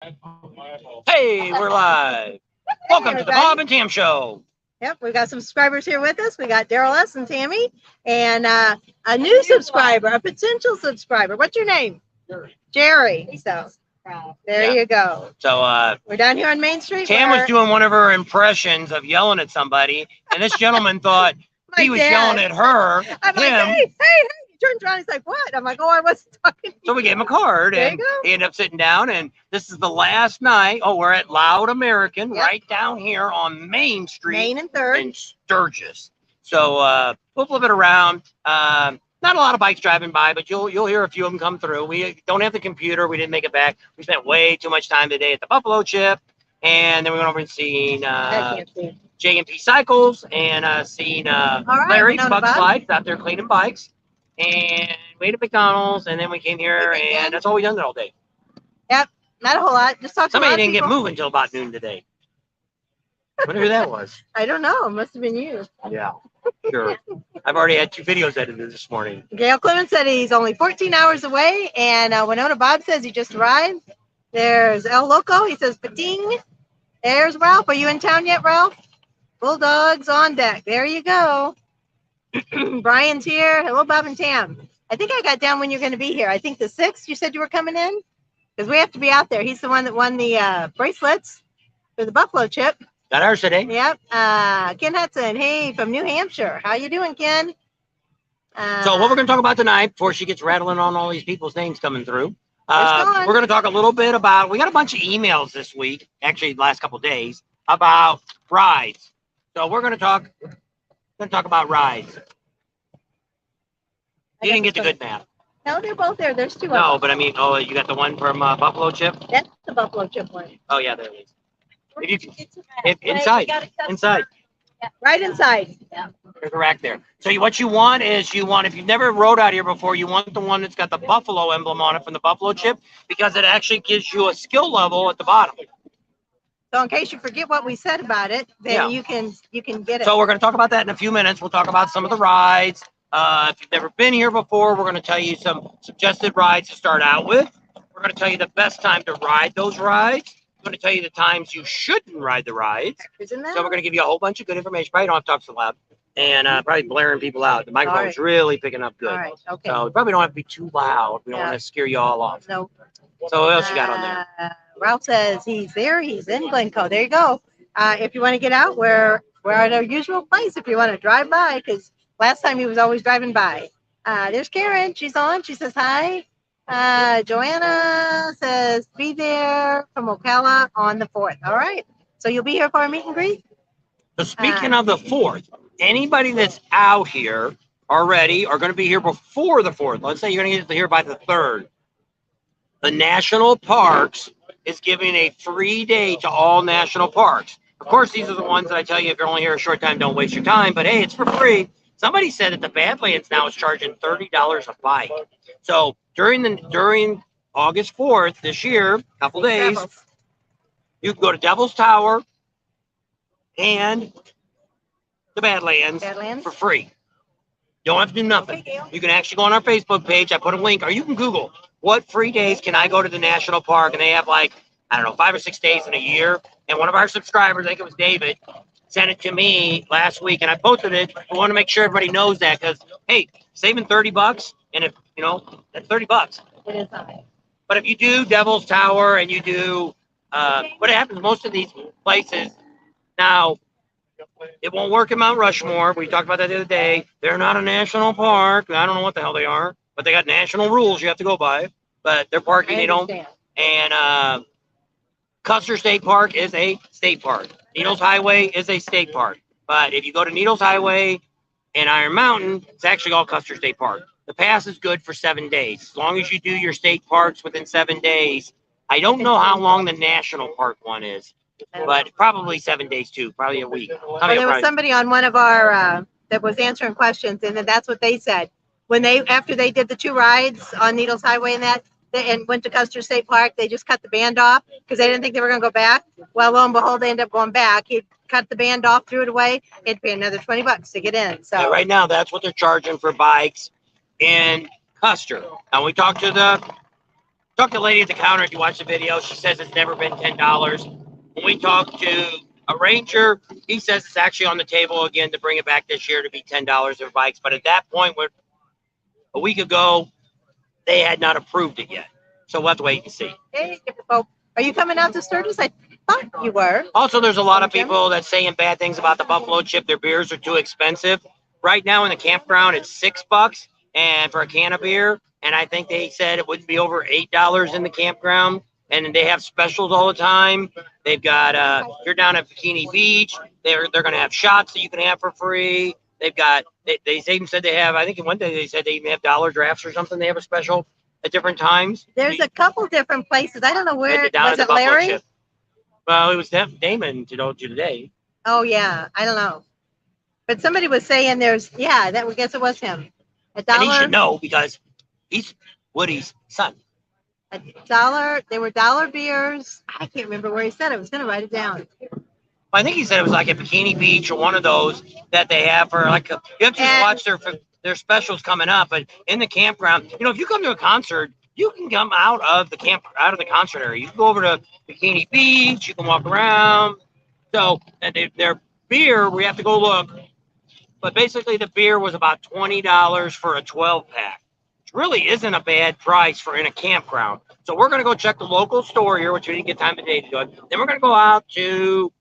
Hey, we're live. Welcome to the Bob and Tam Show. Yep, we've got some subscribers here with us. We got Daryl S. and Tammy, and a new subscriber, a potential subscriber. What's your name? Jerry. So there you go. So we're down here on Main Street. Tam was doing one of her impressions of yelling at somebody, and this gentleman thought he was yelling at her. I'm like, hey. He turns around, he's like, what? I'm like, oh, I wasn't talking to you. So we gave him a card, There and he ended up sitting down, and this is the last night. Oh, we're at Loud American, right down here on Main Street. Main and 3rd. In Sturgis. So we'll flip it around. Not a lot of bikes driving by, but you'll hear a few of them come through. We don't have the computer. We didn't make it back. We spent way too much time today at the Buffalo Chip, and then we went over and seen J&P Cycles and seen Larry Buck Slides out there cleaning bikes. And we ate at McDonald's, and then we came here, and that's all we done all day. Yep, not a whole lot. Just talked to somebody didn't get moving until about noon today. I wonder who that was. I don't know. It must have been you. Yeah, sure. I've already had 2 videos edited this morning. Gail Clemens said he's only 14 hours away, and Winona Bob says he just arrived. There's El Loco. He says, Pating. There's Ralph. Are you in town yet, Ralph? Bulldogs on deck. There you go. Brian's here. Hello, Bob and Tam. I think I got down when you're going to be here. I think the 6th you said you were coming in, because we have to be out there. He's the one that won the bracelets for the Buffalo Chip. Got ours today. Yep. Ken Hudson. Hey, from New Hampshire. How you doing, Ken? So what we're going to talk about tonight, before she gets rattling on all these people's names coming through, we're going to talk a little bit about, we got a bunch of emails this week, actually the last couple of days, about rides. So we're going to talk about rides. You didn't get the good map. No, they're both there. There's 2 of them. No, but I mean, oh, you got the one from Buffalo Chip? That's the Buffalo Chip one. Oh, yeah, there it is. Inside. Yeah, right inside. Yeah. There's a rack there. So what you want, if you've never rode out here before, you want the one that's got the Buffalo emblem on it from the Buffalo Chip, because it actually gives you a skill level at the bottom. So in case you forget what we said about it, then you can get it. So we're going to talk about that in a few minutes. We'll talk about some of the rides. If you've never been here before, we're going to tell you some suggested rides to start out with. We're going to tell you the best time to ride those rides. We're going to tell you the times you shouldn't ride the rides. So we're going to give you a whole bunch of good information. Probably don't have to talk so loud. And probably blaring people out. The microphone's really picking up good. All right. Okay. So we probably don't have to be too loud. We don't want to scare you all off. Nope. So what else you got on there? Ralph says he's there. He's in Glencoe. There you go. If you want to get out, we're at our usual place. If you want to drive by, because last time he was always driving by. There's Karen. She's on. She says hi. Joanna says be there from Ocala on the 4th. All right. So you'll be here for a meet and greet? So speaking of the 4th, anybody that's out here already are going to be here before the 4th. Let's say you're going to get here by the 3rd. The national parks is giving a free day to all national parks. Of course, these are the ones that I tell you, if you're only here a short time, don't waste your time. But hey, it's for free. Somebody said that the Badlands now is charging $30 a bike. So during August 4th this year, a couple days, you can go to Devil's Tower and the Badlands for free. You don't have to do nothing. You can actually go on our Facebook page. I put a link, or you can Google what free days can I go to the national park, and they have like, I don't know, 5 or 6 days in a year. And one of our subscribers, I think it was David, sent it to me last week, and I posted it. I want to make sure everybody knows that, because hey, saving $30, and if that's $30. It is high. But if you do Devil's Tower and you do what happens most of these places now, it won't work in Mount Rushmore. We talked about that the other day. They're not a national park. I don't know what the hell they are, but they got national rules you have to go by. But they're parking, they don't. And Custer State Park is a state park. Needles Highway is a state park. But if you go to Needles Highway and Iron Mountain, it's actually all Custer State Park. The pass is good for 7 days. As long as you do your state parks within 7 days. I don't know how long the national park one is, but probably 7 days too, probably a week. There was somebody on one of our that was answering questions, and then that's what they said. When after they did the 2 rides on Needles Highway and went to Custer State Park, they just cut the band off because they didn't think they were going to go back. Well, lo and behold, they ended up going back. He cut the band off, threw it away. He'd pay another $20 to get in. So right now, that's what they're charging for bikes in Custer. Now we talked to Talked to the lady at the counter. If you watch the video, she says it's never been $10. When we talked to a ranger, he says it's actually on the table again to bring it back this year to be $10 for bikes. But at that point, a week ago, they had not approved it yet. So we'll have to wait and see. Hey, are you coming out to Sturgis? I thought you were. Also, there's a lot of people that's saying bad things about the buffalo chip. Their beers are too expensive. Right now in the campground, it's $6 and for a can of beer. And I think they said it wouldn't be over $8 in the campground. And they have specials all the time. They've got if you're down at Bikini Beach, they're going to have shots that you can have for free. They've got they even said they have, I think one day they said they even have dollar drafts or something. They have a special at different times. There's a couple different places. I don't know where. Was it Larry? Chip. Well, it was Damon told you today. Oh yeah, I don't know. But somebody was saying there's that I guess it was him. $1. And he should know because he's Woody's son. $1. They were dollar beers. I can't remember where he said it. I was going to write it down. I think he said it was like at Bikini Beach or one of those that they have for like you have to watch their specials coming up. But in the campground, if you come to a concert, you can come out of the concert area. You can go over to Bikini Beach. You can walk around. So and their beer, we have to go look. But basically, the beer was about $20 for a 12-pack. Which really isn't a bad price for in a campground. So we're going to go check the local store here, which we didn't get time today to do it. Then we're going to go out to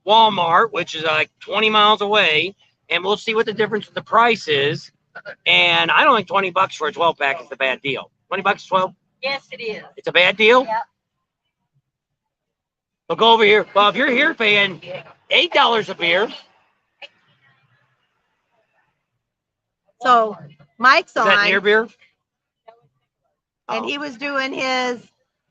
Walmart, which is like 20 miles away, and we'll see what the difference in the price is. And I don't think $20 for a 12-pack is a bad deal. $20 12? Yes, it is. It's a bad deal? Yeah. We'll go over here. Well, if you're here paying $8 a beer. So Mike's on. Is that near beer? And he was doing him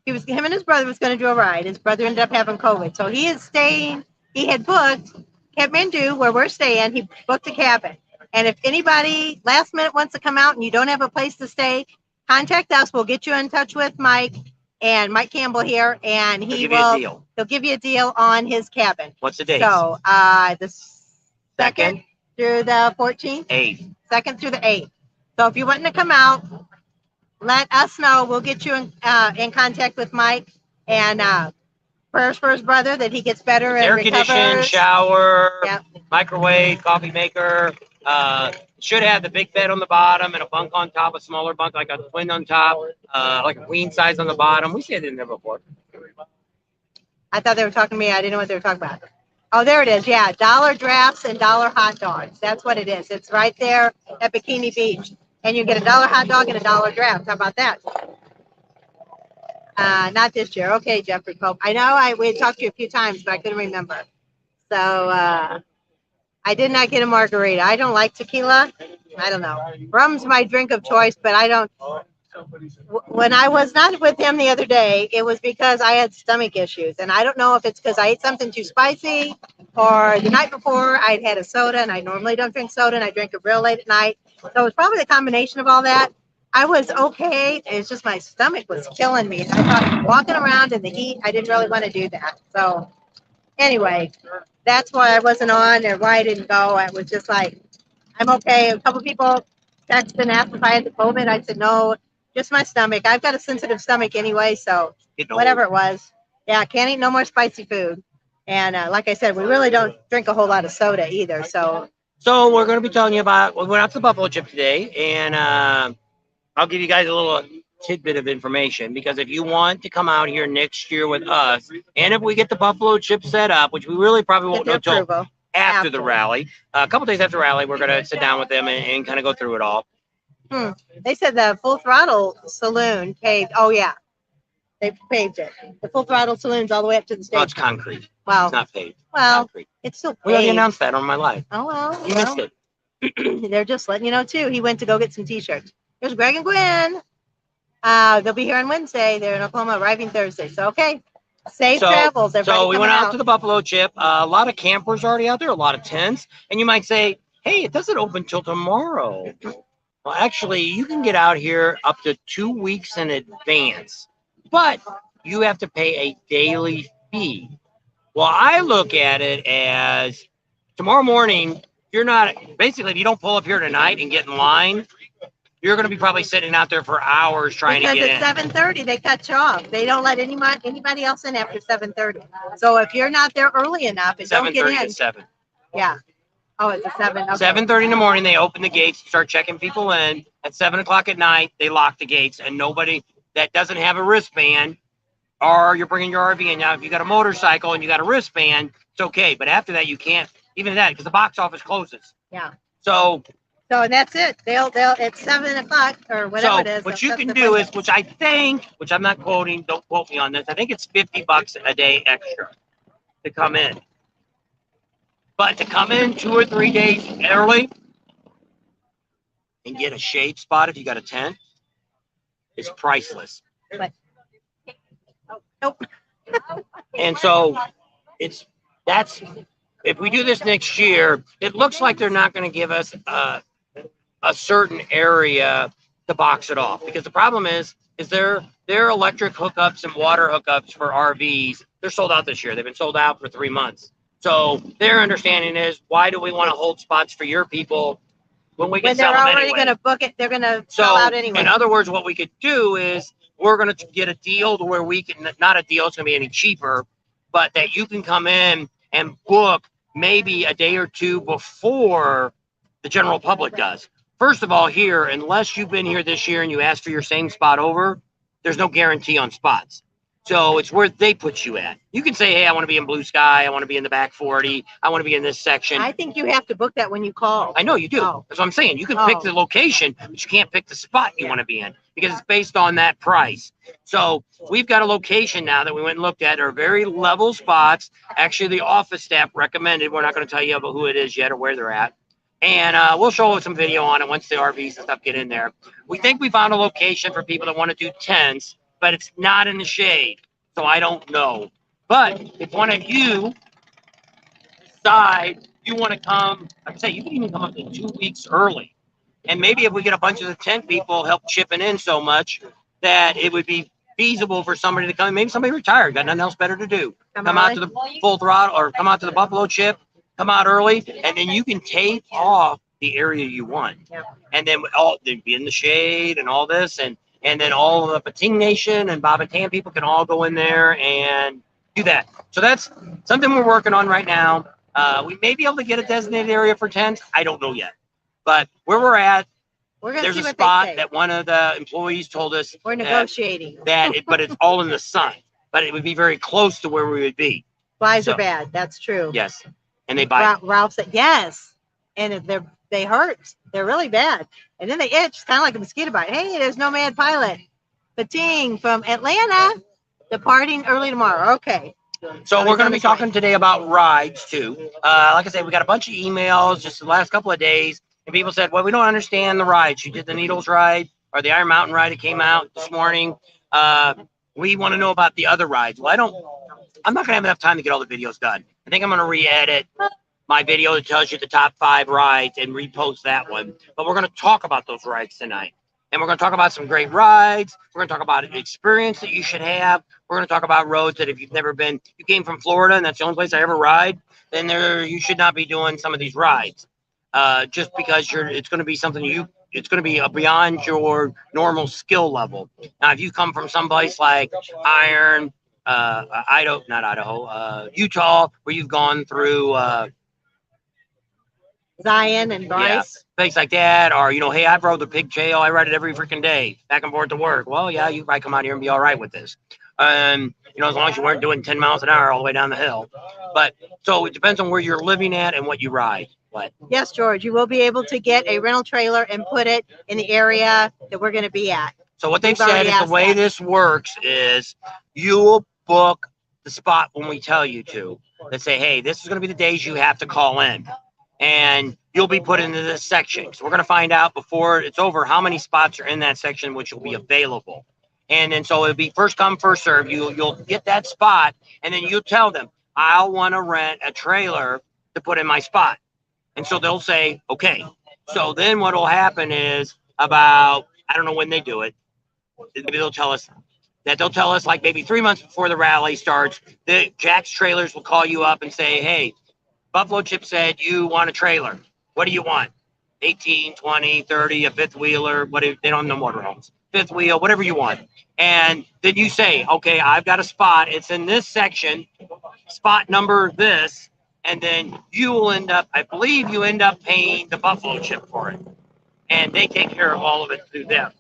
and his brother was going to do a ride. His brother ended up having COVID. So he is staying. He had booked Kathmandu, where we're staying. He booked a cabin. And if anybody last minute wants to come out and you don't have a place to stay, contact us. We'll get you in touch with Mike and Mike Campbell here, and he'll give you a deal on his cabin. What's the date? So the 2nd through the 14th. 8th. 2nd through the 8th. So if you want to come out, let us know. We'll get you in contact with Mike, and prayers for his brother that he gets better and recovers. Air conditioned, shower, yep. Microwave, coffee maker. Should have the big bed on the bottom and a bunk on top, a smaller bunk like a twin on top, like a queen size on the bottom. We stayed in there before. I thought they were talking to me. I didn't know what they were talking about. Oh, there it is. Yeah, dollar drafts and dollar hot dogs. That's what it is. It's right there at Bikini Beach. And you get $1 hot dog and $1 draft. How about that? Not this year. Okay, Jeffrey Pope. I know we had talked to you a few times, but I couldn't remember. So I did not get a margarita. I don't like tequila. I don't know. Rum's my drink of choice, but I don't. When I was not with him the other day, it was because I had stomach issues. And I don't know if it's because I ate something too spicy or the night before I'd had a soda, and I normally don't drink soda, and I drink it real late at night. So it was probably the combination of all that. I was okay. It's just my stomach was killing me. And I thought walking around in the heat, I didn't really want to do that. So anyway, that's why I wasn't on or why I didn't go. I was just like, I'm okay. A couple people texted and asked if I had the COVID. I said, no, just my stomach. I've got a sensitive stomach anyway, so whatever it was. Yeah, can't eat no more spicy food. And like I said, we really don't drink a whole lot of soda either. So we're going to be telling you about, we went out to the Buffalo Chip today, and I'll give you guys a little tidbit of information, because if you want to come out here next year with us, and if we get the Buffalo Chip set up, which we really probably won't know until after the rally, a couple days after the rally, we're going to sit down with them and kind of go through it all. They said the Full Throttle Saloon paved. Oh, yeah. They paved it. The Full Throttle Saloon's all the way up to the stage. No, it's concrete. Well, it's not paved. Well, concrete. It's still paved. We already announced that on my live. Oh, well. You missed it. They're just letting you know, too. He went to go get some T-shirts. There's Greg and Gwen. They'll be here on Wednesday. They're in Oklahoma, arriving Thursday. So, okay. Safe travels. So we went out to the Buffalo Chip. A lot of campers already out there, a lot of tents. And you might say, hey, it doesn't open till tomorrow. Well, actually, you can get out here up to 2 weeks in advance, but you have to pay a daily fee. Well, I look at it as tomorrow morning, you're not, basically, if you don't pull up here tonight and get in line, you're going to be probably sitting out there for hours trying because to get at 7:30 they cut you off. They don't let anybody else in after 7:30. So if you're not there early enough and don't get 7:30 in, to 7. yeah. Oh, it's a 7. Okay. 7:30 in the morning, they open the gates, start checking people in. At 7 o'clock at night, they lock the gates, and nobody that doesn't have a wristband, or you're bringing your RV in. Now, if you got a motorcycle and you got a wristband, it's okay. But after that, you can't, even that, because the box office closes. Yeah. So and that's it. They'll at 7 o'clock or whatever it is. What you can do is, which I think, which I'm not quoting, don't quote me on this. I think it's $50 a day extra to come in. But to come in 2 or 3 days early and get a shade spot if you got a tent is priceless. But, nope. And so if we do this next year, it looks like they're not going to give us a certain area to box it off, because the problem is their electric hookups and water hookups for RVs, they're sold out this year. They've been sold out for 3 months. So their understanding is, why do we want to hold spots for your people when we can sell them anyway? When they're already going to book it, they're going to sell out anyway. In other words, what we could do is we're going to get a deal to where we can, not a deal, it's going to be any cheaper, but that you can come in and book maybe a day or two before the general public does. First of all, here, unless you've been here this year and you ask for your same spot over, there's no guarantee on spots. So it's where they put you at. You can say, hey, I want to be in Blue Sky. I want to be in the back 40. I want to be in this section. I think you have to book that when you call. I know you do. Oh. That's what I'm saying. You can pick the location, but you can't pick the spot you want to be in, because it's based on that price. So we've got a location now that we went and looked at. Are very level spots. Actually, the office staff recommended. We're not going to tell you about who it is yet or where they're at. And we'll show some video on it once the RVs and stuff get in there. We think we found a location for people that want to do tents, but it's not in the shade. So I don't know. But if one of you decide you want to come, like I say, you can even come up to 2 weeks early. And maybe if we get a bunch of the tent people help chipping in so much that it would be feasible for somebody to come. Maybe somebody retired, got nothing else better to do. Come out to the full throttle, or come out to the Buffalo Chip. Come out early, and then you can tape off the area you want. Yep. And then they'd be in the shade and all this, and then all of the Pating Nation and Bob and Tam people can all go in there and do that. So that's something we're working on right now. We may be able to get a designated area for tents. I don't know yet. But where we're at, there's a spot that one of the employees told us. We're negotiating. But it's all in the sun. But it would be very close to where we would be. Flies are bad. That's true. Yes. And they bite. Ralph said, yes. And they hurt. They're really bad. And then they itch. It's kind of like a mosquito bite. Hey, there's Nomad Pilot. Pating from Atlanta, departing early tomorrow. Okay. So we're going to be talking today about rides, too. Like I said, we got a bunch of emails just the last couple of days. And people said, well, we don't understand the rides. You did the Needles ride or the Iron Mountain ride that came out this morning. We want to know about the other rides. Well, I'm not going to have enough time to get all the videos done. I think I'm going to re-edit my video that tells you the top 5 rides and repost that one. But we're going to talk about those rides tonight. And we're going to talk about some great rides. We're going to talk about an experience that you should have. We're going to talk about roads that if you've never been, you came from Florida and that's the only place I ever ride, then you should not be doing some of these rides. Just because it's going to be something it's going to be beyond your normal skill level. Now, if you come from someplace like Utah, where you've gone through Zion and Bryce. Yeah, things like that. Or, hey, I've rode the pigtail. I ride it every freaking day, back and forth to work. Well, yeah, you might come out here and be all right with this. As long as you weren't doing 10 miles an hour all the way down the hill. But so it depends on where you're living at and what you ride. But yes, George, you will be able to get a rental trailer and put it in the area that we're going to be at. So what they've said is the way this works is you will book the spot when we tell you to. They say, hey, this is going to be the days you have to call in. And you'll be put into this section. So we're going to find out before it's over how many spots are in that section which will be available. And then so it'll be first come, first serve. You'll get that spot, and then you tell them, I'll want to rent a trailer to put in my spot. And so they'll say, okay. So then what will happen is about, I don't know when they do it. Maybe they'll tell us like maybe 3 months before the rally starts, the Jack's Trailers will call you up and say, hey, Buffalo Chip said you want a trailer. What do you want? 18, 20, 30, a fifth wheeler, whatever. They don't have no motorhomes. Fifth wheel, whatever you want. And then you say, okay, I've got a spot. It's in this section, spot number this. And then you will end up, I believe you end up paying the buffalo chip for it. And they take care of all of it through them.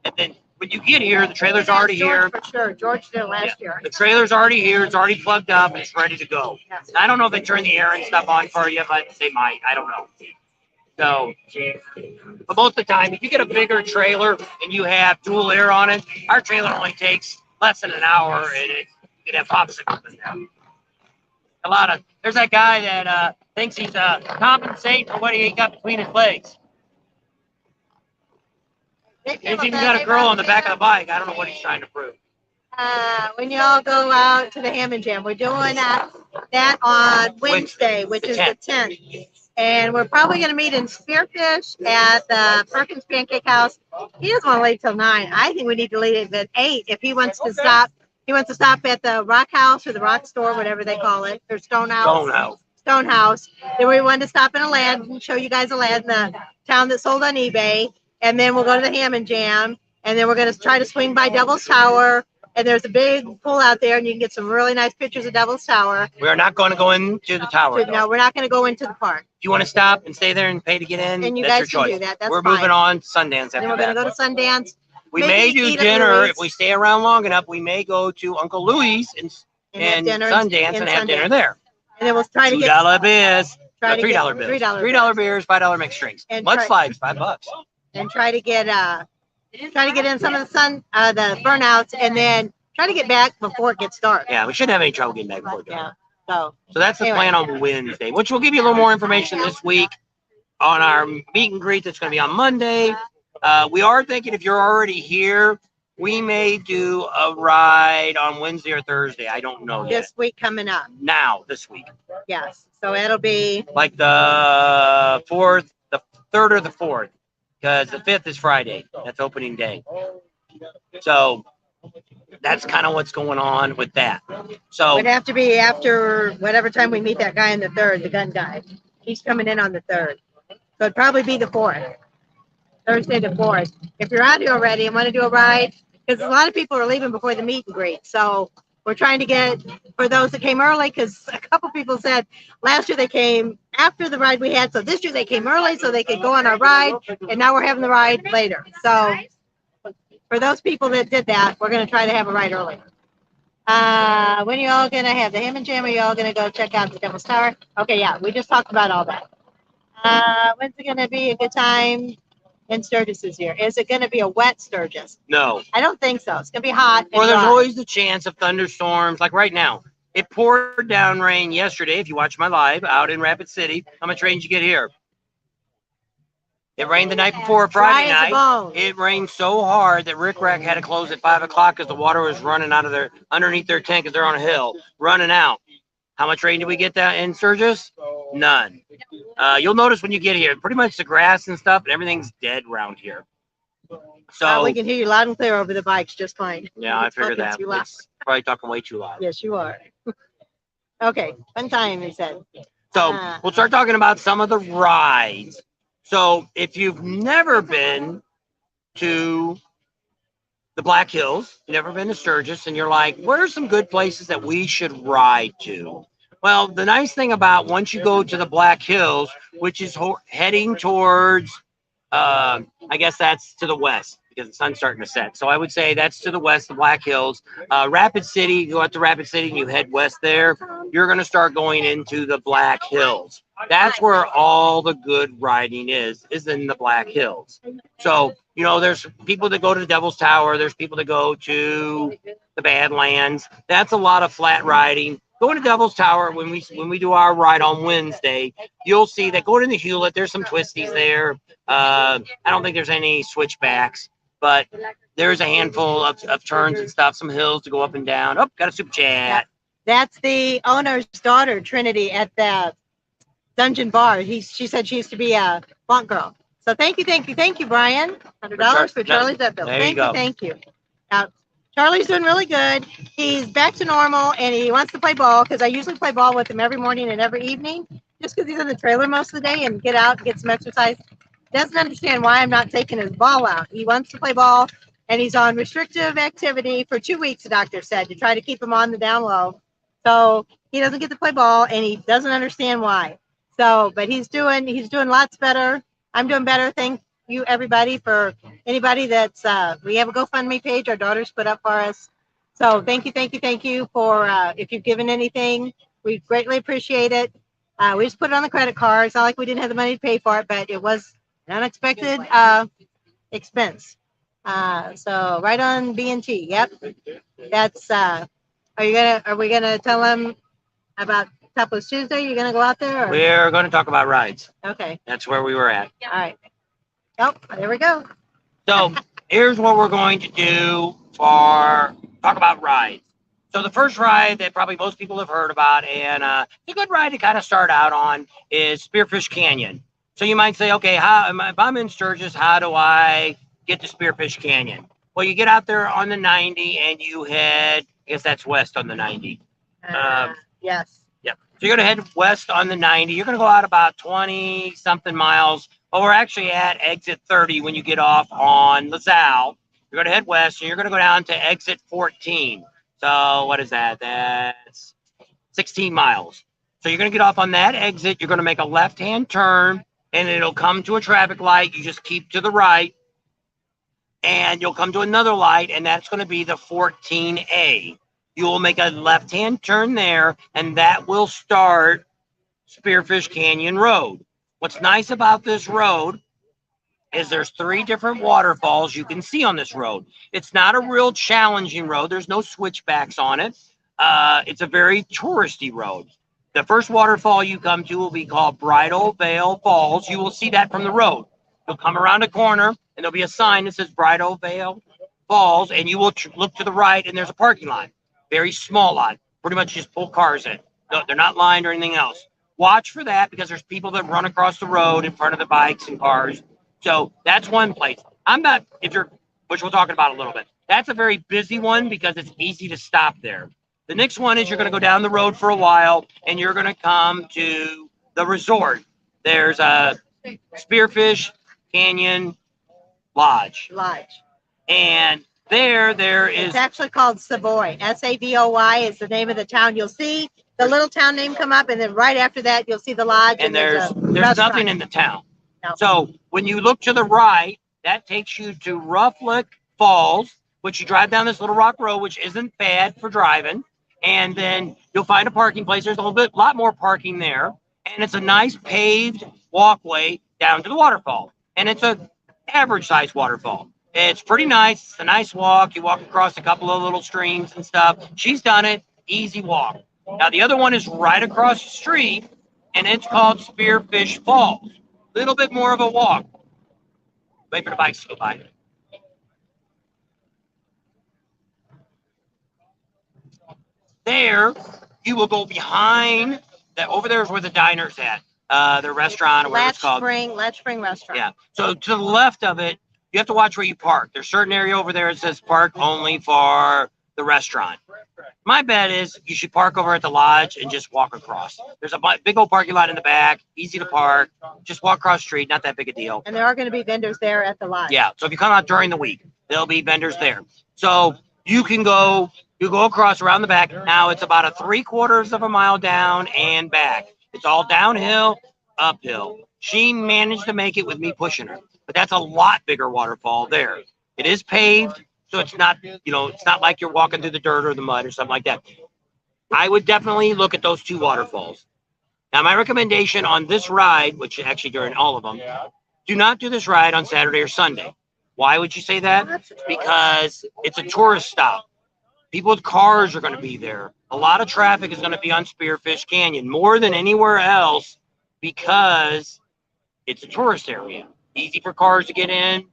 And then when you get here, the trailer's already here. For sure. George did it last year. The trailer's already here. It's already plugged up. And it's ready to go. Yes. I don't know if they turn the air and stuff on for you, but they might. I don't know. So, but most of the time, if you get a bigger trailer and you have dual air on it, our trailer only takes less than an hour, and you can have popsicles in there. There's that guy that thinks he's compensating for what he got between his legs. He's even got a girl on the back of the bike. I don't know what he's trying to prove. When y'all go out to the Ham and Jam, we're doing that on Wednesday, which is the 10th. And we're probably going to meet in Spearfish at the Perkins Pancake House. He doesn't want to leave till 9. I think we need to leave at 8 if he wants to stop. He wants to stop at the Rock House or the Rock Store, whatever they call it, or Stone House. Stone House. Then we want to stop in Aladdin and show you guys Aladdin, the town that sold on eBay. And then we'll go to the Ham and Jam. And then we're going to try to swing by Devil's Tower. And there's a big pool out there, and you can get some really nice pictures of Devil's Tower. We are not going to go into the tower. No, we're not going to go into the park. If you want to stop and stay there and pay to get in, and you that's guys your choice. Can do that. That's we're fine. Moving on Sundance after then we're going to go to Sundance. We may do dinner if we stay around long enough. We may go to Uncle Louie's and Sundance and have dinner there. And then we'll try to get $2 bears, $3 bills, $3 beers, $5 mixed drinks, mud slides, $5. And try to get in some of the burnouts, and then try to get back before it gets dark. Yeah, we shouldn't have any trouble getting back before it gets dark. So that's the plan on Wednesday, which will give you a little more information this week on our meet and greet that's going to be on Monday. We are thinking if you're already here, we may do a ride on Wednesday or Thursday. I don't know yet. This week coming up. This week. Yes. So it'll be like the 4th, the 3rd or the 4th, because the 5th is Friday. That's opening day. So that's kind of what's going on with that. So it'd have to be after whatever time we meet that guy on the 3rd, the gun guy. He's coming in on the 3rd. So it'd probably be the 4th. Thursday the 4th. If you're out here already and want to do a ride, because a lot of people are leaving before the meet and greet. So we're trying to get, for those that came early, because a couple people said last year they came after the ride we had. So this year they came early so they could go on our ride. And now we're having the ride later. So for those people that did that, we're going to try to have a ride early. When are you all going to have the Ham and Jam? Are you all going to go check out the Devil's Tower? Okay, yeah, we just talked about all that. When's it going to be a good time in Sturgis this year? Is it going to be a wet Sturgis? No. I don't think so. It's going to be hot. Well, there's always the chance of thunderstorms. Like right now, it poured down rain yesterday. If you watch my live out in Rapid City, how much rain did you get here? It rained the night before Friday night. It rained so hard that Rick Rack had to close at 5 o'clock because the water was running out of underneath their tent because they're on a hill, running out. How much rain did we get that in Sturgis? None. You'll notice when you get here, pretty much the grass and stuff, and everything's dead around here. So we can hear you loud and clear over the bikes just fine. Yeah, I figured that. It's probably talking way too loud. Yes, you are. Okay, fun time, he said. So we'll start talking about some of the rides. So if you've never been to the BlackHills, never been to Sturgis, and you're like, what are some good places that we should ride to? Well, the nice thing about once you go to the BlackHills, which is heading towards, I guess that's to the west because the sun's starting to set. So I would say that's to the west, the BlackHills. Rapid City, you go out to Rapid City and you head west there, you're going to start going into the BlackHills. That's where all the good riding is in the BlackHills. So, you know, there's people that go to the Devil's Tower. There's people that go to the Badlands. That's a lot of flat riding. Going to Devil's Tower, when we do our ride on Wednesday, you'll see that going to the Hewlett, there's some twisties there. I don't think there's any switchbacks, but there's a handful of turns and stuff, some hills to go up and down. Oh, got a super chat. That's the owner's daughter, Trinity, at the Dungeon Bar. She said she used to be a Blunt girl. So thank you, Brian. $100 for Charlie's vet bill. Thank you. Charlie's doing really good. He's back to normal, and he wants to play ball because I usually play ball with him every morning and every evening, just because he's in the trailer most of the day and get out and get some exercise. doesn't understand why I'm not taking his ball out. He wants to play ball, and he's on restrictive activity for 2 weeks, the doctor said, to try to keep him on the down low. So he doesn't get to play ball, and he doesn't understand why. So, but he's doing lots better. I'm doing better. Thank you, everybody, for anybody that's, we have a GoFundMe page our daughters put up for us. So thank you for, if you've given anything, we greatly appreciate it. We just put it on the credit card. It's not like we didn't have the money to pay for it, but it was an unexpected expense. So right on B&T. Yep. That's, are we gonna tell them about Topless Tuesday? You're gonna go out there? Or? We're going to talk about rides. Okay. That's where we were at. All right. Oh, there we go. So here's what we're going to do for talk about rides. So the first ride that probably most people have heard about, and it's a good ride to kind of start out on, is Spearfish Canyon. So you might say, okay, if I'm in Sturgis, how do I get to Spearfish Canyon? Well, you get out there on the 90 and you head, I guess that's west on the 90. Yes. Yep. So you're going to head west on the 90. You're going to go out about 20 something miles. But we're actually at exit 30 when you get off on LaSalle. You're going to head west and you're going to go down to exit 14. So what is that? That's 16 miles. So you're going to get off on that exit. You're going to make a left-hand turn and it'll come to a traffic light. You just keep to the right and you'll come to another light, and that's going to be the 14A. You will make a left-hand turn there, and that will start Spearfish Canyon Road. What's nice about this road is there's 3 different waterfalls you can see on this road. It's not a real challenging road. There's no switchbacks on it. It's a very touristy road. The first waterfall you come to will be called Bridal Veil Falls. You will see that from the road. You'll come around a corner, and there'll be a sign that says Bridal Veil Falls, and you will look to the right, and there's a parking lot. Very small lot. Pretty much just pull cars in. No, they're not lined or anything else. Watch for that because there's people that run across the road in front of the bikes and cars. So that's one place. Which we'll talk about a little bit. That's a very busy one because it's easy to stop there. The next one is you're going to go down the road for a while and you're going to come to the resort. There's a Spearfish Canyon Lodge. And there is. It's actually called Savoy. Savoy is the name of the town. You'll see the little town name come up, and then right after that, you'll see the lodge. And there's nothing in the town. No. So when you look to the right, that takes you to Rough Lick Falls, which you drive down this little rock road, which isn't bad for driving. And then you'll find a parking place. There's a lot more parking there. And it's a nice paved walkway down to the waterfall. And it's an average size waterfall. It's pretty nice. It's a nice walk. You walk across a couple of little streams and stuff. She's done it. Easy walk. Now, the other one is right across the street, and it's called Spearfish Falls. A little bit more of a walk. Wait for the bikes to go by. There, you will go behind. Over there is where the diner's at. The restaurant, or whatever it's called. Latch Spring Restaurant. Yeah. So to the left of it, you have to watch where you park. There's a certain area over there that says park only for the restaurant. My bet is you should park over at the lodge and just walk across. There's a big old parking lot in the back, easy to park. Just walk across the street, not that big a deal. And there are going to be vendors there at the lodge. Yeah, so if you come out during the week, there'll be vendors there. So you go across around the back. Now it's about a 3/4 of a mile down and back. It's all downhill, uphill. She managed to make it with me pushing her, but that's a lot bigger waterfall there. It is paved. So it's not, it's not like you're walking through the dirt or the mud or something like that. I would definitely look at those 2 waterfalls. Now, my recommendation on this ride, which actually during all of them, do not do this ride on Saturday or Sunday. Why would you say that? Because it's a tourist stop. People with cars are going to be there. A lot of traffic is going to be on Spearfish Canyon, more than anywhere else, because it's a tourist area. Easy for cars to get in.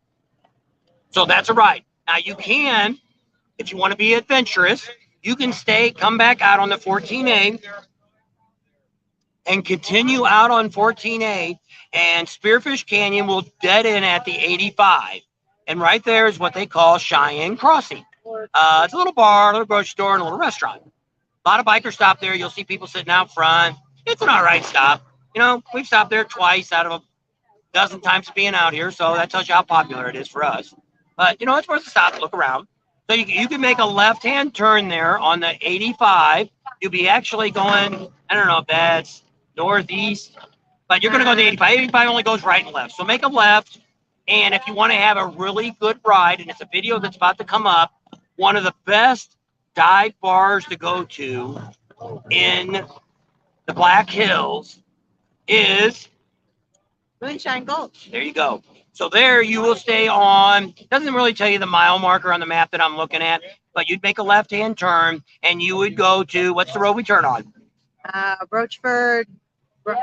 So that's a ride. Now, you can, if you want to be adventurous, you can come back out on the 14A and continue out on 14A, and Spearfish Canyon will dead end at the 85. And right there is what they call Cheyenne Crossing. It's a little bar, a little grocery store, and a little restaurant. A lot of bikers stop there. You'll see people sitting out front. It's an all right stop. We've stopped there twice out of dozen times being out here, so that tells you how popular it is for us. But, you know, it's worth a stop, look around. So you can make a left-hand turn there on the 85. You'll be actually going, I don't know if that's northeast, but you're going to go to the 85. 85 only goes right and left. So make a left, and if you want to have a really good ride, and it's a video that's about to come up, one of the best dive bars to go to in the Black Hills is Moonshine Gulch. There you go. So there you will stay on, doesn't really tell you the mile marker on the map that I'm looking at, but you'd make a left-hand turn and you would go to, what's the road we turn on? Rochford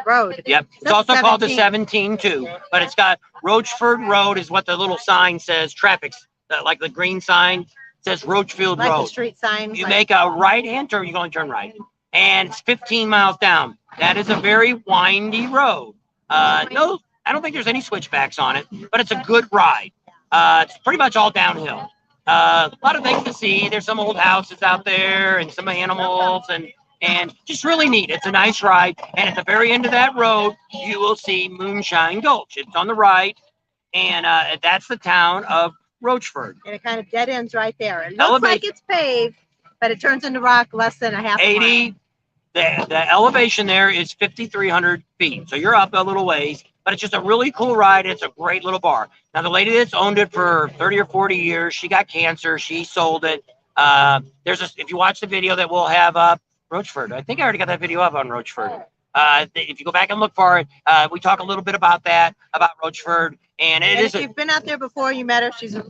Road. Yep. It's also called the 17 too, but it's got Rochford Road is what the little sign says, traffic, like the green sign says Roachfield like Road. The street sign. You make a right-hand turn, you're going to turn right, and it's 15 miles down. That is a very windy road. No, I don't think there's any switchbacks on it, but it's a good ride. It's pretty much all downhill. A lot of things to see. There's some old houses out there and some animals and just really neat. It's a nice ride. And at the very end of that road, you will see Moonshine Gulch. It's on the right, and that's the town of Rochford. And it kind of dead ends right there. It looks like it's paved, but it turns into rock less than a half 80. mile. The elevation there is 5,300 feet. So you're up a little ways, but it's just a really cool ride. It's a great little bar. Now, the lady that's owned it for 30 or 40 years, she got cancer. She sold it. If you watch the video that we'll have up, Rochford. I think I already got that video up on Rochford. If you go back and look for it, we talk a little bit about that, about Rochford. And if you've been out there before, you met her. She's a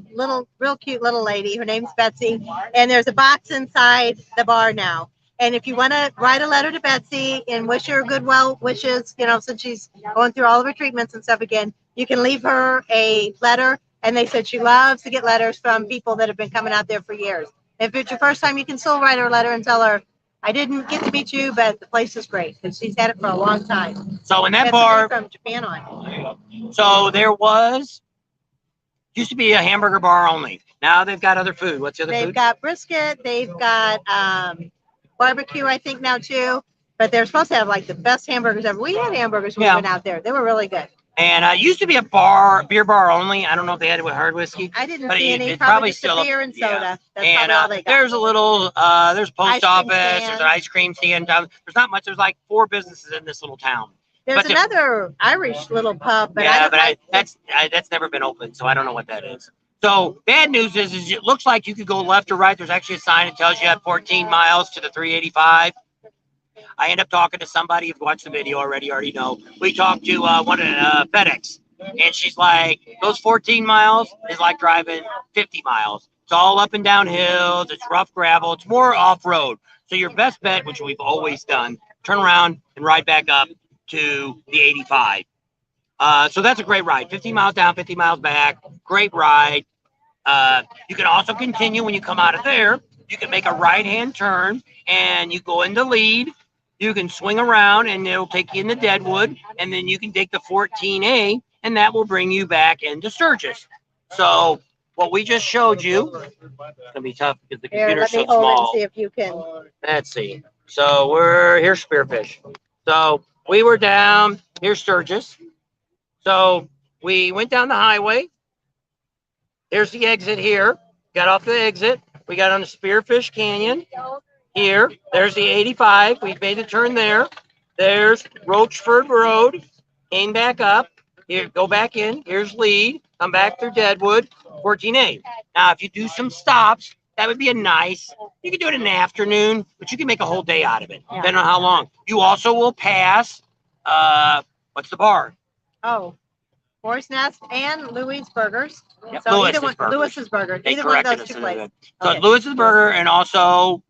real cute little lady. Her name's Betsy. And there's a box inside the bar now. And if you want to write a letter to Betsy and wish her good well wishes, you know, since she's going through all of her treatments and stuff again, you can leave her a letter. And they said she loves to get letters from people that have been coming out there for years. If it's your first time, you can still write her a letter and tell her, I didn't get to meet you, but the place is great because she's had it for a long time. So in that bar, from Japan on. So there used to be a hamburger bar only. Now they've got other food. What's the other food? They've got brisket. They've got barbecue, I think now too. But they're supposed to have like the best hamburgers ever. We had hamburgers when we went out there. They were really good. And it used to be a beer bar only. I don't know if they had it with hard whiskey. I didn't see any. It's probably just still beer and soda. That's and all they got. there's a little, there's post office. There's an ice cream stand. There's not much. There's like 4 businesses in this little town. There's another Irish little pub, but that's never been open, so I don't know what that is. So bad news is it looks like you could go left or right. There's actually a sign that tells you have 14 miles to the 385. I end up talking to somebody who's watched the video already know. We talked to one of FedEx, and she's like, those 14 miles is like driving 50 miles. It's all up and down hills. It's rough gravel. It's more off-road. So your best bet, which we've always done, turn around and ride back up to the 85. So that's a great ride. 50 miles down, 50 miles back. Great ride. You can also continue when you come out of there. You can make a right-hand turn, and you go into lead. You can swing around, and it'll take you into Deadwood, and then you can take the 14A, and that will bring you back into Sturgis. So what we just showed you, it's going to be tough because the computer's so small. See if you can. Let's see. So here's Spearfish. So we were down, here's Sturgis. So we went down the highway. Here's the exit here. Got off the exit. We got on the Spearfish Canyon. Here, there's the 85. We made the turn there. There's Rochford Road. Came back up. Here, go back in. Here's lead. Come back through Deadwood, 14A. Now, if you do some stops, that would be a nice. You can do it in the afternoon, but you can make a whole day out of it, depending on how long. You also will pass. What's the bar? Oh, Boar's Nest and Louis Burgers. Yep, So Lewis's Burger. They Either one of corrected those us. two places. So it's Lewis's Burger and also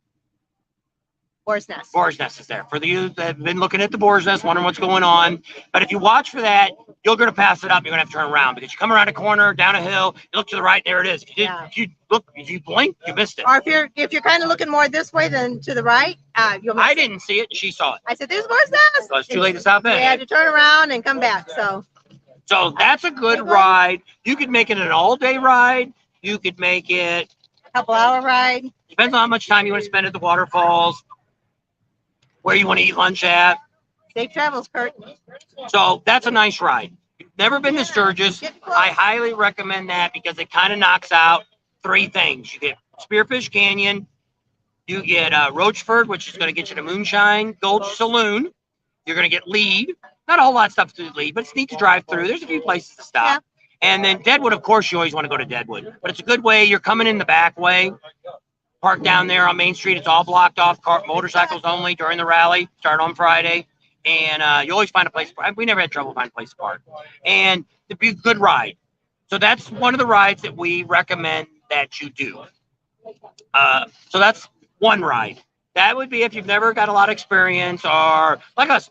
Boar's Nest. Boar's Nest is there. For you that have been looking at the Boar's Nest, wondering what's going on. But if you watch for that, you're going to pass it up. You're going to have to turn around because you come around a corner, down a hill, you look to the right, there it is. If you blink, you missed it. Or if you're kind of looking more this way than to the right, you'll miss I didn't see it. She saw it. I said, there's Boar's Nest. So it's too late to stop in. You had to turn around and come back. So that's a good ride. You could make it an all-day ride. You could make it a couple-hour ride. Depends on how much time you want to spend at the waterfalls, where you want to eat lunch at. Safe travels, Kurt. So that's a nice ride. never been to Sturgis, I highly recommend that because it kind of knocks out 3 things. You get Spearfish Canyon, you get Rochford, which is going to get you to Moonshine Gulch Saloon. You're going to get Lead. Not a whole lot of stuff to Lead, but it's neat to drive through. There's a few places to stop. Yeah. And then Deadwood, of course, you always want to go to Deadwood. But it's a good way. You're coming in the back way. Park down there on Main Street. It's all blocked off. Motorcycles only during the rally. Start on Friday. And you always find a place. We never had trouble finding a place to park. And it'd be a good ride. So that's one of the rides that we recommend that you do. So that's one ride. That would be if you've never got a lot of experience, or like us,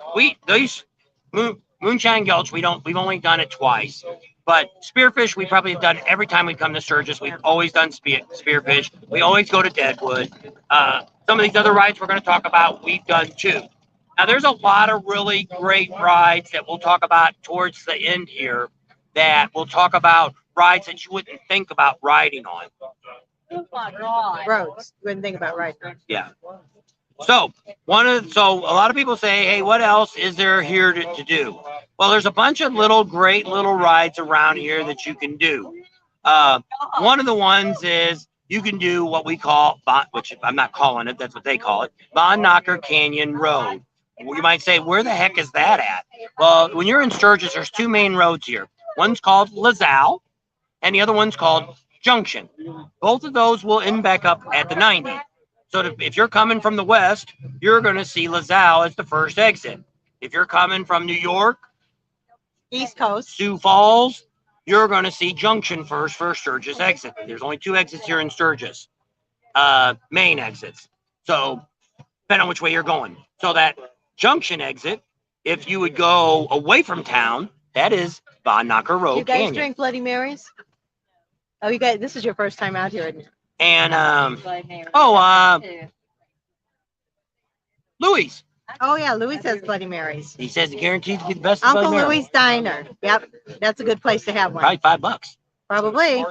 Moonshine Gulch, we've only done it twice. But Spearfish, we probably have done every time we come to Sturgis. We've always done Spearfish. We always go to Deadwood. Some of these other rides we're going to talk about, we've done too. Now, there's a lot of really great rides that we'll talk about towards the end here, that we'll talk about rides that you wouldn't think about riding on. Roads. You wouldn't think about riding. Yeah. So a lot of people say, hey, what else is there here to do? Well, there's a bunch of great little rides around here that you can do. One of the ones is you can do what we call, which I'm not calling it, that's what they call it, Vanocker Canyon Road. You might say, where the heck is that at? Well, when you're in Sturgis, there's 2 main roads here. One's called LaSalle, and the other one's called Junction. Both of those will end back up at the 90. So if you're coming from the west, you're going to see LaSalle as the first exit. If you're coming from New York, East Coast, Sioux Falls, you're going to see Junction first for Sturgis exit. There's only 2 exits here in Sturgis, main exits. So depending on which way you're going. So that Junction exit, if you would go away from town, that is Vanocker Road. You guys Canyon. drink Bloody Marys? Oh, you guys, this is your first time out here, isn't it? And Louis. Oh yeah, Louis has Bloody Marys. He says he guarantees to get the best. Uncle Louis Diner. Yep, that's a good place to have one. Probably $5. Probably.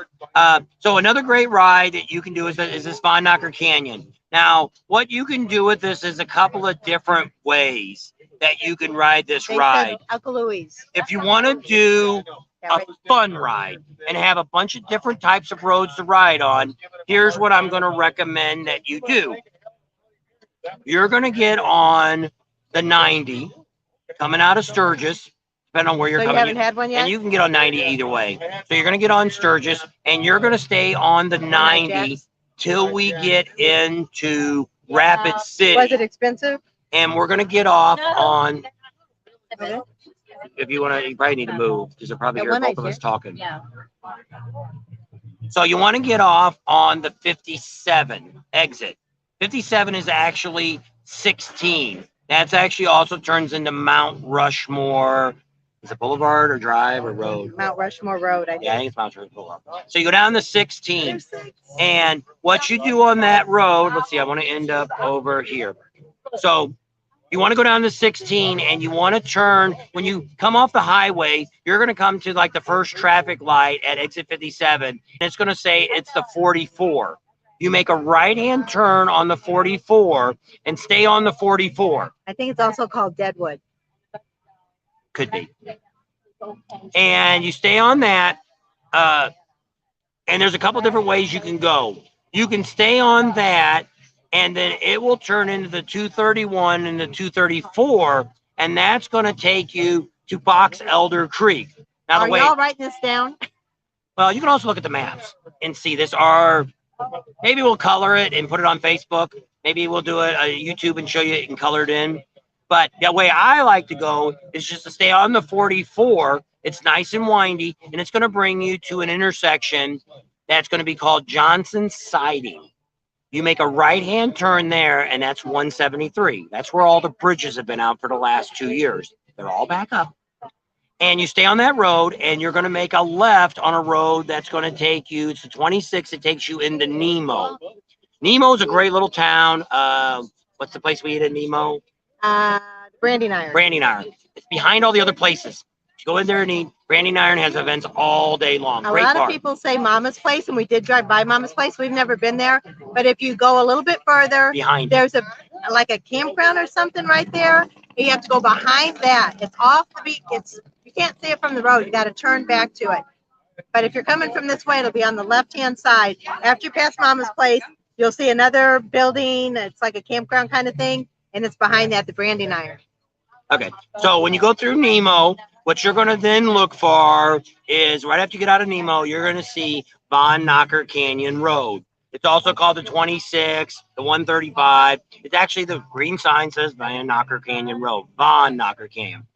So another great ride that you can do is this Vanocker Canyon. Now, what you can do with this is a couple of different ways that you can ride this ride. Uncle Louis. If you want to do a fun ride and have a bunch of different types of roads to ride on, here's what I'm going to recommend that you do. You're going to get on the 90 coming out of Sturgis, depending on where you're coming. You haven't had one yet? And you can get on 90 either way. So you're going to get on Sturgis, and you're going to stay on the 90 till we get into Rapid City. Was it expensive? And we're going to get off on... If you want to, you probably need to move because they're probably hear both of us talking. Yeah. So you want to get off on the 57 exit. 57 is actually 16. That's actually also turns into Mount Rushmore. Is it Boulevard or Drive or Road? Mount Rushmore Road, I think. Yeah, I think it's Mount Rushmore Boulevard. So you go down to 16. And what you do on that road, let's see, I want to end up over here. So you want to go down to 16 and you want to turn, when you come off the highway, you're going to come to like the first traffic light at exit 57. And it's going to say it's the 44. You make a right-hand turn on the 44 and stay on the 44. I think it's also called Deadwood. Could be. And you stay on that. And there's a couple different ways you can go. You can stay on that, and then it will turn into the 231 and the 234, and that's going to take you to Box Elder Creek. Now, Are y'all writing this down? Well, you can also look at the maps and see this. Maybe we'll color it and put it on Facebook. Maybe we'll do a YouTube and show you it and color it in. But the way I like to go is just to stay on the 44. It's nice and windy, and it's going to bring you to an intersection that's going to be called Johnson Siding. You make a right-hand turn there, and that's 173. That's where all the bridges have been out for the last 2 years. They're all back up. And you stay on that road, and you're going to make a left on a road that's going to take you, it's the 26, it takes you into Nemo. Nemo's a great little town. What's the place we eat at Nemo? Branding Iron. Branding Iron. It's behind all the other places. You go in there and eat. Branding Iron has events all day long. A lot of people say Mama's Place, and we did drive by Mama's Place. We've never been there, but if you go a little bit further, behind there's like a campground or something right there. You have to go behind that. It's off the beach. It's You can't see it from the road. You got to turn back to it. But if you're coming from this way, it'll be on the left-hand side. After you pass Mama's place, you'll see another building. It's like a campground kind of thing, and it's behind that, the branding iron. Okay, so when you go through Nemo, what you're going to then look for is right after you get out of Nemo, you're going to see Vanocker Canyon Road. It's also called the 26, the 135. It's actually the green sign says Vanocker Canyon Road, Vanocker Canyon.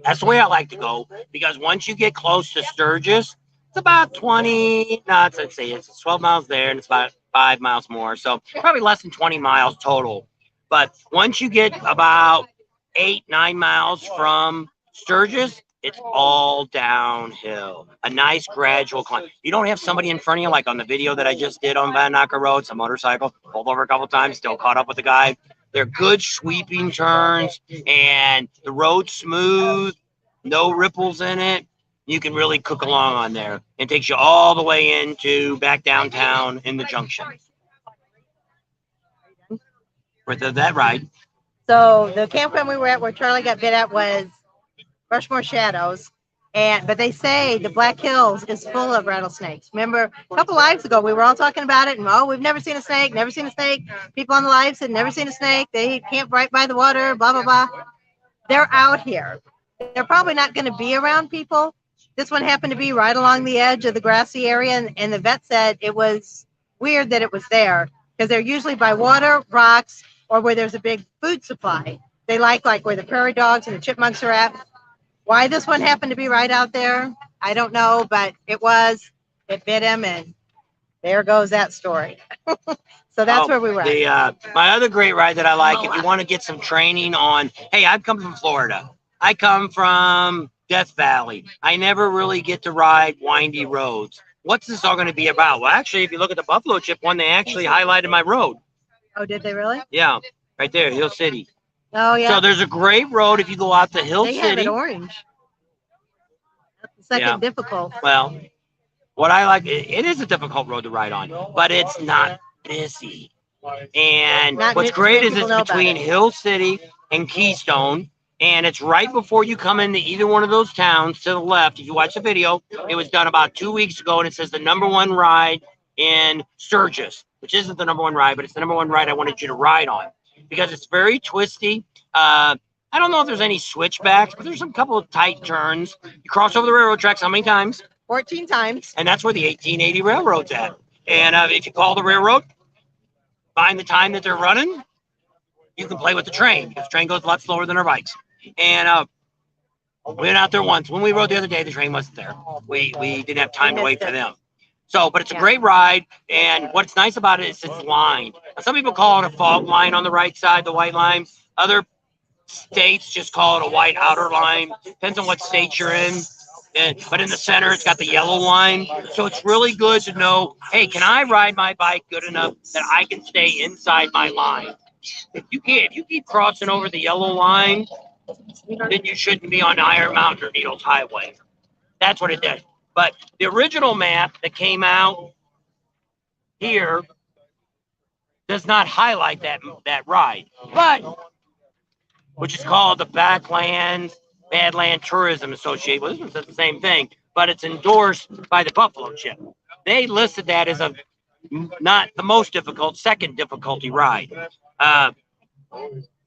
That's the way I like to go because once you get close to Sturgis, it's about 20, no, let's say it's 12 miles there and it's about 5 miles more. So probably less than 20 miles total. But once you get about 8, 9 miles from Sturgis, it's all downhill. A nice gradual climb. You don't have somebody in front of you like on the video that I just did on Vanocker Road, some motorcycle, pulled over a couple times, still caught up with the guy. They're good sweeping turns and the road's smooth, no ripples in it. You can really cook along on there. It takes you all the way into back downtown in the junction. For that ride. So the campground we were at where Charlie got bit at was Rushmore Shadows. But they say the BlackHills is full of rattlesnakes. Remember a couple lives ago, we were all talking about it, and oh, we've never seen a snake, never seen a snake. People on the live said never seen a snake. They camp right by the water, blah, blah, blah. They're out here. They're probably not going to be around people. This one happened to be right along the edge of the grassy area, and the vet said it was weird that it was there because they're usually by water, rocks, or where there's a big food supply. They like where the prairie dogs and the chipmunks are at. Why this one happened to be right out there, I don't know, but it bit him, and there goes that story. So that's where we were at. My other great ride that I like, if you want to get some training on, hey, I've come from Florida. I come from Death Valley. I never really get to ride windy roads. What's this all going to be about? Well, actually, if you look at the Buffalo Chip one, they actually highlighted my road. Oh, did they really? Yeah, right there, Hill City. Oh, yeah. So there's a great road if you go out to Hill City. They have it orange. That's the second difficult. Well, what I like, it is a difficult road to ride on, but it's not busy. And what's great is it's between Hill City and Keystone, and it's right before you come into either one of those towns to the left. If you watch the video, it was done about 2 weeks ago, and it says the #1 ride in Sturgis, which isn't the #1 ride, but it's the #1 ride I wanted you to ride on because it's very twisty. I don't know if there's any switchbacks, but there's a couple of tight turns. You cross over the railroad tracks how many times? 14 times. And that's where the 1880 railroad's at. And if you call the railroad, find the time that they're running, you can play with the train because the train goes a lot slower than our bikes. And we went out there once. When we rode the other day, the train wasn't there. We didn't have time to wait for them. So, but it's a great ride, and what's nice about it is it's lined. Now, some people call it a fog line on the right side, the white line. Other states just call it a white outer line. Depends on what state you're in. But in the center, it's got the yellow line. So it's really good to know, hey, can I ride my bike good enough that I can stay inside my line? If you keep crossing over the yellow line, then you shouldn't be on Iron Mountain or Needles Highway. That's what it did. But the original map that came out here does not highlight that ride, which is called the Badlands Tourism Association. Well, this one says the same thing, but it's endorsed by the Buffalo Chip. They listed that as not the most difficult, second difficulty ride.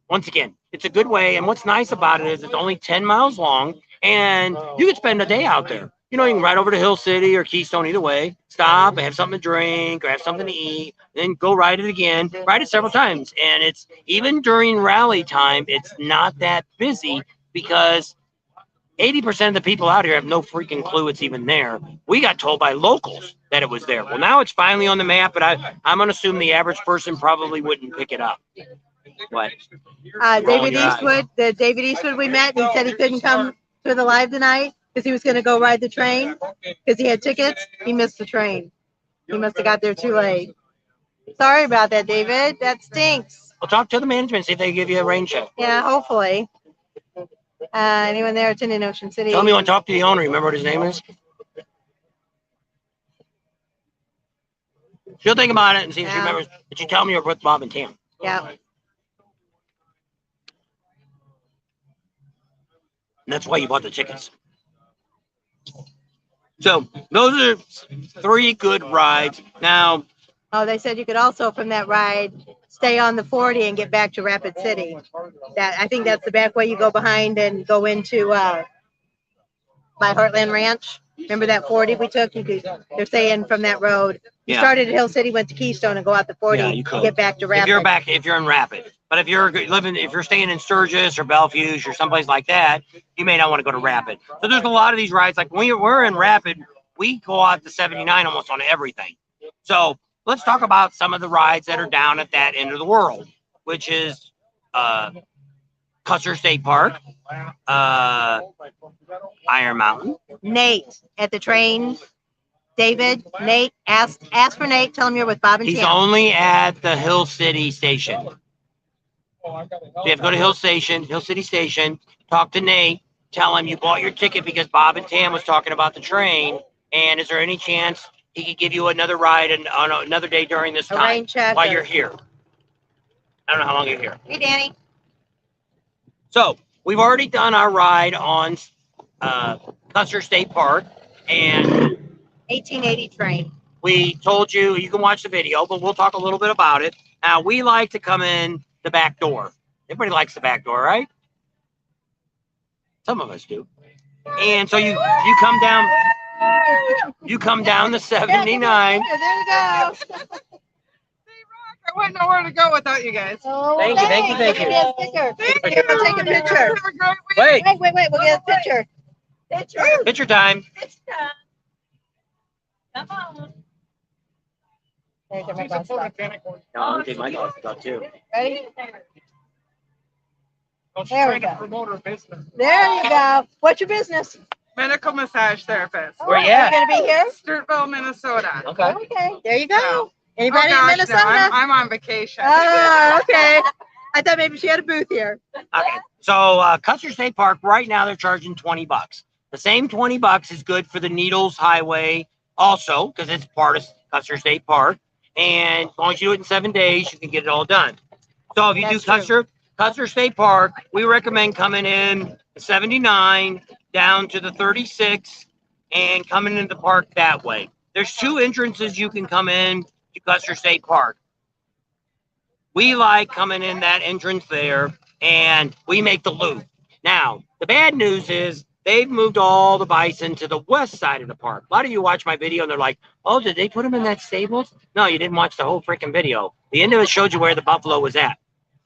Once again, it's a good way, and what's nice about it is it's only 10 miles long, and you could spend a day out there. You know, you can ride over to Hill City or Keystone, either way, stop, have something to drink or have something to eat, then go ride it again, ride it several times. And it's even during rally time, it's not that busy because 80% of the people out here have no freaking clue it's even there. We got told by locals that it was there. Well, now it's finally on the map, but I'm going to assume the average person probably wouldn't pick it up. What? David Eastwood, the David Eastwood we met, he said he couldn't come to the live tonight because he was going to go ride the train because he had tickets. He missed the train. He must have got there too late. Sorry about that, David. That stinks. Well, talk to the management, see if they give you a rain check. Yeah, hopefully. Anyone there attending Ocean City? Tell me you want to talk to the owner. Remember what his name is? She'll think about it and see if she remembers. But you tell me you're with Bob and Tam. Yeah. And that's why you bought the tickets. So those are 3 good rides. Now, oh, they said you could also from that ride stay on the 40 and get back to Rapid City. That I think that's the back way you go behind and go into by Heartland Ranch. Remember that 40 we took? You could, they're saying from that road. You started at Hill City, went to Keystone, and go out the 40 you could. and get back to Rapid. If you're in Rapid. But if you're staying in Sturgis or Bellevue's or someplace like that, you may not want to go to Rapid. So there's a lot of these rides. Like when we're in Rapid, we go out to 79 almost on everything. So let's talk about some of the rides that are down at that end of the world, which is Custer State Park, Iron Mountain. Nate at the train. David, Nate, ask for Nate. Tell him you're with Bob and He's Tim. only at the Hill City station. You have to go to Hill City Station, talk to Nate, tell him you bought your ticket because Bob and Tam was talking about the train, and is there any chance he could give you another ride on another day during this time while you're here? I don't know how long you're here. Hey, Danny. So we've already done our ride on Custer State Park, and 1880 train. We told you can watch the video, but we'll talk a little bit about it. Now, we like to come in the back door. Everybody likes the back door, right? Some of us do. And so you come down the 79. There you go. I wouldn't know where to go without you guys. Oh, Thank you. Give me a sticker. Thank you. Take a picture. Have a great week. Wait, Wait. We'll get a picture. picture time. Come on. There's my glasses off. No, I'm gonna take my glasses off too. Ready? Don't There we try to go. promote her business. There you go. What's your business? Medical massage therapist. Where you Are at? you going to be here? Sturgis, Minnesota. Okay. Okay. There you go. Anybody Oh, gosh, in no, Minnesota? I'm on vacation. Oh, okay. I thought maybe she had a booth here. Okay. So Custer State Park right now they're charging $20. The same $20 is good for the Needles Highway also because it's part of Custer State Park. And as long as you do it in 7 days, you can get it all done. So if you That's do Custer State Park, we recommend coming in 79 down to the 36 and coming into the park that way. There's 2 entrances you can come in to Custer State Park. We like coming in that entrance there, and we make the loop. Now, the bad news is they've moved all the bison to the west side of the park. A lot of you watch my video, and they're like, oh, did they put them in that stables? No, you didn't watch the whole freaking video. The end of it showed you where the buffalo was at,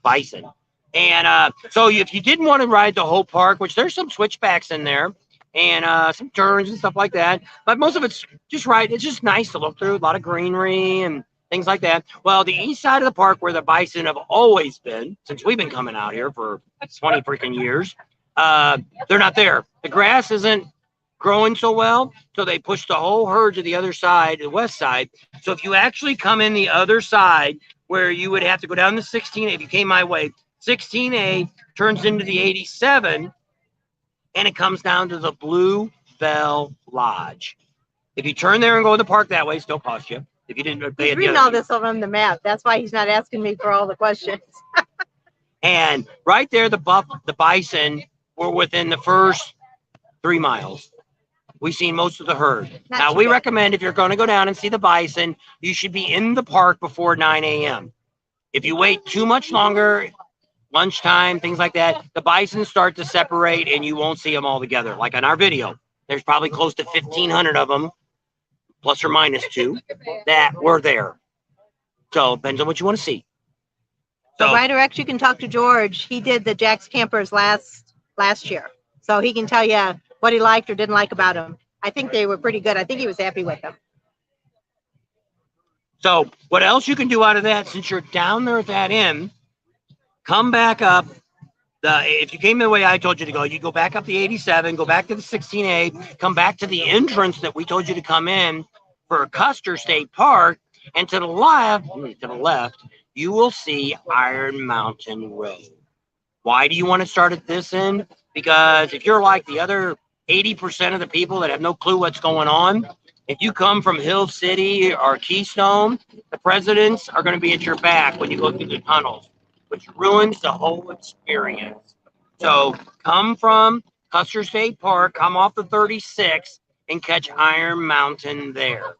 bison. And so if you didn't want to ride the whole park, which there's some switchbacks in there, and some turns and stuff like that, but most of it's just right. It's just nice to look through, a lot of greenery and things like that. Well, the east side of the park where the bison have always been, since we've been coming out here for 20 freaking years, they're not there. The grass isn't growing so well, so they pushed the whole herd to the other side, the west side. So if you actually come in the other side, where you would have to go down the 16, if you came my way, 16A turns into the 87, and it comes down to the Blue Bell Lodge. If you turn there and go to the park that way, still cost you. If you didn't pay He's it, reading all this over on the map. That's why he's not asking me for all the questions. And right there, the bison were within the first 3 miles. We've seen most of the herd. Now, we recommend if you're going to go down and see the bison, you should be in the park before 9 a.m. If you wait too much longer, lunchtime, things like that, the bison start to separate and you won't see them all together. Like on our video, there's probably close to 1,500 of them, plus or minus 2, that were there. So it depends on what you want to see. So right direct, you can talk to George. He did the Jack's Campers last year. So he can tell you what he liked or didn't like about them. I think they were pretty good. I think he was happy with them. So what else you can do out of that, since you're down there at that end, come back up. If you came the way I told you to go, you go back up the 87, go back to the 16A, come back to the entrance that we told you to come in for Custer State Park, and to the left, you will see Iron Mountain Road. Why do you want to start at this end? Because if you're like the other 80% of the people that have no clue what's going on, if you come from Hill City or Keystone, the presidents are going to be at your back when you go through the tunnels, which ruins the whole experience. So come from Custer State Park, come off the 36 and catch Iron Mountain there.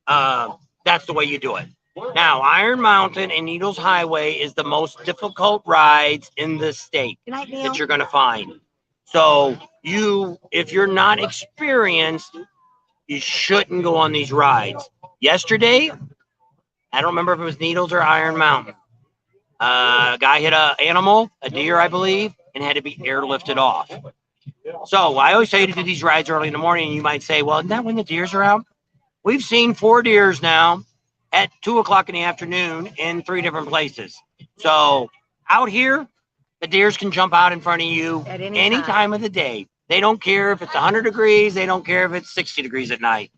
That's the way you do it. Now, Iron Mountain and Needles Highway is the most difficult rides in the state that you're going to find. So if you're not experienced, you shouldn't go on these rides. Yesterday, I don't remember if it was Needles or Iron Mountain. A guy hit an animal, a deer, I believe, and had to be airlifted off. So I always tell you to do these rides early in the morning, and you might say, well, isn't that when the deers are out? We've seen 4 deers now at 2 o'clock in the afternoon in 3 different places. So out here, the deers can jump out in front of you at any time of the day. They don't care if it's 100 degrees. They don't care if it's 60 degrees at night.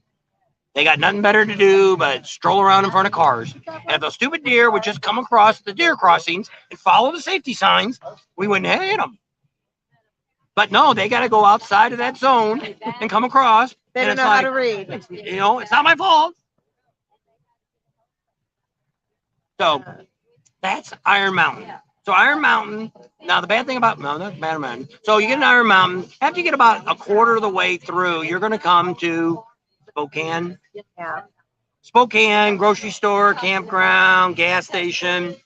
They got nothing better to do but stroll around in front of cars. And if those stupid deer would just come across the deer crossings and follow the safety signs, we wouldn't have hit them. But no, they got to go outside of that zone and come across. They don't know how to read. You know, it's not my fault. So that's Iron Mountain. So Iron Mountain, now the bad thing about, no, that's Iron Mountain. So you get an Iron Mountain. After you get about a quarter of the way through, you're going to come to Spokane. Yeah. Spokane, grocery store, campground, gas station.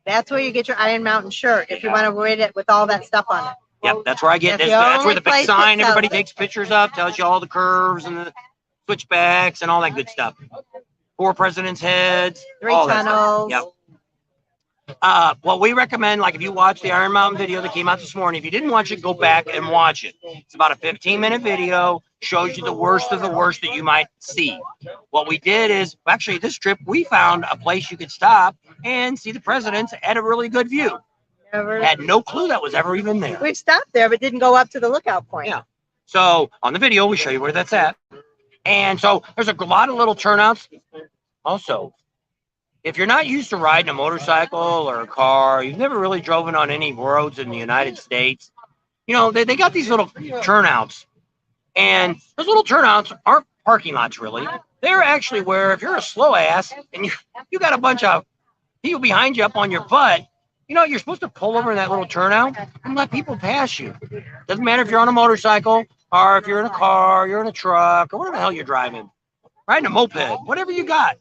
That's where you get your Iron Mountain shirt if you want to wear it with all that stuff on it. Yep, that's where I get this. That's where the big sign everybody takes pictures of, tells you all the curves and the switchbacks and all that good stuff. 4 presidents' heads. 3 tunnels. Yep. What we recommend, like if you watch the Iron Mountain video that came out this morning, if you didn't watch it, go back and watch it. It's about a 15-minute video, shows you the worst of the worst that you might see. What we did is, actually this trip, we found a place you could stop and see the presidents at a really good view. Had no clue that was ever even there. We stopped there, but didn't go up to the lookout point. Yeah. So on the video, we show you where that's at. And so there's a lot of little turnouts. Also, if you're not used to riding a motorcycle or a car, you've never really driven on any roads in the United States, you know, they got these little turnouts. And those little turnouts aren't parking lots, really. They're actually where if you're a slow ass and you got a bunch of people behind you up on your butt, you know, you're supposed to pull over in that little turnout and let people pass you. Doesn't matter if you're on a motorcycle or if you're in a car, you're in a truck, or whatever the hell you're driving. Riding a moped, whatever you got.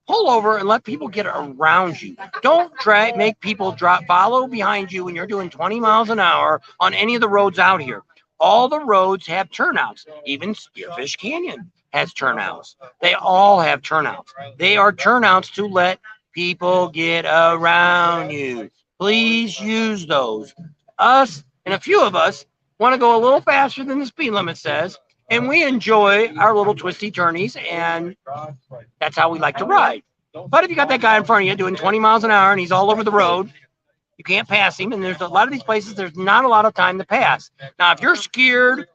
Pull over and let people get around you. Don't make people follow behind you when you're doing 20 miles an hour on any of the roads out here. All the roads have turnouts. Even Spearfish Canyon has turnouts. They all have turnouts. They are turnouts to let people get around you. Please use those. Us and a few of us want to go a little faster than the speed limit says, and we enjoy our little twisty turnies, and that's how we like to ride. But if you got that guy in front of you doing 20 miles an hour and he's all over the road, you can't pass him, and there's a lot of these places there's not a lot of time to pass. Now, if you're scared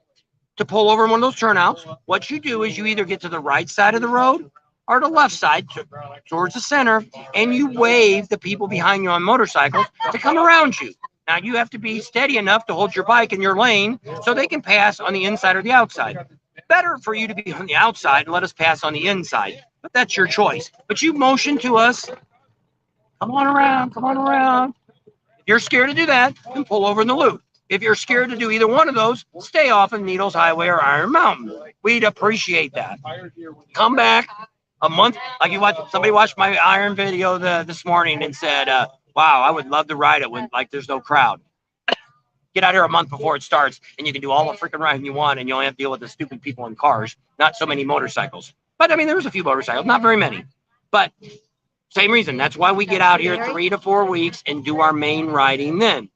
to pull over in one of those turnouts, what you do is you either get to the right side of the road or the left side towards the center, and you wave the people behind you on motorcycles to come around you. Now, you have to be steady enough to hold your bike in your lane so they can pass on the inside or the outside. Better for you to be on the outside and let us pass on the inside, but that's your choice. But you motion to us, come on around, come on around. If you're scared to do that, then pull over in the loop. If you're scared to do either one of those, stay off of Needles Highway or Iron Mountain. We'd appreciate that. Come back a month, like somebody watched my Iron video this morning and said, wow, I would love to ride it when there's no crowd. Get out here a month before it starts, and you can do all the freaking riding you want, and you only have to deal with the stupid people in cars, not so many motorcycles. But I mean, there was a few motorcycles, not very many. But same reason. That's why we get out here 3 to 4 weeks and do our main riding then,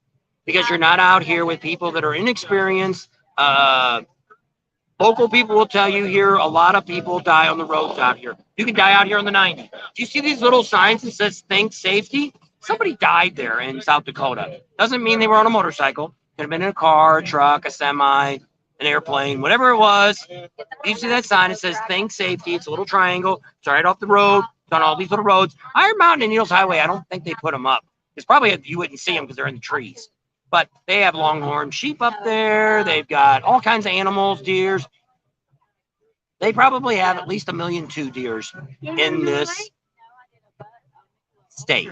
because you're not out here with people that are inexperienced. Local people will tell you here, a lot of people die on the roads out here. You can die out here on the 90. Do you see these little signs that says think safety? Somebody died there in South Dakota. Doesn't mean they were on a motorcycle. Could have been in a car, a truck, a semi, an airplane, whatever it was. You see that sign, it says think safety. It's a little triangle. It's right off the road. It's on all these little roads. Iron Mountain and Needles Highway, I don't think they put them up. It's probably you wouldn't see them because they're in the trees. But they have longhorn sheep up there. They've got all kinds of animals, deers. They probably have at least 1.2 million deers in this state.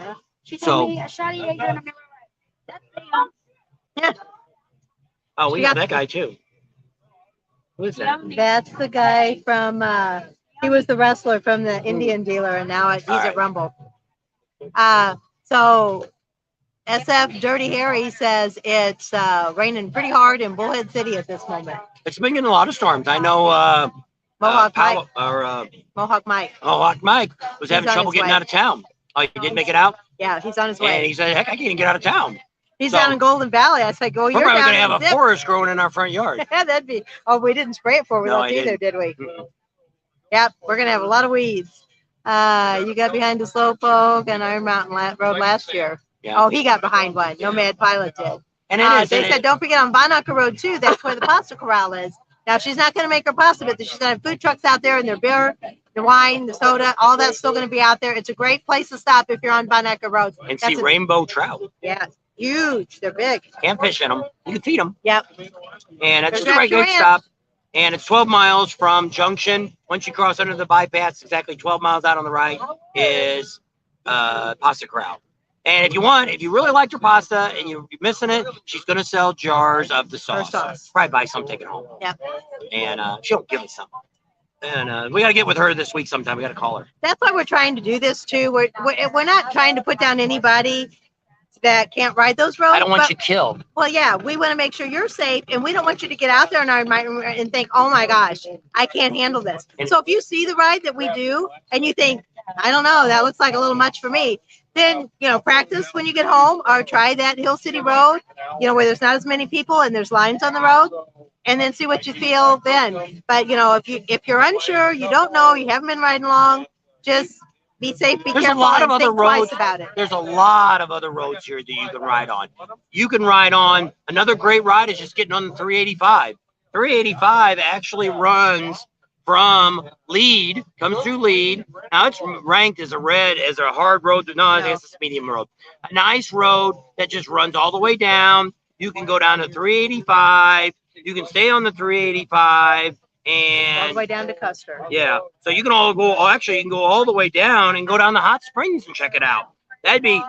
So, Oh, we She know got- that guy too. Who is that? That's the guy from, he was the wrestler from the Indian dealer, and now he's All at right. Rumble. So SF Dirty Harry says it's raining pretty hard in Bullhead City at this moment. It's been getting a lot of storms. I know Mohawk Mike. Mohawk Mike was He's having on trouble his getting way. out of town. Oh, he didn't make it out? Yeah, he's on his And way. he said, heck, I can't even get out of town. He's so- down in Golden Valley. I said, go, We're you're probably down going to have in a Zip. forest growing in our front yard. Yeah, that'd be. Oh, we didn't spray it for No, us I either, didn't. did we? Mm-mm. Yep, we're gonna have a lot of weeds. You got behind the Slowpoke and Iron Mountain Road last year. Yeah. Oh, he got behind one. Nomad Pilot did. And it is. They said don't forget on Vanocker Road too. That's where the pasta corral is. Now she's not gonna make her pasta, but she's gonna have food trucks out there and their beer, the wine, the soda, all that's still gonna be out there. It's a great place to stop if you're on Vanocker Road. And see rainbow trout. Yeah, huge. They're big. Can't fish in them. You can feed them. Yep. And it's There's just a great Raptor good Ranch. stop. And it's 12 miles from Junction. Once you cross under the bypass, exactly 12 miles out on the right is Pasta Corral. And if you really liked her pasta and you're missing it, she's going to sell jars of the sauce. Probably buy some, take it home. Yep. And she'll give us some. And we got to get with her this week sometime. We got to call her. That's why we're trying to do this too. We're not trying to put down anybody that can't ride those roads. I don't want you killed. Well, yeah, we want to make sure you're safe, and we don't want you to get out there and think, oh my gosh, I can't handle this. So if you see the ride that we do and you think, I don't know, that looks like a little much for me, then, practice when you get home or try that Hill City Road, where there's not as many people and there's lines on the road, and then see what you feel then. But, if you're unsure, you don't know, you haven't been riding long, just be safe, be There's careful, a lot of and other think twice roads about it. There's a lot of other roads here that you can ride on. You can ride on, another great ride is just getting on the 385. 385 actually runs from Lead, comes through Lead. Now it's ranked as a hard road. No, I think it's a medium road. A nice road that just runs all the way down. You can go down to 385. You can stay on the 385. And All the way down to Custer. Yeah, so you can all go. Actually, you can go all the way down and go down the hot springs and check it out. That'd be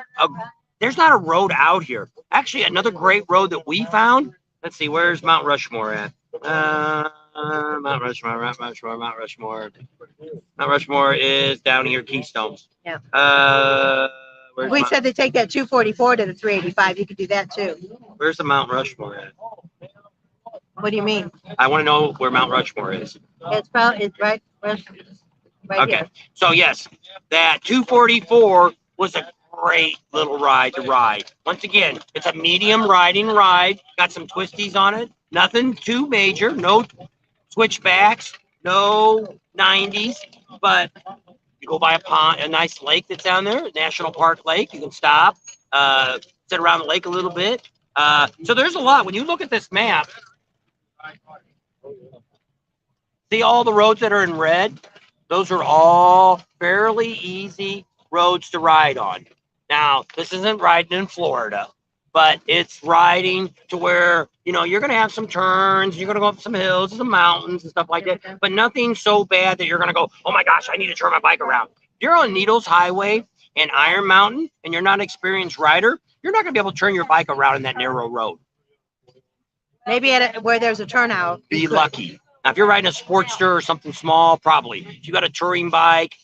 there's not a road out here. Actually, another great road that we found. Let's see, where's Mount Rushmore at? Mount Rushmore is down here, Keystones. Yeah. We Where's said to take that 244 to the 385. You could do that too. where's the Mount Rushmore at? What do you mean? I want to know where Mount Rushmore is. It's right Okay, here. so yes, that 244 was a great little ride to ride. Once again, it's a medium riding ride. Got some twisties on it. Nothing too major. No switchbacks. No 90s. But you go by a pond, a nice lake that's down there, National Park Lake. You can stop, sit around the lake a little bit. So there's a lot. When you look at this map, see all the roads that are in red? Those are all fairly easy roads to ride on. Now, this isn't riding in Florida, but it's riding to where, you're going to have some turns, you're going to go up some hills, some mountains and stuff like that, but nothing so bad that you're going to go, oh my gosh, I need to turn my bike around. If you're on Needles Highway and Iron Mountain and you're not an experienced rider, you're not going to be able to turn your bike around in that narrow road. Maybe where there's a turnout. Be lucky. Now, if you're riding a Sportster or something small, probably. If you got a touring bike,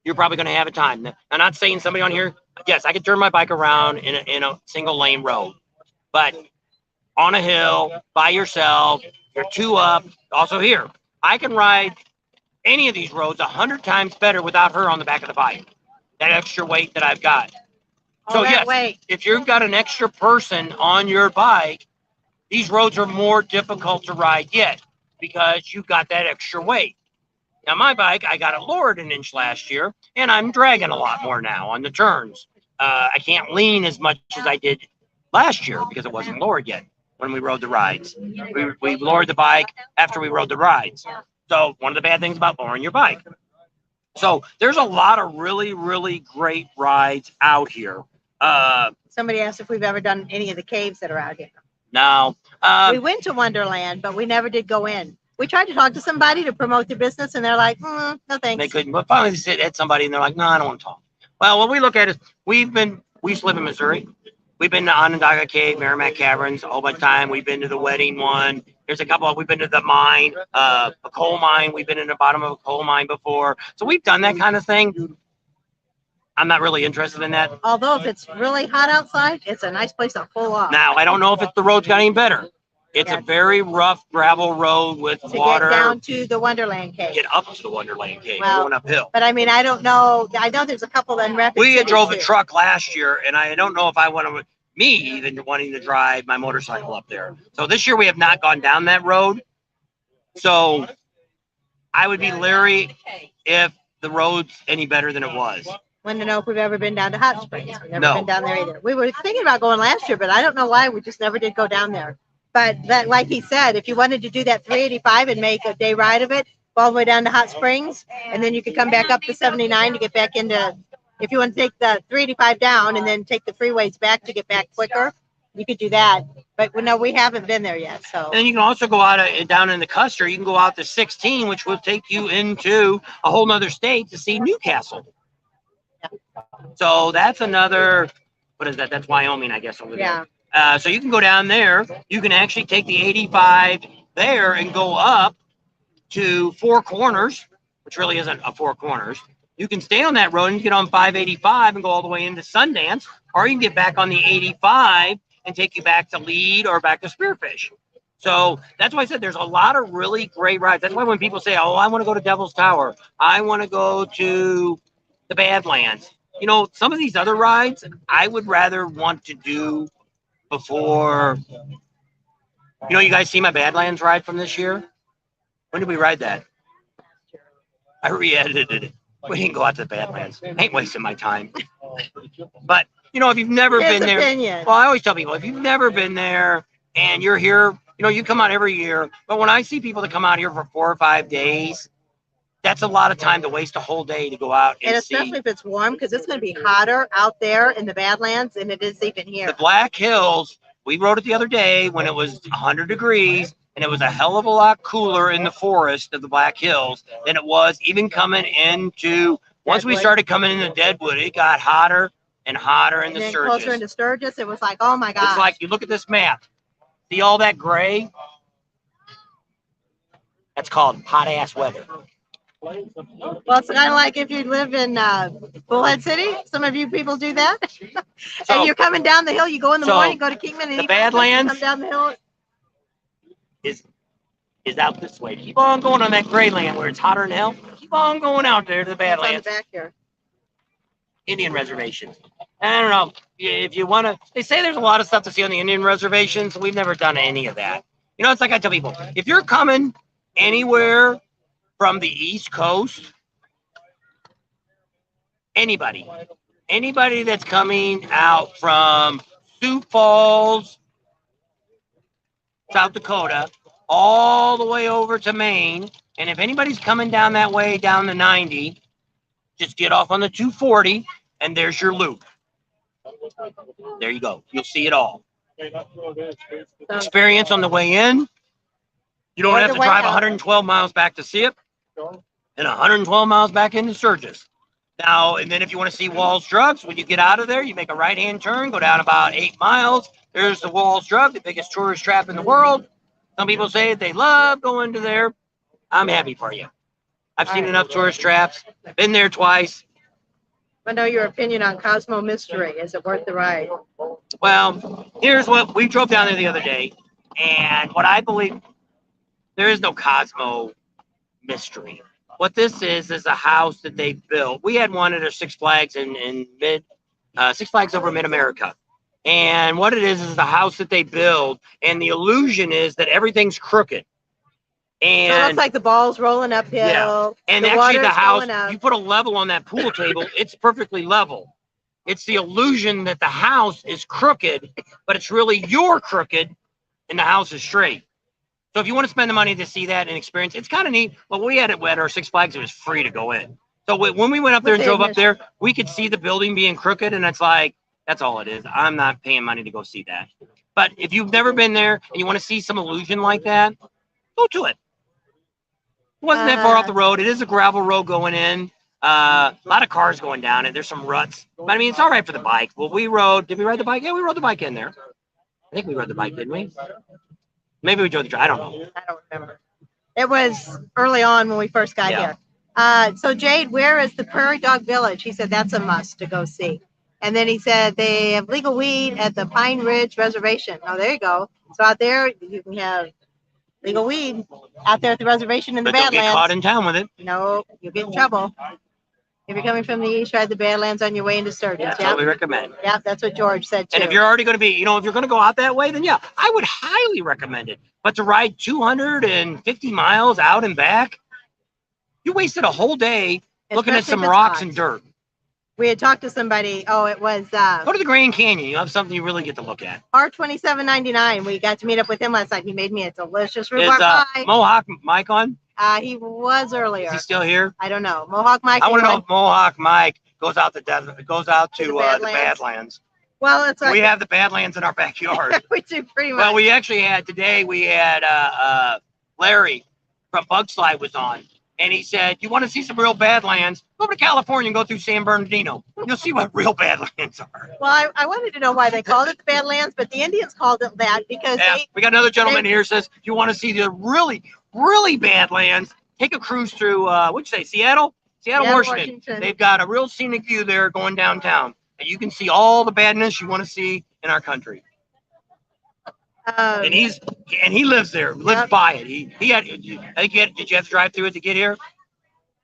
you're probably going to have a time. I'm not saying somebody on here, yes, I can turn my bike around in a single lane road, but on a hill, by yourself, you're two up. Also here, I can ride any of these roads 100 times better without her on the back of the bike. That extra weight that I've got. So yes, if you've got an extra person on your bike, these roads are more difficult to ride yet because you've got that extra weight. Now, my bike, I got it lowered an inch last year, and I'm dragging a lot more now on the turns. I can't lean as much as I did last year because it wasn't lowered yet when we rode the rides. We lowered the bike after we rode the rides. So one of the bad things about lowering your bike. So there's a lot of really, really great rides out here. Somebody asked if we've ever done any of the caves that are out here. Now, we went to Wonderland, but we never did go in. We tried to talk to somebody to promote their business, and they're like, no thanks. They couldn't. But finally, they hit somebody, and they're like, no, I don't want to talk. Well, what we look at is we used to live in Missouri. We've been to Onondaga Cave, Merrimack Caverns a whole bunch of time. We've been to the wedding one. There's a couple. We've been to the mine, a coal mine. We've been in the bottom of a coal mine before. So we've done that kind of thing. I'm not really interested in that. Although if it's really hot outside, it's a nice place to pull off. Now, I don't know if the road's got any better. It's a very rough gravel road with water. Get down to the Wonderland Cave. Get up to the Wonderland Cave, well, going uphill. But I mean, I don't know. I know there's a couple in Rapid We City drove too. a truck last year, and I don't know if I want to, me even wanting to drive my motorcycle up there. So this year we have not gone down that road. So I would be leery if the road's any better than it was. Want to know if we've ever been down to Hot Springs. We've never been down there either. We were thinking about going last year, but I don't know why. We just never did go down there. But that, like he said, if you wanted to do that 385 and make a day ride of it, go all the way down to Hot Springs, and then you could come back up to 79 to get back into, if you want to take the 385 down and then take the freeways back to get back quicker, you could do that. But no, we haven't been there yet. So. And then you can also go out down in the Custer. You can go out to 16, which will take you into a whole nother state to see Newcastle. So that's another, what is that? That's Wyoming, I guess, over there. Yeah. So you can go down there. You can actually take the 85 there and go up to Four Corners, which really isn't a Four Corners. You can stay on that road and get on 585 and go all the way into Sundance, or you can get back on the 85 and take you back to Lead or back to Spearfish. So that's why I said there's a lot of really great rides. That's why when people say, oh, I want to go to Devil's Tower, I want to go to the Badlands. You know, some of these other rides, I would rather want to do before, you know, you guys see my Badlands ride from this year? When did we ride that? I re-edited it. We didn't go out to the Badlands. I ain't wasting my time. But, you know, if you've never been there, well, I always tell people, if you've never been there and you're here, you know, you come out every year. But when I see people that come out here for 4 or 5 days, that's a lot of time to waste a whole day to go out and especially if it's warm, because it's going to be hotter out there in the Badlands than it is even here. The BlackHills, we rode it the other day when it was 100 degrees, and it was a hell of a lot cooler in the forest of the BlackHills than it was even coming into, once we started coming into Deadwood, it got hotter and hotter in the Sturgis. Closer into Sturgis, it was like, oh my God. It's like, you look at this map, see all that gray? That's called hot ass weather. Well, it's kind of like if you live in Bullhead City. Some of you people do that. So, and you're coming down the hill. You go in the morning, go to Kingman, and the Badlands come down the hill. Is out this way. Keep on going on that gray land where it's hotter than hell. Keep on going out there to the Badlands. Back here. Indian reservations. I don't know if you want to. They say there's a lot of stuff to see on the Indian reservations. We've never done any of that. You know, it's like I tell people, if you're coming anywhere from the East Coast, anybody that's coming out from Sioux Falls, South Dakota, all the way over to Maine, and if anybody's coming down that way, down the 90, just get off on the 240, and there's your loop. There you go. You'll see it all. Experience on the way in. You don't have to drive 112 miles back to see it, and 112 miles back into Sturgis. Now, and then if you want to see Wall's Drugs, when you get out of there, you make a right-hand turn, go down about 8 miles. There's the Wall's Drug, the biggest tourist trap in the world. Some people say they love going to there. I'm happy for you. I've seen enough tourist traps. Been there twice. I know your opinion on Cosmo Mystery. Is it worth the ride? Well, here's what we drove down there the other day, and what I believe, there is no Cosmo Mystery. What this is a house that they built. We had one at our Six Flags in Six Flags over Mid-America. And what it is the house that they build, and the illusion is that everything's crooked. And so it looks like the ball's rolling uphill. Yeah. And actually the house, you put a level on that pool table, it's perfectly level. It's the illusion that the house is crooked, but it's really you're crooked and the house is straight. So if you want to spend the money to see that and experience, it's kind of neat. Well, we had it at our Six Flags, it was free to go in. So when we went up there and drove up there, we could see the building being crooked, and it's like, that's all it is. I'm not paying money to go see that. But if you've never been there and you want to see some illusion like that, go to it. It wasn't that far off the road. It is a gravel road going in. A lot of cars going down it. There's some ruts, but I mean, it's all right for the bike. Well, we rode. Did we ride the bike? Yeah, we rode the bike in there. I think we rode the bike, didn't we? Maybe we drove the drive. I don't know. I don't remember. It was early on when we first got here. So Jade, where is the Prairie Dog Village? He said that's a must to go see. And then he said they have legal weed at the Pine Ridge Reservation. Oh, there you go. So out there you can have legal weed out there at the reservation in the But don't Badlands. get caught in town with it. No, you'll get in trouble. If you're coming from the east, ride the Badlands on your way into Sturgis. That's what we recommend. Yeah, that's what George said too. And if you're already going to be, if you're going to go out that way, then yeah, I would highly recommend it. But to ride 250 miles out and back, you wasted a whole day looking at Especially some if it's rocks hot. and dirt. We had talked to somebody. Oh, it was Go to the Grand Canyon. You have something you really get to look at. R2799. We got to meet up with him last night. He made me a delicious Is rhubarb pie. Mohawk Mike on? He was earlier. Is he still here? I don't know. Mohawk Mike. I want to know if Mohawk Mike goes out to the Badlands. Badlands. Well, it's like We have the Badlands in our backyard. we do pretty much. Well, we actually had today. We had Larry from Bug Slide was on, and he said, "You want to see some real Badlands? Go to California and go through San Bernardino. You'll see what real Badlands are." Well, I wanted to know why they called it the Badlands, but the Indians called it that because Yeah, we got another gentleman here says, "If you want to see the really Badlands, take a cruise through what'd you say, Seattle, Washington. They've got a real scenic view there going downtown, and you can see all the badness you want to see in our country." And he lives there, lives by it. He had. I think did you have to drive through it to get here?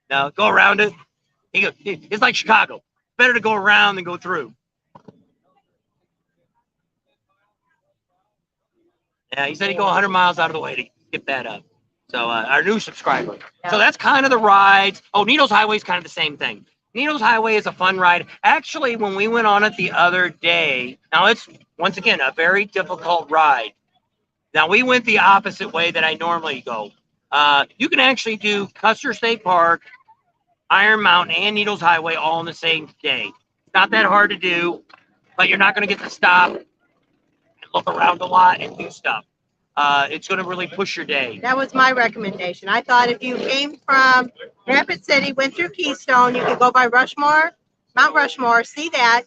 No, go around it. It's like Chicago. Better to go around than go through. Yeah, he said he'd go 100 miles out of the way to get that up. So our new subscriber. Yeah. So that's kind of the rides. Oh, Needles Highway is kind of the same thing. Needles Highway is a fun ride. Actually, when we went on it the other day, now it's, once again, a very difficult ride. Now, we went the opposite way that I normally go. You can actually do Custer State Park, Iron Mountain, and Needles Highway all on the same day. It's not that hard to do, but you're not going to get to stop and look around a lot and do stuff. It's going to really push your day. That was my recommendation. I thought if you came from Rapid City, went through Keystone, you could go by Mount Rushmore, see that,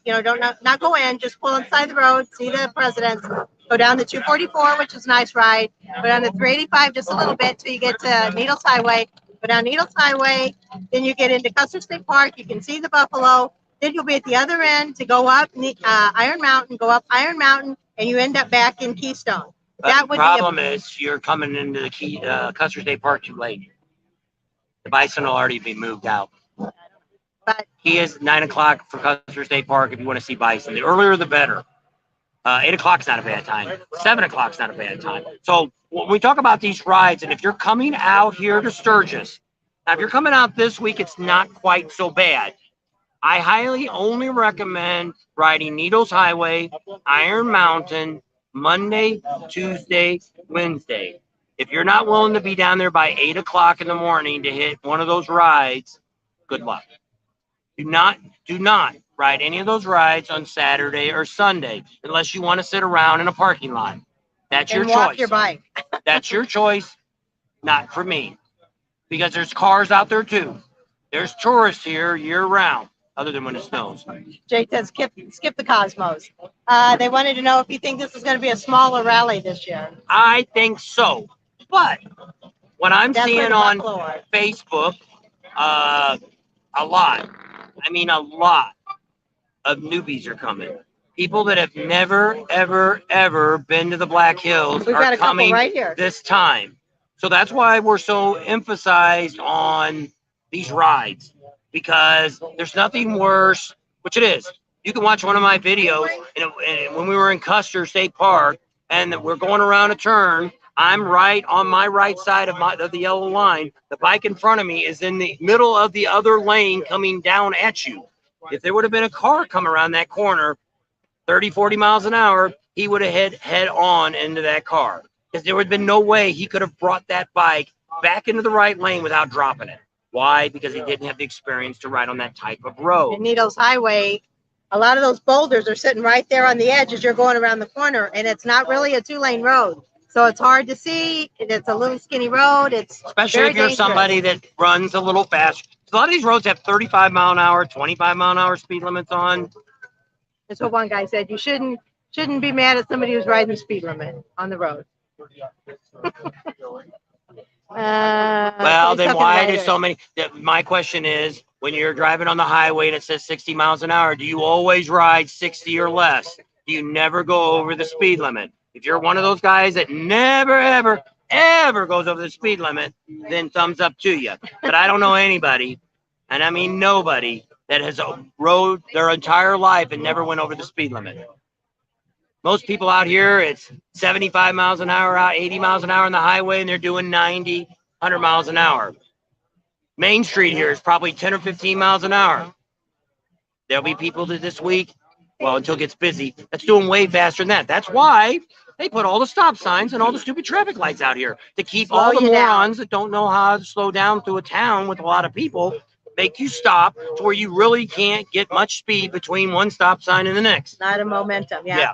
not go in, just pull inside the road, see the presidents, go down the 244, which is a nice ride, go down the 385 just a little bit till you get to Needles Highway, go down Needles Highway, then you get into Custer State Park, you can see the buffalo, then you'll be at the other end to go up Iron Mountain, and you end up back in Keystone. But the problem is you're coming into the Custer State Park too late. The bison will already be moved out. But he is 9 o'clock for Custer State Park if you want to see bison. The earlier the better. 8 o'clock's not a bad time. 7 o'clock's not a bad time. So when we talk about these rides, and if you're coming out here to Sturgis, now if you're coming out this week, it's not quite so bad. I highly only recommend riding Needles Highway, Iron Mountain, Monday, Tuesday, Wednesday. If you're not willing to be down there by 8 o'clock in the morning to hit one of those rides, good luck. Do not ride any of those rides on Saturday or Sunday unless you want to sit around in a parking lot. That's your choice. Walk your bike. That's your choice, not for me. Because there's cars out there too. There's tourists here year round, other than when it snows. Jake says skip the Cosmos. They wanted to know if you think this is going to be a smaller rally this year. I think so. But what I'm seeing on Facebook, a lot of newbies are coming. People that have never, ever been to the BlackHills are coming right here this time. So that's why we're so emphasized on these rides, because there's nothing worse, which it is. You can watch one of my videos and when we were in Custer State Park and we're going around a turn, I'm right on my right side of the yellow line. The bike in front of me is in the middle of the other lane coming down at you. If there would have been a car come around that corner, 30, 40 miles an hour, he would have head on into that car. Because there would have been no way he could have brought that bike back into the right lane without dropping it. Why? Because he didn't have the experience to ride on that type of road. In Needles Highway, a lot of those boulders are sitting right there on the edge as you're going around the corner, and it's not really a 2-lane road. So it's hard to see. It's a little skinny road. It's especially if you're somebody that runs a little fast. A lot of these roads have 35 mile an hour, 25 mile an hour speed limits on. That's what one guy said. You shouldn't be mad at somebody who's riding the speed limit on the road. Well, then why do so many? My question is, when you're driving on the highway and it says 60 miles an hour, do you always ride 60 or less? Do you never go over the speed limit? If you're one of those guys that never, ever goes over the speed limit, then thumbs up to you. But I don't know anybody, and I mean nobody, that has rode their entire life and never went over the speed limit. Most people out here, it's 75 miles an hour out, 80 miles an hour on the highway, and they're doing 90, 100 miles an hour. MainStreet here is probably 10 or 15 miles an hour. There'll be people this week, well, until it gets busy, that's doing way faster than that. That's why they put all the stop signs and all the stupid traffic lights out here to keep all the morons that don't know how to slow down through a town with a lot of people, make you stop to where you really can't get much speed between one stop sign and the next. Not a momentum, yeah.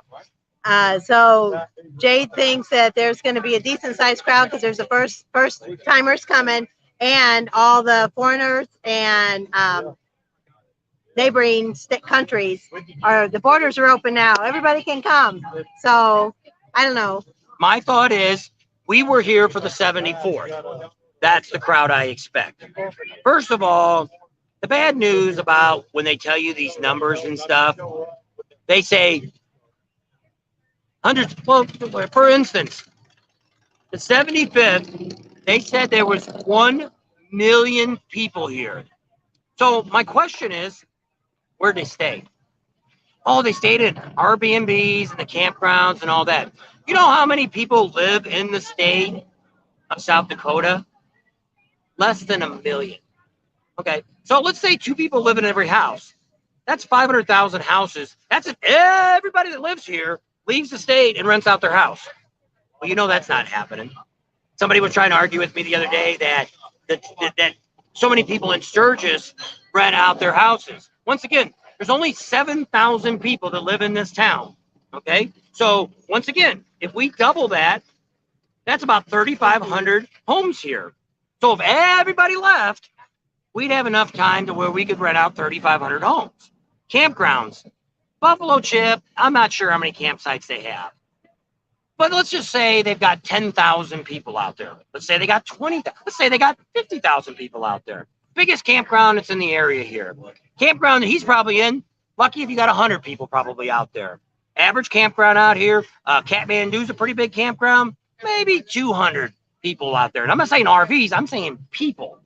So Jade thinks that there's going to be a decent sized crowd because there's the first timers coming, and all the foreigners and neighboring countries the borders are open now. Everybody can come. So I don't know. My thought is we were here for the 74th. That's the crowd I expect. First of all, the bad news about when they tell you these numbers and stuff, they say hundreds. Well, for instance, the 75th, they said there was 1 million people here. So my question is, where'd they stay? Oh, they stayed in Airbnbs and the campgrounds and all that. You know how many people live in the state of South Dakota? Less than 1 million. Okay, so let's say 2 people live in every house. That's 500,000 houses. That's if everybody that lives here leaves the state and rents out their house. Well, you know that's not happening. Somebody was trying to argue with me the other day that so many people in Sturgis rent out their houses. Once again, there's only 7,000 people that live in this town. Okay, so once again, if we double that, that's about 3,500 homes here. So if everybody left, we'd have enough time to where we could rent out 3,500 homes. Campgrounds, Buffalo Chip, I'm not sure how many campsites they have. But let's just say they've got 10,000 people out there. Let's say they got 20,000. Let's say they got 50,000 people out there. Biggest campground that's in the area here. Campground that he's probably in, lucky if you got 100 people probably out there. Average campground out here, Kathmandu's a pretty big campground, maybe 200 people out there. And I'm not saying RVs, I'm saying people.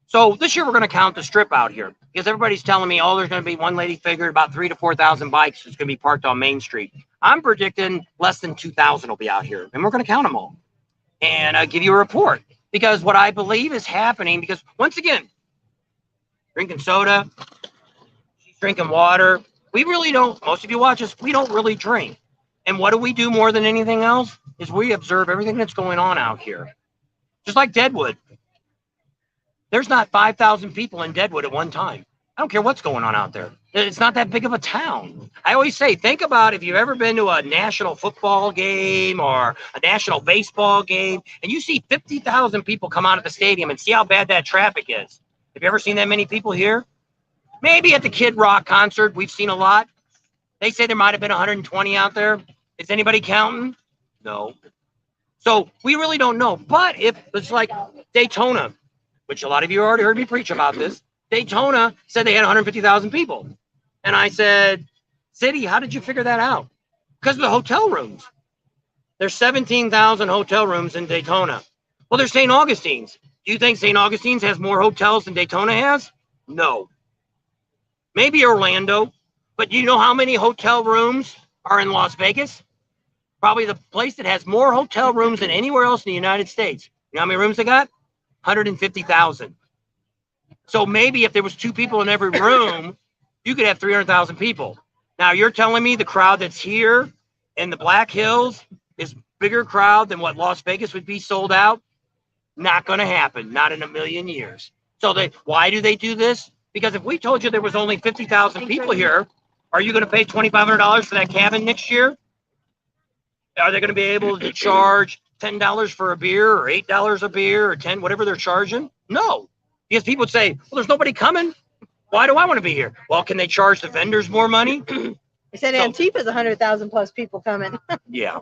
So this year we're going to count the strip out here because everybody's telling me, oh, there's going to be one lady figured about 3,000 to 4,000 bikes that's going to be parked on Main Street. I'm predicting less than 2,000 will be out here, and we're going to count them all and give you a report because what I believe is happening, because once again, drinking soda, she's drinking water. We really don't, most of you watch us, we don't really drink. And what do we do more than anything else is we observe everything that's going on out here. Just like Deadwood. There's not 5,000 people in Deadwood at one time. I don't care what's going on out there. It's not that big of a town. I always say, think about if you've ever been to a national football game or a national baseball game, and you see 50,000 people come out of the stadium and see how bad that traffic is. Have you ever seen that many people here? Maybe at the Kid Rock concert, we've seen a lot. They say there might have been 120 out there. Is anybody counting? No. So we really don't know. But if it's like Daytona, which a lot of you already heard me preach about this, Daytona said they had 150,000 people. And I said, City, how did you figure that out? Because of the hotel rooms. There's 17,000 hotel rooms in Daytona. Well, there's St. Augustine's. Do you think St. Augustine's has more hotels than Daytona has? No. Maybe Orlando. But do you know how many hotel rooms are in Las Vegas? Probably the place that has more hotel rooms than anywhere else in the United States. You know how many rooms they got? 150,000. So maybe if there was 2 people in every room, you could have 300,000 people. Now you're telling me the crowd that's here in the BlackHills is bigger crowd than what Las Vegas would be sold out? Not going to happen. Not in a million years. So why do they do this? Because if we told you there was only 50,000 people here, are you going to pay $2,500 for that cabin next year? Are they going to be able to charge $10 for a beer or $8 a beer or 10, whatever they're charging? No. Because people would say, well, there's nobody coming. Why do I want to be here? Well, can they charge the vendors more money? They said Antifa's 100,000 plus people coming. Yeah.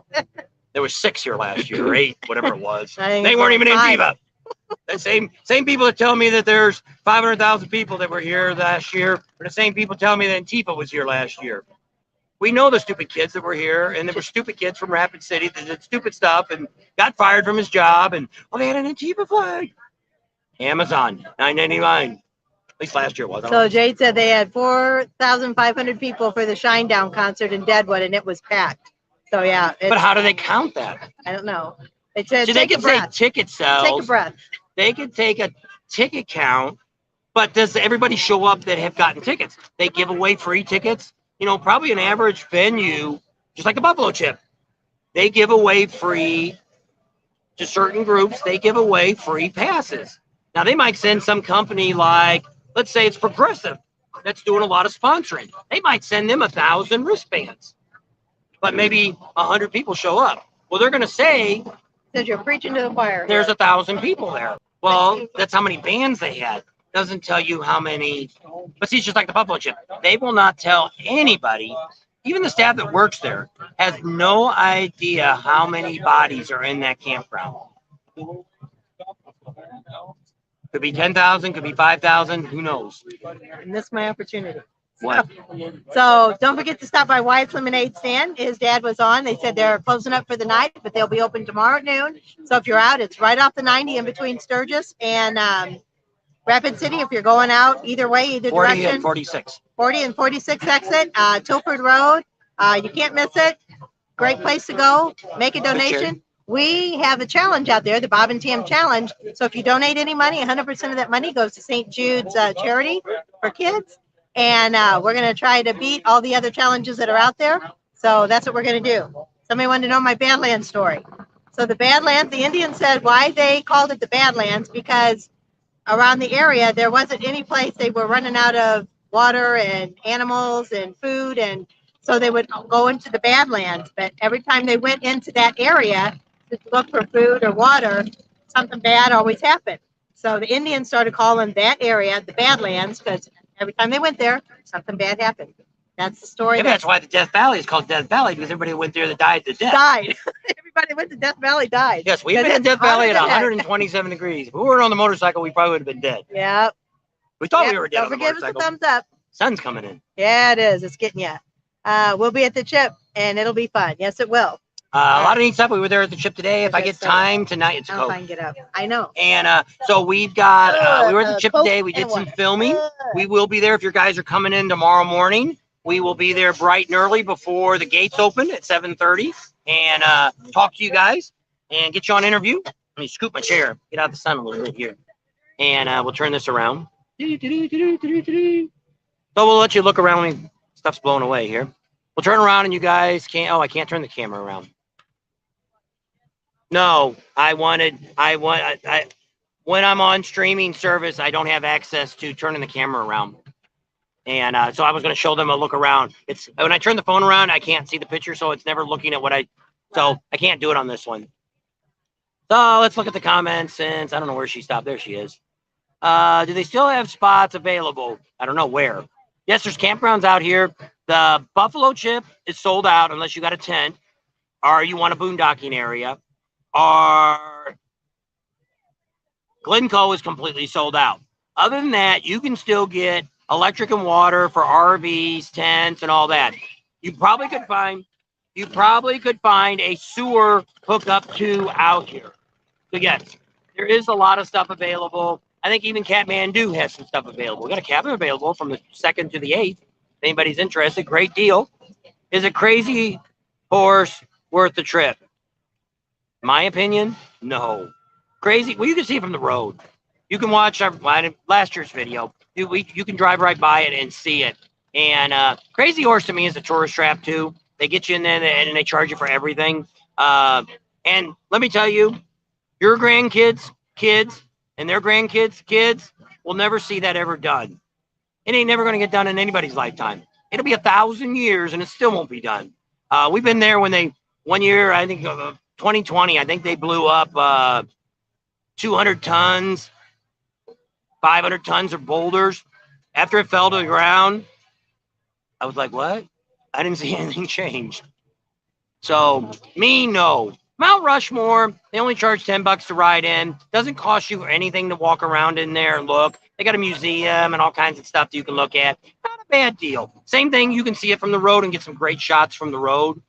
There was 6 here last year, or 8, whatever it was. I think They it's weren't even like Antifa. The same people that tell me that there's 500,000 people that were here last year are the same people telling me that Antifa was here last year. We know the stupid kids that were here, and there were stupid kids from Rapid City that did stupid stuff and got fired from his job, and they had an Antifa flag. Amazon, $9.99. At least last year it was. So Jade said they had 4,500 people for the Shinedown concert in Deadwood, and it was packed. So yeah. But how do they count that? I don't know. It said, So they could say ticket sales. Take a breath. They could take a ticket count, but does everybody show up that have gotten tickets? They give away free tickets. You know, probably an average venue, just like a Buffalo Chip, they give away free to certain groups. They give away free passes. Now they might send some company like, let's say it's Progressive, that's doing a lot of sponsoring. They might send them 1,000 wristbands, but maybe 100 people show up. Well, they're going to say, Says you're preaching to the choir. there's 1,000 people there. Well, that's how many bands they had. Doesn't tell you how many. But see, it's just like the Buffalo Chip. They will not tell anybody, even the staff that works there, has no idea how many bodies are in that campground. Could be 10,000, could be 5,000, who knows? And this is my opportunity. What? So don't forget to stop by Wyatt's Lemonade Stand. His dad was on. They said they're closing up for the night, but they'll be open tomorrow at noon. So if you're out, it's right off the 90 in between Sturgis and Rapid City. If you're going out either way, either 40 direction. and 46. 40 and 46 exit, Tilford Road. You can't miss it. Great place to go. Make a donation. We have a challenge out there, the Bob and Tam Challenge. So if you donate any money, 100% of that money goes to St. Jude's charity for kids. And we're going to try to beat all the other challenges that are out there. So that's what we're going to do. Somebody wanted to know my Badlands story. So the Badlands, the Indians said why they called it the Badlands, because around the area, there wasn't any place. They were running out of water and animals and food. And so they would go into the Badlands. But every time they went into that area to look for food or water, something bad always happened. So the Indians started calling that area the Badlands because every time they went there, something bad happened. That's the story. Maybe that's why the Death Valley is called Death Valley, because everybody went there that died to death. Died. Everybody went to Death Valley died. Yes, we've been in Death Valley at 127 degrees. If we weren't on the motorcycle, we probably would have been dead. Yeah. We thought we were dead Don't on the forgive us a motorcycle. thumbs up. Sun's coming in. Yeah, it is. It's getting you. We'll be at the Chip, and it'll be fun. Yes, it will. A lot of neat stuff. We were there at the Chip today. If I get time tonight, it's I'll find it up. I know. And so we've got, we were at the Chip today. We did and some what? filming. We will be there if your guys are coming in tomorrow morning. We will be there bright and early before the gates open at 7:30 and talk to you guys and get you on interview. Let me scoop my chair, get out the sun a little bit here. And we'll turn this around. So we'll let you look around when stuff's blown away here. We'll turn around and you guys can't, I can't turn the camera around. No, when I'm on streaming service, I don't have access to turning the camera around. And so I was going to show them a look around. It's when I turn the phone around, I can't see the picture, so it's never looking at so I can't do it on this one. So let's look at the comments since I don't know where she stopped. There she is. Do they still have spots available? I don't know where. Yes, there's campgrounds out here. The Buffalo Chip is sold out unless you got a tent or you want a boondocking area. Or Glencoe is completely sold out. Other than that, you can still get electric and water for RVs, tents, and all that. You probably could find a sewer hookup too out here. So yes, there is a lot of stuff available. I think even Kathmandu has some stuff available. We got a cabin available from the 2nd to the 8th. If anybody's interested, great deal. Is a Crazy Horse worth the trip? My opinion, no. Crazy, well, you can see it from the road. You can watch our last year's video. You can drive right by it and see it. And Crazy Horse to me is a tourist trap too. They get you in there and they charge you for everything. And let me tell you, your grandkids, kids, and their grandkids, kids will never see that ever done. It ain't never going to get done in anybody's lifetime. It'll be 1,000 years and it still won't be done. We've been there when one year, I think 2020, I think they blew up 200 tons, 500 tons of boulders. After it fell to the ground, I was like, what? I didn't see anything change. So, no. Mount Rushmore, they only charge $10 to ride in. Doesn't cost you anything to walk around in there and look. They got a museum and all kinds of stuff that you can look at. Not a bad deal. Same thing, you can see it from the road and get some great shots from the road.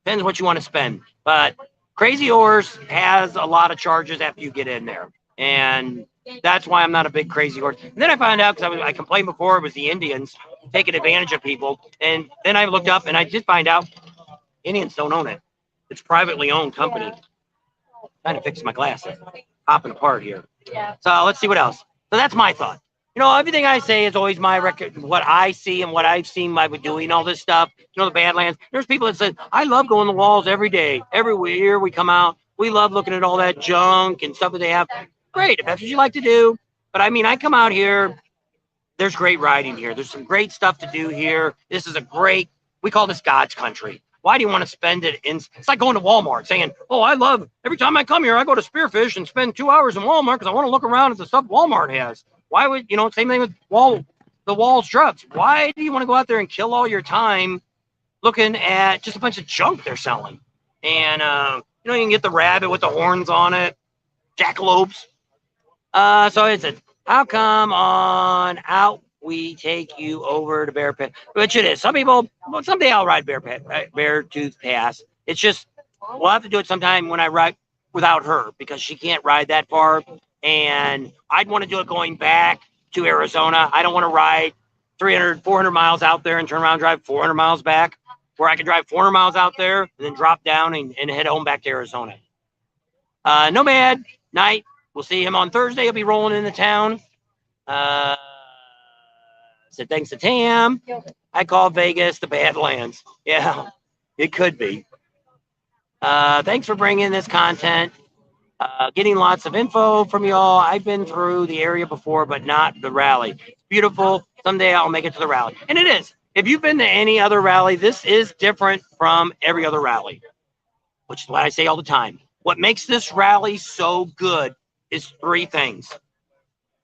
Depends what you want to spend. But Crazy Horse has a lot of charges after you get in there. And that's why I'm not a big Crazy Horse. And then I found out, because I complained before, it was the Indians taking advantage of people. And then I looked up and I did find out Indians don't own it. It's a privately owned company. Trying to fix my glasses. Popping apart here. So let's see what else. So that's my thought. You know, everything I say is always my record, what I see and what I've seen by doing all this stuff. You know, the Badlands. There's people that said, I love going to the walls every day. Every year we come out. We love looking at all that junk and stuff that they have. Great, if that's what you like to do. But I mean, I come out here. There's great riding here. There's some great stuff to do here. This is a great, we call this God's country. Why do you want to spend it in? It's like going to Walmart saying, oh, I love, every time I come here, I go to Spearfish and spend 2 hours in Walmart because I want to look around at the stuff Walmart has. Why would, you know, same thing with the Walls trucks. Why do you want to go out there and kill all your time looking at just a bunch of junk they're selling? And, you know, you can get the rabbit with the horns on it, jackalopes. So it's a, how come on out we take you over to Bear Pit, which it is. Some people, well, someday I'll ride Bear Tooth Pass. It's just, we'll have to do it sometime when I ride without her because she can't ride that far. And I'd want to do it going back to Arizona. I don't want to ride 300, 400 miles out there and turn around and drive 400 miles back, where I could drive 400 miles out there and then drop down and head home back to Arizona. Nomad Night. We'll see him on Thursday. He'll be rolling into town. Said thanks to Tam. I call Vegas the Badlands. Yeah, it could be. Thanks for bringing this content. Getting lots of info from y'all. I've been through the area before, but not the rally. It's beautiful. Someday I'll make it to the rally. And it is. If you've been to any other rally, this is different from every other rally, which is what I say all the time. What makes this rally so good is three things.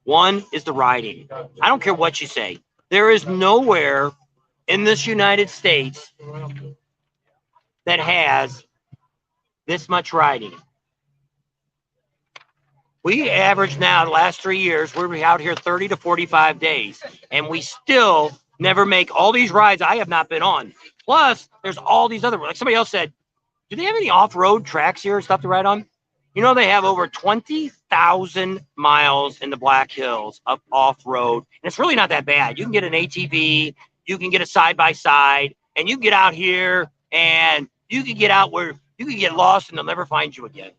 One is the riding. I don't care what you say. There is nowhere in this United States that has this much riding. We average now, the last 3 years, we're out here 30 to 45 days, and we still never make all these rides I have not been on. Plus, there's all these other, like somebody else said, do they have any off-road tracks here and stuff to ride on? You know, they have over 20,000 miles in the Black Hills of off-road. And it's really not that bad. You can get an ATV, you can get a side-by-side, and you can get out here and you can get out where you can get lost and they'll never find you again.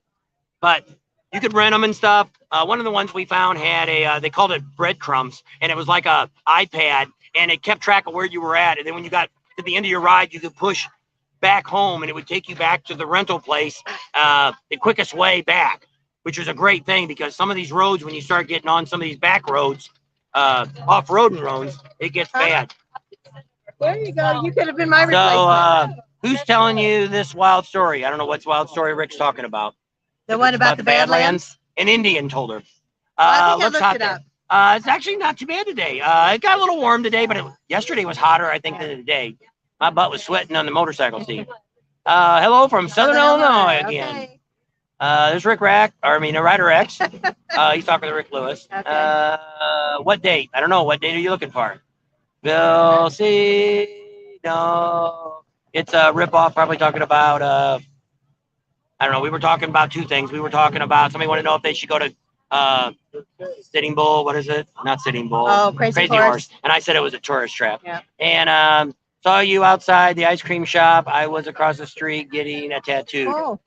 But you could rent them and stuff. One of the ones we found had a, they called it breadcrumbs, and it was like a iPad, and it kept track of where you were at. And then when you got to the end of your ride, you could push back home and it would take you back to the rental place the quickest way back, which was a great thing because some of these roads, when you start getting on some of these back roads, off-roading roads, it gets bad. There you go. You could have been my replacement. So who's telling you this wild story? I don't know what's wild story Rick's talking about. The one about the Badlands? An Indian told her. I think I looked it up. It's actually not too bad today. It got a little warm today, but yesterday was hotter, I think, than today. My butt was sweating on the motorcycle seat. Hello from Southern Illinois again. Okay. There's Rick Rack, or I mean, Rider X. He's talking to Rick Lewis. Okay. What date? I don't know. What date are you looking for? We'll see. No. It's a ripoff, probably talking about, I don't know. We were talking about two things. We were talking about, somebody wanted to know if they should go to Sitting Bull. What is it? Not Sitting Bull. Oh, Crazy Horse. And I said it was a tourist trap. Yeah. And saw you outside the ice cream shop. I was across the street getting a tattoo. Oh.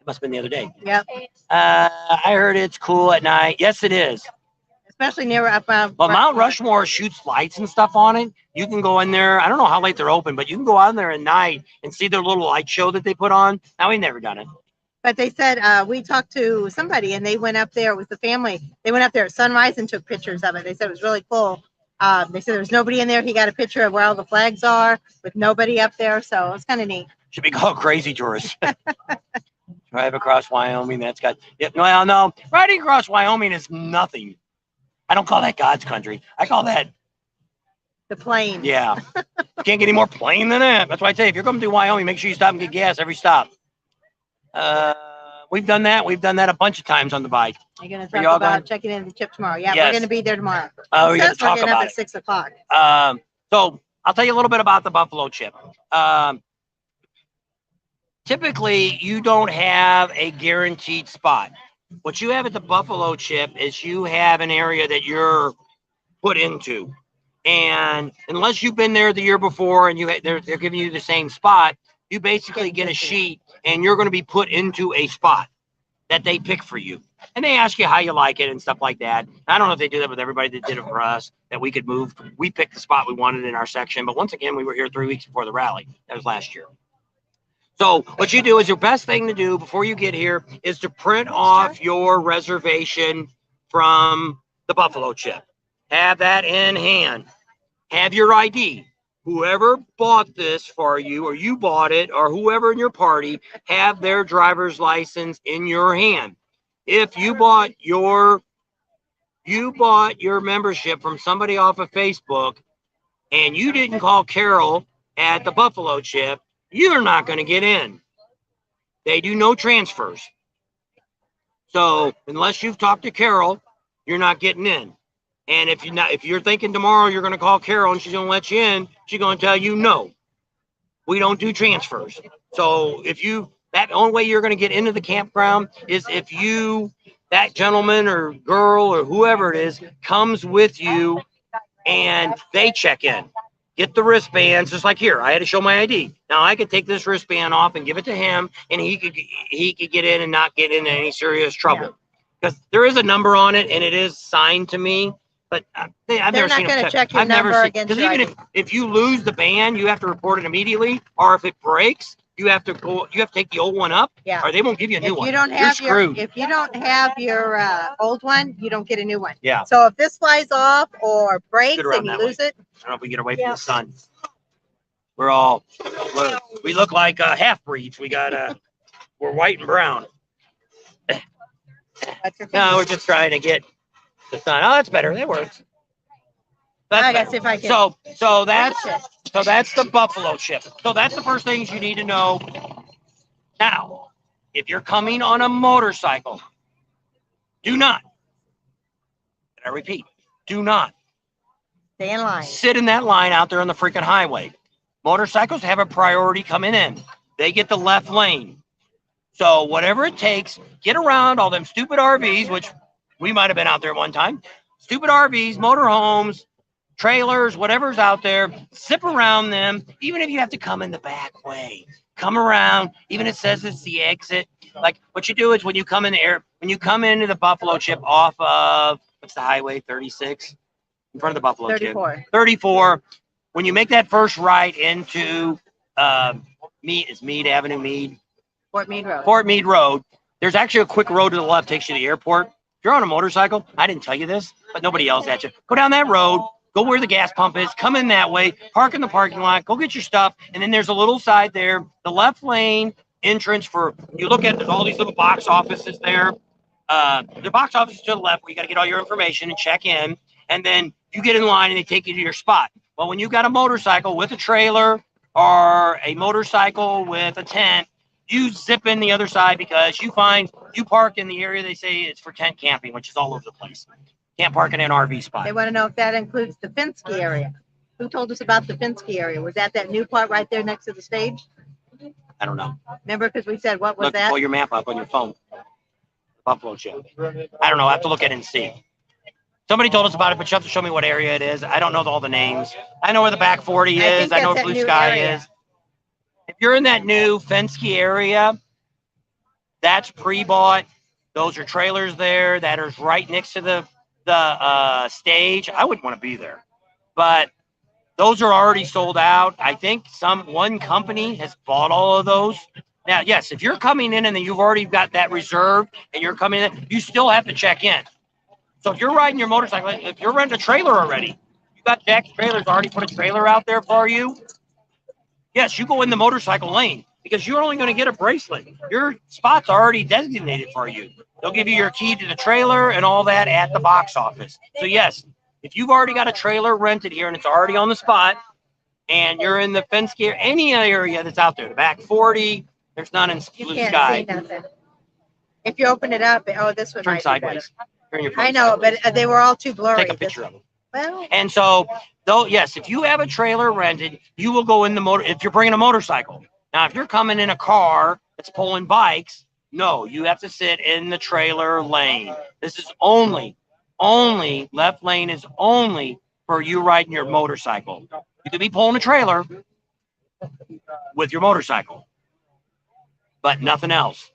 It must have been the other day. Yep. I heard it's cool at night. Yes, it is. Especially near up. Well, Mount Rushmore shoots lights and stuff on it. You can go in there. I don't know how late they're open, but you can go out there at night and see their little light show that they put on. Now, we've never done it. But they said, we talked to somebody and they went up there with the family. They went up there at sunrise and took pictures of it. They said it was really cool. They said there was nobody in there. He got a picture of where all the flags are with nobody up there. So it's kind of neat. Should be called Crazy Tourists. Drive across Wyoming. That's got, yep. Well, no, riding across Wyoming is nothing. I don't call that God's country. I call that, The plains. yeah. Can't get any more plain than that. That's why I say, if you're coming through Wyoming, make sure you stop and get gas every stop. We've done that. We've done that a bunch of times on the bike. You're going to Are talk y'all about going? checking in the chip tomorrow. Yeah, Yes. we're going to be there tomorrow. Oh, we're It going says to talk we're gonna have about at it. 6 o'clock. So I'll tell you a little bit about the buffalo chip. Typically, you don't have a guaranteed spot. What you have at the buffalo chip is you have an area that you're put into. And unless you've been there the year before and they're giving you the same spot, you basically get a sheet and you're going to be put into a spot that they pick for you. And they ask you how you like it and stuff like that. I don't know if they do that with everybody that did it for us, that we could move. We picked the spot we wanted in our section. But once again, we were here 3 weeks before the rally. That was last year. So what you do is your best thing to do before you get here is to print off your reservation from the buffalo chip. Have that in hand. Have your ID. Whoever bought this for you, or you bought it, or whoever in your party, have their driver's license in your hand. If you bought your membership from somebody off of Facebook and you didn't call Carol at the buffalo chip, you're not going to get in. They do no transfers. So unless you've talked to Carol, you're not getting in. And if you're thinking tomorrow you're going to call Carol and she's going to let you in, she's going to tell you no. We don't do transfers. So that only way you're going to get into the campground is if that gentleman or girl or whoever it is comes with you and they check in. Get the wristbands, just like here. I had to show my ID. Now I could take this wristband off and give it to him, and he could get in and not get into any serious trouble. Because there is a number on it, and it is signed to me. But I've never seen them check your number against your ID. Because even if you lose the band, you have to report it immediately. Or if it breaks, you have to take the old one up. Yeah. Or they won't give you a new one. If you don't have your old one, you don't get a new one. Yeah. So if this flies off or breaks and you lose it. I don't know if we get away from the sun. We look like half-breeds. We're white and brown. No, we're just trying to get the sun. Oh, that's better. That works. I gotta see if I can. So that's the buffalo chip. So that's the first things you need to know. Now, if you're coming on a motorcycle, do not, and I repeat, do not stay in line. Sit in that line out there on the freaking highway. Motorcycles have a priority coming in. They get the left lane. So whatever it takes, get around all them stupid RVs, which we might have been out there one time. Stupid RVs, motorhomes, trailers, whatever's out there, zip around them. Even if you have to come in the back way, come around. Even if it says it's the exit. Like what you do is when you come into the buffalo chip off of, what's the highway, 36? In front of the buffalo 34. chip. 34. When you make that first right into Meade Avenue, Fort Meade Road, there's actually a quick road to the left takes you to the airport. If you're on a motorcycle, I didn't tell you this, but nobody yells at you. Go down that road, go where the gas pump is, come in that way, park in the parking lot, go get your stuff, and then there's a little side there, the left lane entrance you look at all these little box offices there. The box office to the left where you got to get all your information and check in, and then you get in line and they take you to your spot. Well, when you got a motorcycle with a trailer or a motorcycle with a tent, you zip in the other side because you park in the area they say it's for tent camping, which is all over the place. Can't park in an RV spot. They want to know if that includes the Fenske area. Who told us about the Fenske area? Was that new part right there next to the stage? I don't know. Remember, because we said, what was that? Pull your map up on your phone. Buffalo chip. I don't know. I have to look at it and see. Somebody told us about it, but you have to show me what area it is. I don't know all the names. I know where the back 40 is. I know where Blue Sky is. If you're in that new Fenske area, that's pre-bought. Those are trailers there that are right next to the stage. I wouldn't want to be there, but those are already sold out. I think one company has bought all of those. Now, yes, if you're coming in and then you've already got that reserved and you're coming in, you still have to check in. So if you're riding your motorcycle, if you're renting a trailer already, you got Jack's Trailers already put a trailer out there for you. Yes, you go in the motorcycle lane because you're only going to get a bracelet. Your spot's already designated for you. They'll give you your key to the trailer and all that at the box office. So yes, if you've already got a trailer rented here and it's already on the spot, and you're in the Fenske, any area that's out there, the back 40, there's none in Blue Sky. See nothing. If you open it up, oh, this one Turn might sideways. Turn your phone I know, sideways. but they were all too blurry. Take a picture of them. Well, And so, though, yes, if you have a trailer rented, you will go in the motor. If you're bringing a motorcycle, now if you're coming in a car that's pulling bikes, no, you have to sit in the trailer lane. This is only left lane is only for you riding your motorcycle. You could be pulling a trailer with your motorcycle, but nothing else.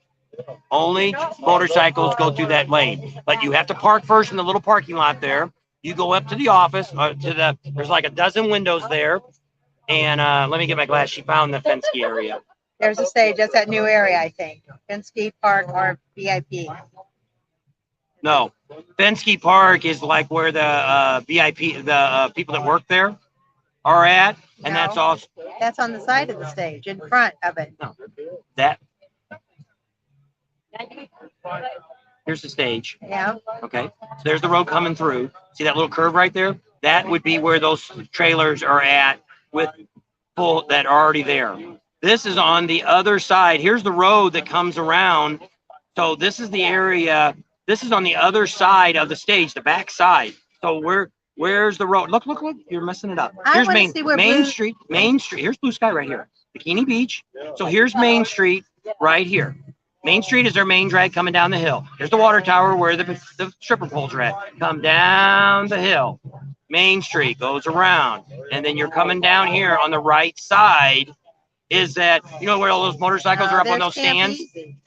Only motorcycles go through that lane, but you have to park first in the little parking lot there. You go up to the office, there's like a dozen windows there. And let me get my glass. She found the Fenske area. there's a stage. That's that new area, I think. Fenske Park or VIP. No, Fenske Park is like where the VIP, the people that work there are at. And No. that's all. That's on the side of the stage, in front of it. No, that. Here's the stage. Yeah. Okay. So there's the road coming through. See that little curve right there? That would be where those trailers are at with full that are already there. This is on the other side. Here's the road that comes around. So this is the area. This is on the other side of the stage, the back side. So where's the road? Look, you're messing it up. Here's Main Street. Here's Blue Sky right here. Bikini Beach. So here's Main Street right here. Main Street is their main drag coming down the hill. Here's the water tower where the stripper poles are at. Come down the hill. Main Street goes around. And then you're coming down here on the right side. Is that, you know where all those motorcycles are up on those stands?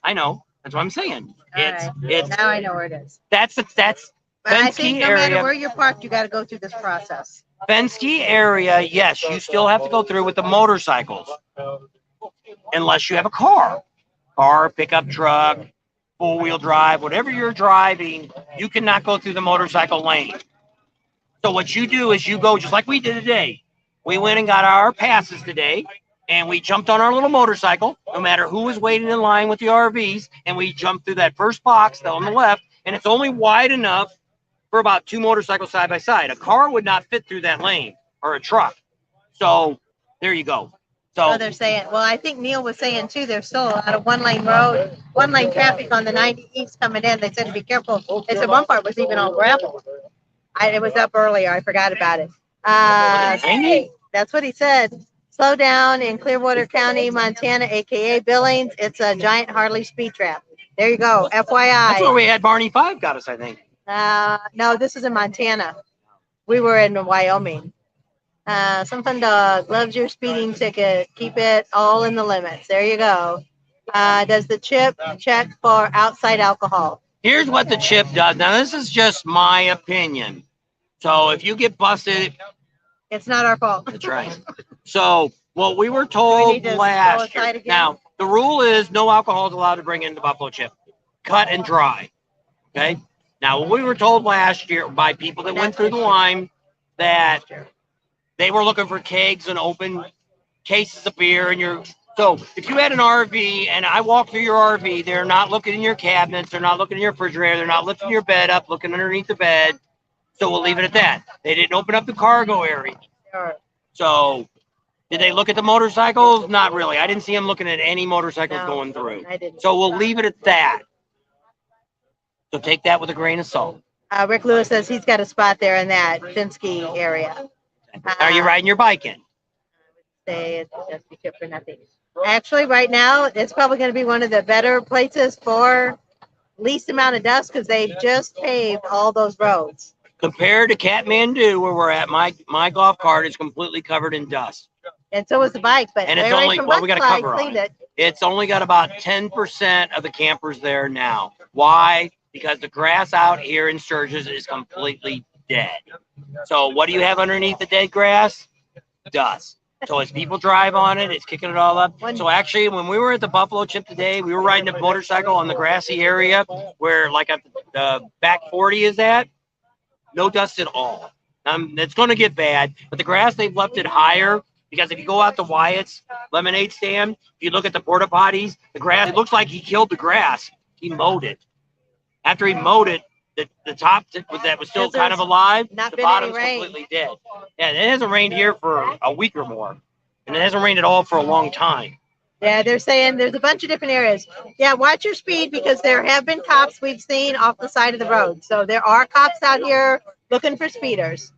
I know. That's what I'm saying. It's now I know where it is. That's But I think Fenske no matter area. where you're parked, you got to go through this process. Fenske area, yes, you still have to go through with the motorcycles. Unless you have a car, pickup truck, four-wheel drive, whatever you're driving, you cannot go through the motorcycle lane. So what you do is you go just like we did today. We went and got our passes today, and we jumped on our little motorcycle, no matter who was waiting in line with the RVs, and we jumped through that first box on the left, and it's only wide enough for about two motorcycles side by side. A car would not fit through that lane, or a truck. So there you go. So they're saying, well, I think Neil was saying too, there's still a lot of one-lane traffic on the 90 east coming in. They said to be careful. They said one part was even all gravel. It was up earlier. I forgot about it. That's what he said. Slow down in Clearwater County, Montana, aka Billings. It's a giant Harley speed trap. There you go. FYI. That's where we had Barney 5 got us, I think. No, this is in Montana. We were in Wyoming. Some fun dog loves your speeding ticket. Keep it all in the limits. There you go. Does the chip check for outside alcohol? Here's what the chip does. Now, this is just my opinion. So if you get busted, it's not our fault. That's right. So what we were told last year. Now, the rule is no alcohol is allowed to bring in the buffalo chip. Cut and dry. Okay? Now, what we were told last year by people that went through the line that they were looking for kegs and open cases of beer. So if you had an RV and I walk through your RV, they're not looking in your cabinets. They're not looking in your refrigerator. They're not lifting your bed up, looking underneath the bed. So we'll leave it at that. They didn't open up the cargo area. So did they look at the motorcycles? Not really. I didn't see them looking at any motorcycles going through. I didn't. So we'll leave it at that. So take that with a grain of salt. Rick Lewis says he's got a spot there in that Fenske area. Are you riding your bike in? Say it's just be good for nothing. Actually, right now, it's probably going to be one of the better places for least amount of dust because they've just paved all those roads. Compared to Kathmandu, where we're at, my golf cart is completely covered in dust. And so is the bike, but and it's only, well, we got a cover on it. It's only got about 10% of the campers there now. Why? Because the grass out here in Sturgis is completely dead. So what do you have underneath the dead grass? Dust. So as people drive on it, it's kicking it all up. So actually, when we were at the Buffalo Chip today, we were riding a motorcycle on the grassy area where like at the back 40 is at. No dust at all. It's going to get bad, but the grass, they've left it higher Because if you go out to Wyatt's lemonade stand, if you look at the porta potties, the grass, it looks like he killed the grass. He mowed it. After he mowed it, the top that was still kind of alive, the bottom's completely dead. Yeah, it hasn't rained here for a week or more. And it hasn't rained at all for a long time. Yeah, they're saying there's a bunch of different areas. Yeah, watch your speed because there have been cops we've seen off the side of the road. So there are cops out here looking for speeders.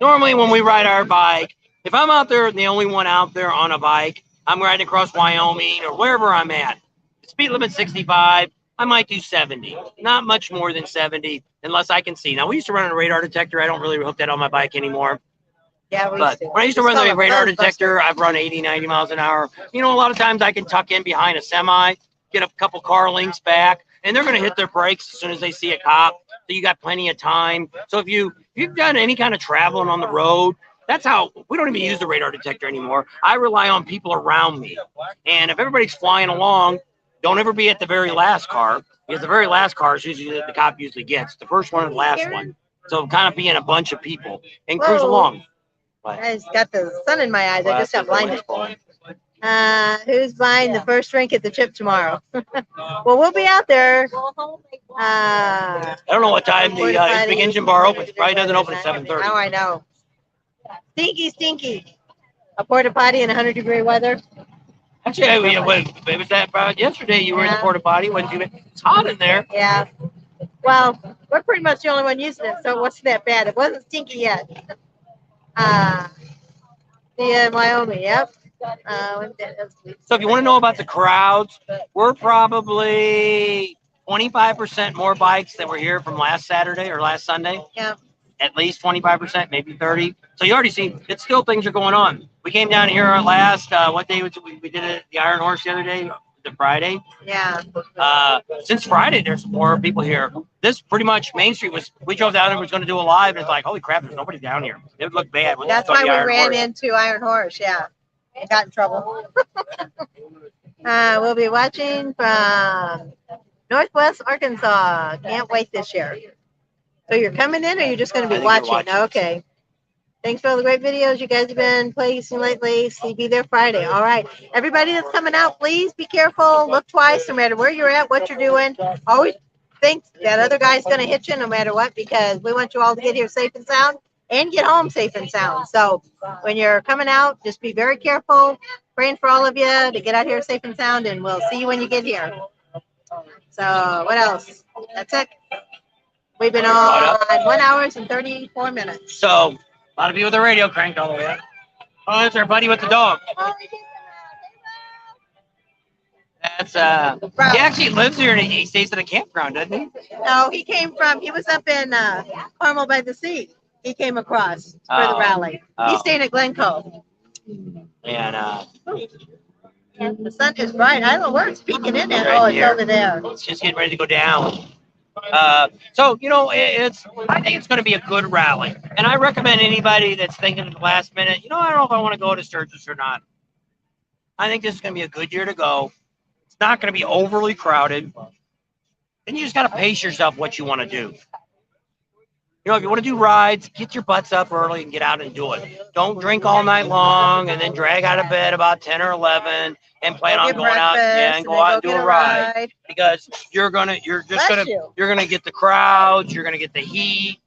Normally when we ride our bike, if I'm out there and the only one out there on a bike, I'm riding across Wyoming or wherever I'm at. The speed limit's 65. I might do 70, not much more than 70, unless I can see. Now, we used to run a radar detector. I don't really hook that on my bike anymore. Yeah, but when I used to run the radar detector, I've run 80, 90 miles an hour. You know, a lot of times I can tuck in behind a semi, get a couple car links back, and they're going to hit their brakes as soon as they see a cop. So you got plenty of time. So if you've done any kind of traveling on the road, that's how we don't even use the radar detector anymore. I rely on people around me. And if everybody's flying along, don't ever be at the very last car, because the very last car is usually the cop usually gets. The first one and the last one. So kind of be in a bunch of people and cruise along. But I just got the sun in my eyes. I just got blinded. Who's buying the first drink at the Chip tomorrow? Well, we'll be out there. I don't know what time the Big Engine Bar opens. It probably doesn't open at 7:30. Oh, I know. Stinky. A porta potty in 100-degree weather. Actually, it was that about yesterday. You were in the porta potty. It's hot in there. Yeah. Well, we're pretty much the only one using it, so it wasn't that bad. It wasn't stinky yet. In Wyoming, yep. So if you want to know about the crowds, we're probably 25% more bikes that were here from last Saturday or last Sunday. Yeah. At least 25%, maybe 30. So you already see, it's still things are going on. We came down here last, what day was it? We did it, the Iron Horse the other day, the Friday. Yeah. Since Friday, there's more people here. This pretty much Main Street we drove down there, was going to do a live, and it's like, holy crap, there's nobody down here. It would look bad. That's why we ran into Iron Horse, yeah. And got in trouble. We'll be watching from Northwest Arkansas. Can't wait this year. So you're coming in, or you're just going to be watching? Okay. Thanks for all the great videos you guys have been placing lately. See, be there Friday. All right. Everybody that's coming out, please be careful. Look twice, no matter where you're at, what you're doing. Always think that other guy's going to hit you no matter what, because we want you all to get here safe and sound and get home safe and sound. So when you're coming out, just be very careful. Praying for all of you to get out here safe and sound, and we'll see you when you get here. So what else? That's it. We've been on 1 hour and 34 minutes. So a lot of you with the radio cranked all the way up. Oh, that's our buddy with the dog. That's he actually lives here and he stays at a campground, doesn't he? No, he was up in Carmel by the Sea. He came across for the rally. He's staying at Glencoe. And the sun is bright. I don't know where it's peeking in at. Oh, it's over there. It's just getting ready to go down. So, you know, I think it's going to be a good rally. And I recommend anybody that's thinking at the last minute, you know, I don't know if I want to go to Sturgis or not. I think this is going to be a good year to go. It's not going to be overly crowded. And you just got to pace yourself what you want to do. You know, if you want to do rides, get your butts up early and get out and do it. Don't drink all night long and then drag out of bed about 10 or 11 and plan on going out and go out and do a ride. Because you're gonna get the crowds, you're gonna get the heat,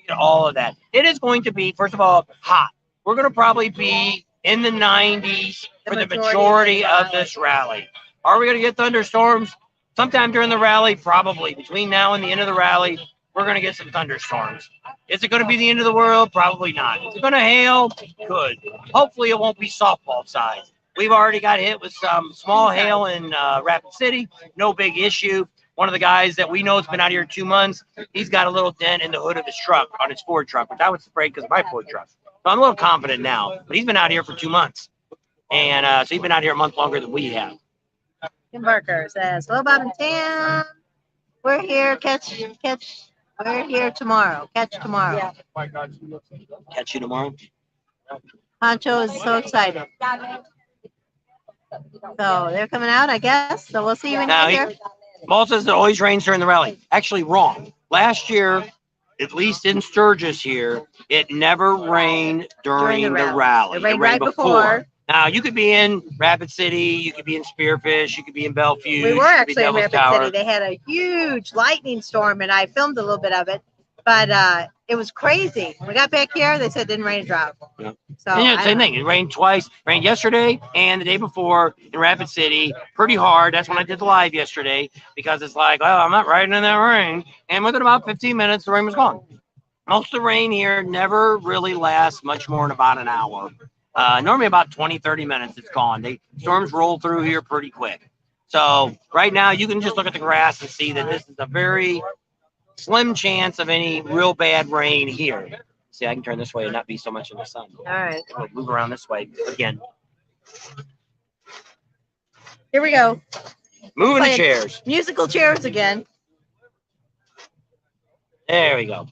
get all of that. It is going to be, first of all, hot. We're gonna probably be in the 90s for the majority of this rally. Are we gonna get thunderstorms? Sometime during the rally, probably. Between now and the end of the rally, we're going to get some thunderstorms. Is it going to be the end of the world? Probably not. Is it going to hail? Good. Hopefully it won't be softball size. We've already got hit with some small hail in Rapid City. No big issue. One of the guys that we know has been out here 2 months, he's got a little dent in the hood of his truck, on his Ford truck, which I was afraid because of my Ford truck. So I'm a little confident now. But he's been out here for 2 months. And so he's been out here a month longer than we have. Tim Barker says, hello, Bob and Tam. We're here. We're here tomorrow. Catch tomorrow. Yeah. Catch you tomorrow. Poncho is so excited. So they're coming out, I guess. So we'll see you when you get here. Maul says it always rains during the rally. Actually, wrong. Last year, at least in Sturgis here, it never rained during the rally. It rained right before. Now, you could be in Rapid City, you could be in Spearfish, you could be in Bellevue. We were actually in Rapid City. They had a huge lightning storm, and I filmed a little bit of it, but it was crazy. We got back here, they said it didn't rain a drop. Yeah. So Yeah, same thing. It rained twice. Rained yesterday and the day before in Rapid City. Pretty hard. That's when I did the live yesterday because it's like, oh, I'm not riding in that rain. And within about 15 minutes, the rain was gone. Most of the rain here never really lasts much more than about an hour. Normally about 20, 30 minutes, it's gone. Storms roll through here pretty quick. So right now you can just look at the grass and see that this is a very slim chance of any real bad rain here. See, I can turn this way and not be so much in the sun. all right. We'll move around this way again. Here we go. Moving the chairs. Musical chairs again. There we go.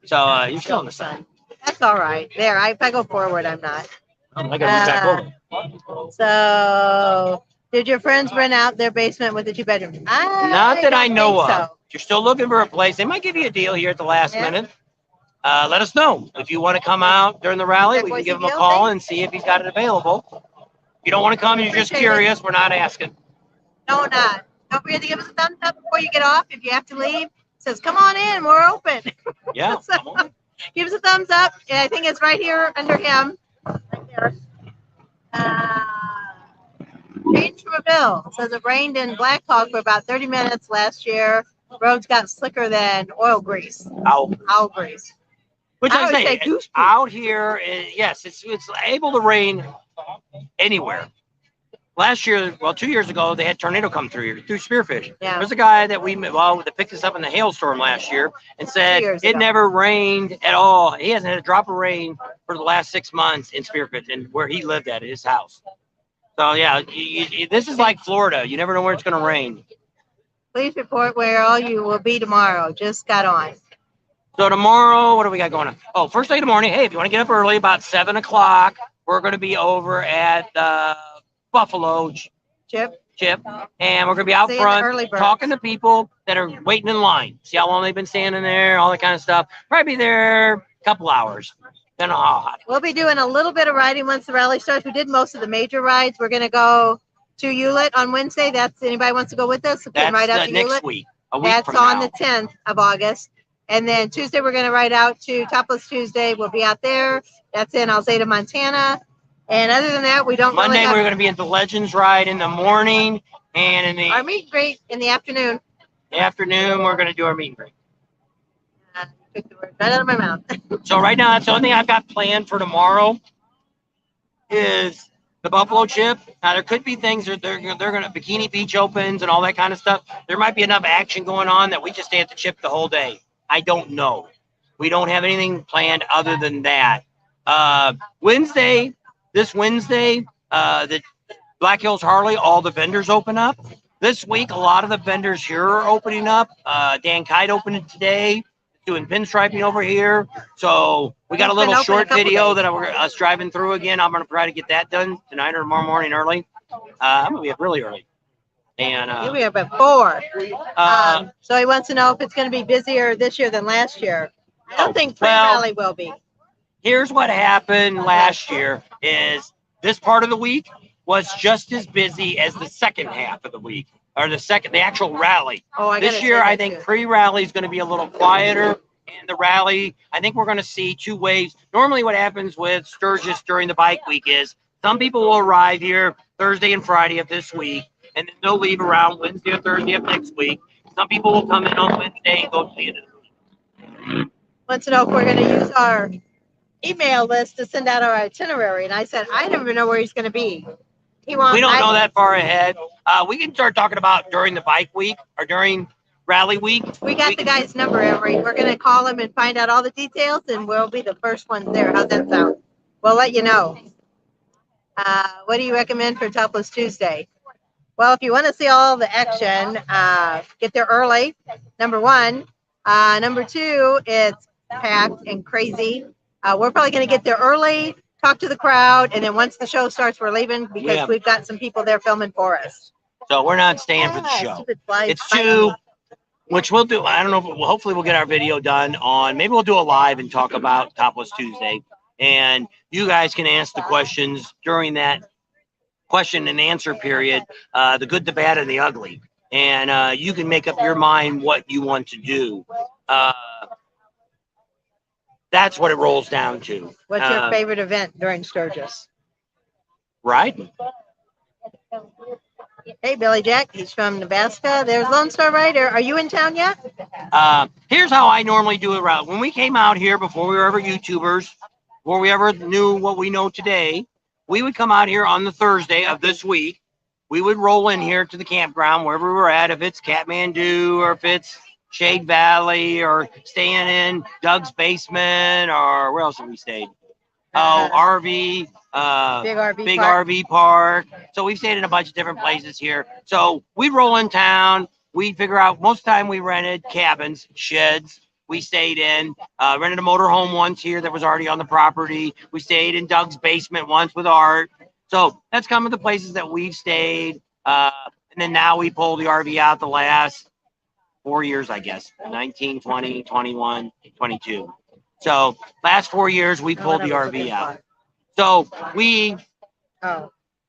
So you're still in the sun. That's all right. There, if I go forward, I'm not. I gotta move back over. So, did your friends rent out their basement with the 2-bedroom? Not that I know of. So. You're still looking for a place. They might give you a deal here at the last minute. Let us know. If you want to come out during the rally, we can give him a call and see if he's got it available. If you don't want to come, you're just curious, we're not asking. No, not. Don't forget to give us a thumbs up before you get off. If you have to leave, it says, come on in, we're open. Yeah. So, give us a thumbs up. I think it's right here under him. Right there. Change from a bill. It says it rained in Black Hawk for about 30 minutes last year. Roads got slicker than oil grease. Owl grease. Which I say out here, yes, it's able to rain anywhere. Last year, well, 2 years ago, they had tornado come through here, through Spearfish. Yeah. There's a guy that that picked us up in the hailstorm last year and said it never rained at all. He hasn't had a drop of rain for the last 6 months in Spearfish and where he lived at his house. So yeah, this is like Florida. You never know where it's going to rain. Please report where all you will be tomorrow. Just got on. So tomorrow, what do we got going on? Oh, first thing in the morning. Hey, if you want to get up early, about 7 o'clock, we're going to be over at Buffalo Chip, and we're going to be out front talking to people that are waiting in line. See how long they've been standing there, all that kind of stuff. Probably be there a couple hours. Then we'll be doing a little bit of riding once the rally starts. We did most of the major rides. We're going to go to Hewlett on Wednesday. That's anybody wants to go with us. That's ride out to next Hewlett. Week. That's on the 10th of August. And then Tuesday, we're going to ride out to Topless Tuesday. We'll be out there. That's in Alzada, Montana. And other than that, we don't Monday, we're going to be at the Legends ride in the morning. And in the our meet and greet in the afternoon. We're going to do our meet and greet. Took the word right out of my mouth. So right now, that's the only thing I've got planned for tomorrow is the Buffalo Chip. Now, there could be things that they're going to Bikini Beach opens and all that kind of stuff. There might be enough action going on that we just stay at the Chip the whole day. I don't know. We don't have anything planned other than that. This Wednesday, the BlackHills Harley, all the vendors open up. This week, a lot of the vendors here are opening up. Dan Kite opened it today, doing pinstriping over here. So we got a little short video that we're us driving through again. I'm going to try to get that done tonight or tomorrow morning early. I'm going to be up really early. And you'll be up at 4. So he wants to know if it's going to be busier this year than last year. I don't think pre-rally will be. Here's what happened last year is this part of the week was just as busy as the second half of the week, or the actual rally. This year, I think pre-rally is going to be a little quieter. And the rally, I think we're going to see 2 waves. Normally what happens with Sturgis during the bike week is some people will arrive here Thursday and Friday of this week, and then they'll leave around Wednesday or Thursday of next week. Some people will come in on Wednesday and go to the end of the week. Wants to know if we're going to use our email list to send out our itinerary. And I said, I don't even know where he's going to be. We don't know that far ahead. We can start talking about during the bike week or during rally week. We got the guy's number, Emery. We're going to call him and find out all the details, and we'll be the first ones there. How's that sound? We'll let you know. What do you recommend for Topless Tuesday? Well, if you want to see all the action, get there early, number 1. Number 2, it's packed and crazy. We're probably going to get there early, talk to the crowd, and then once the show starts, we're leaving because we've got some people there filming for us. So we're not staying for the show. It's too which we'll do. I don't know if hopefully we'll get our video done on, maybe we'll do a live and talk about Topless Tuesday. And you guys can ask the questions during that question and answer period, the good, the bad, and the ugly. And you can make up your mind what you want to do. That's what it rolls down to. What's your favorite event during Sturgis? Riding. Hey, Billy Jack. He's from Nebraska. There's Lone Star Rider. Are you in town yet? Here's how I normally do it. When we came out here, before we were ever YouTubers, before we ever knew what we know today, we would come out here on the Thursday of this week. We would roll in here to the campground, wherever we were at, if it's Kathmandu or if it's Shade Valley or staying in Doug's basement or where else have we stayed? RV, big RV park. So we've stayed in a bunch of different places here. So we'd roll in town. We'd figure out, most of the time we rented cabins, sheds. We stayed in, rented a motorhome once here that was already on the property. We stayed in Doug's basement once with Art. So that's kind of the places that we've stayed. And then now we pull the RV out the last 4 years, I guess, 19, 20, 21, 22. So last 4 years, we pulled the RV out. So we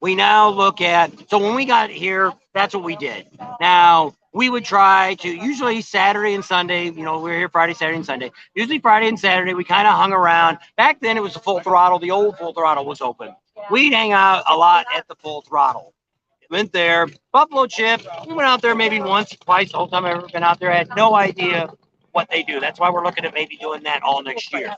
now look at, so when we got here, that's what we did. Now, we would try to, usually Saturday and Sunday, you know, we're here Friday, Saturday, and Sunday. Usually Friday and Saturday, we kind of hung around. Back then, it was the Full Throttle. The old Full Throttle was open. We'd hang out a lot at the Full Throttle. Went there. Buffalo Chip, we went out there maybe once, twice. The whole time I've ever been out there, I had no idea what they do. That's why we're looking at maybe doing that all next year.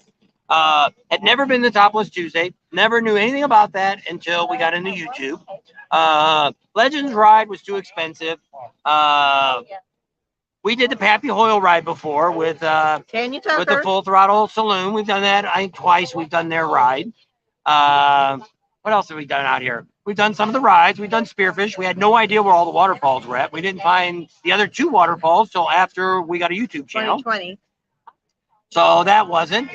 Had never been to Topless Tuesday. Never knew anything about that until we got into YouTube. Legends ride was too expensive. We did the Pappy Hoyle ride before with the Full Throttle Saloon. We've done that, I think, twice. We've done their ride. What else have we done out here? We've done some of the rides. We've done Spearfish. We had no idea where all the waterfalls were at. We didn't find the other two waterfalls till after we got a YouTube channel. 2020. So that wasn't.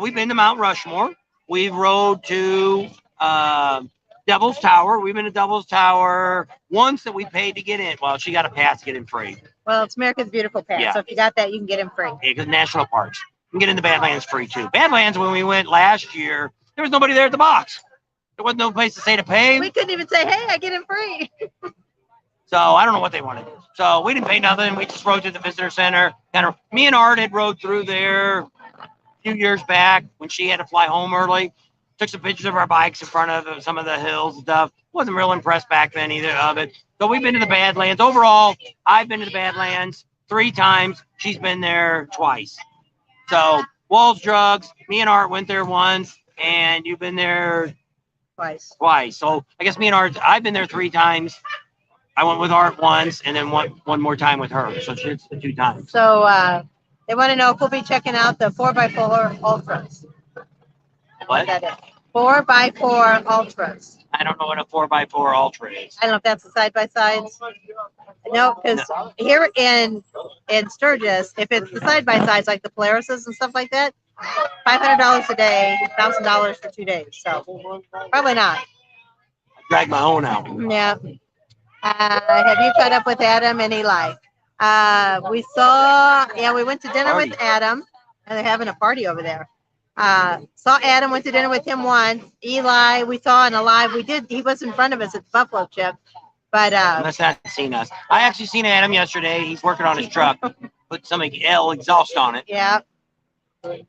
We've been to Mount Rushmore. We've rode to Devil's Tower. We've been to Devil's Tower once that we paid to get in. Well, she got a pass to get in free. Well, it's America's Beautiful Pass. Yeah. So if you got that, you can get in free. Yeah, because national parks. You can get into Badlands free too. Badlands, when we went last year, there was nobody there at the box. There wasn't no place to say to pay. We couldn't even say, hey, I get in free. So I don't know what they wanted to do. So we didn't pay nothing. We just rode to the visitor center. Me and Art had rode through there a few years back when she had to fly home early. Took some pictures of our bikes in front of some of the hills and stuff. Wasn't real impressed back then either of it. So we've been to the Badlands. Overall, I've been to the Badlands 3 times. She's been there twice. So Walls Drugs, me and Art went there once, and you've been there twice. So I guess me and Art, I've been there 3 times. I went with Art once, and then one more time with her. So it's the 2 times. So they want to know if we'll be checking out the 4x4 Ultras. What? 4x4 Ultras. I don't know what a 4x4 Ultra is. I don't know if that's the side-by-sides. No, because here in Sturgis, if it's the side-by-sides like the Polarises and stuff like that, $500 a day, $1,000 for 2 days. So probably not. Drag my own out. Yeah. Have you caught up with Adam and Eli? We went to dinner with Adam, and they're having a party over there. Saw Adam, went to dinner with him once. Eli, we saw in a live. He was in front of us at the Buffalo Chip, but unless not seen us. I actually seen Adam yesterday. He's working on his truck. Put some L exhaust on it. Yeah.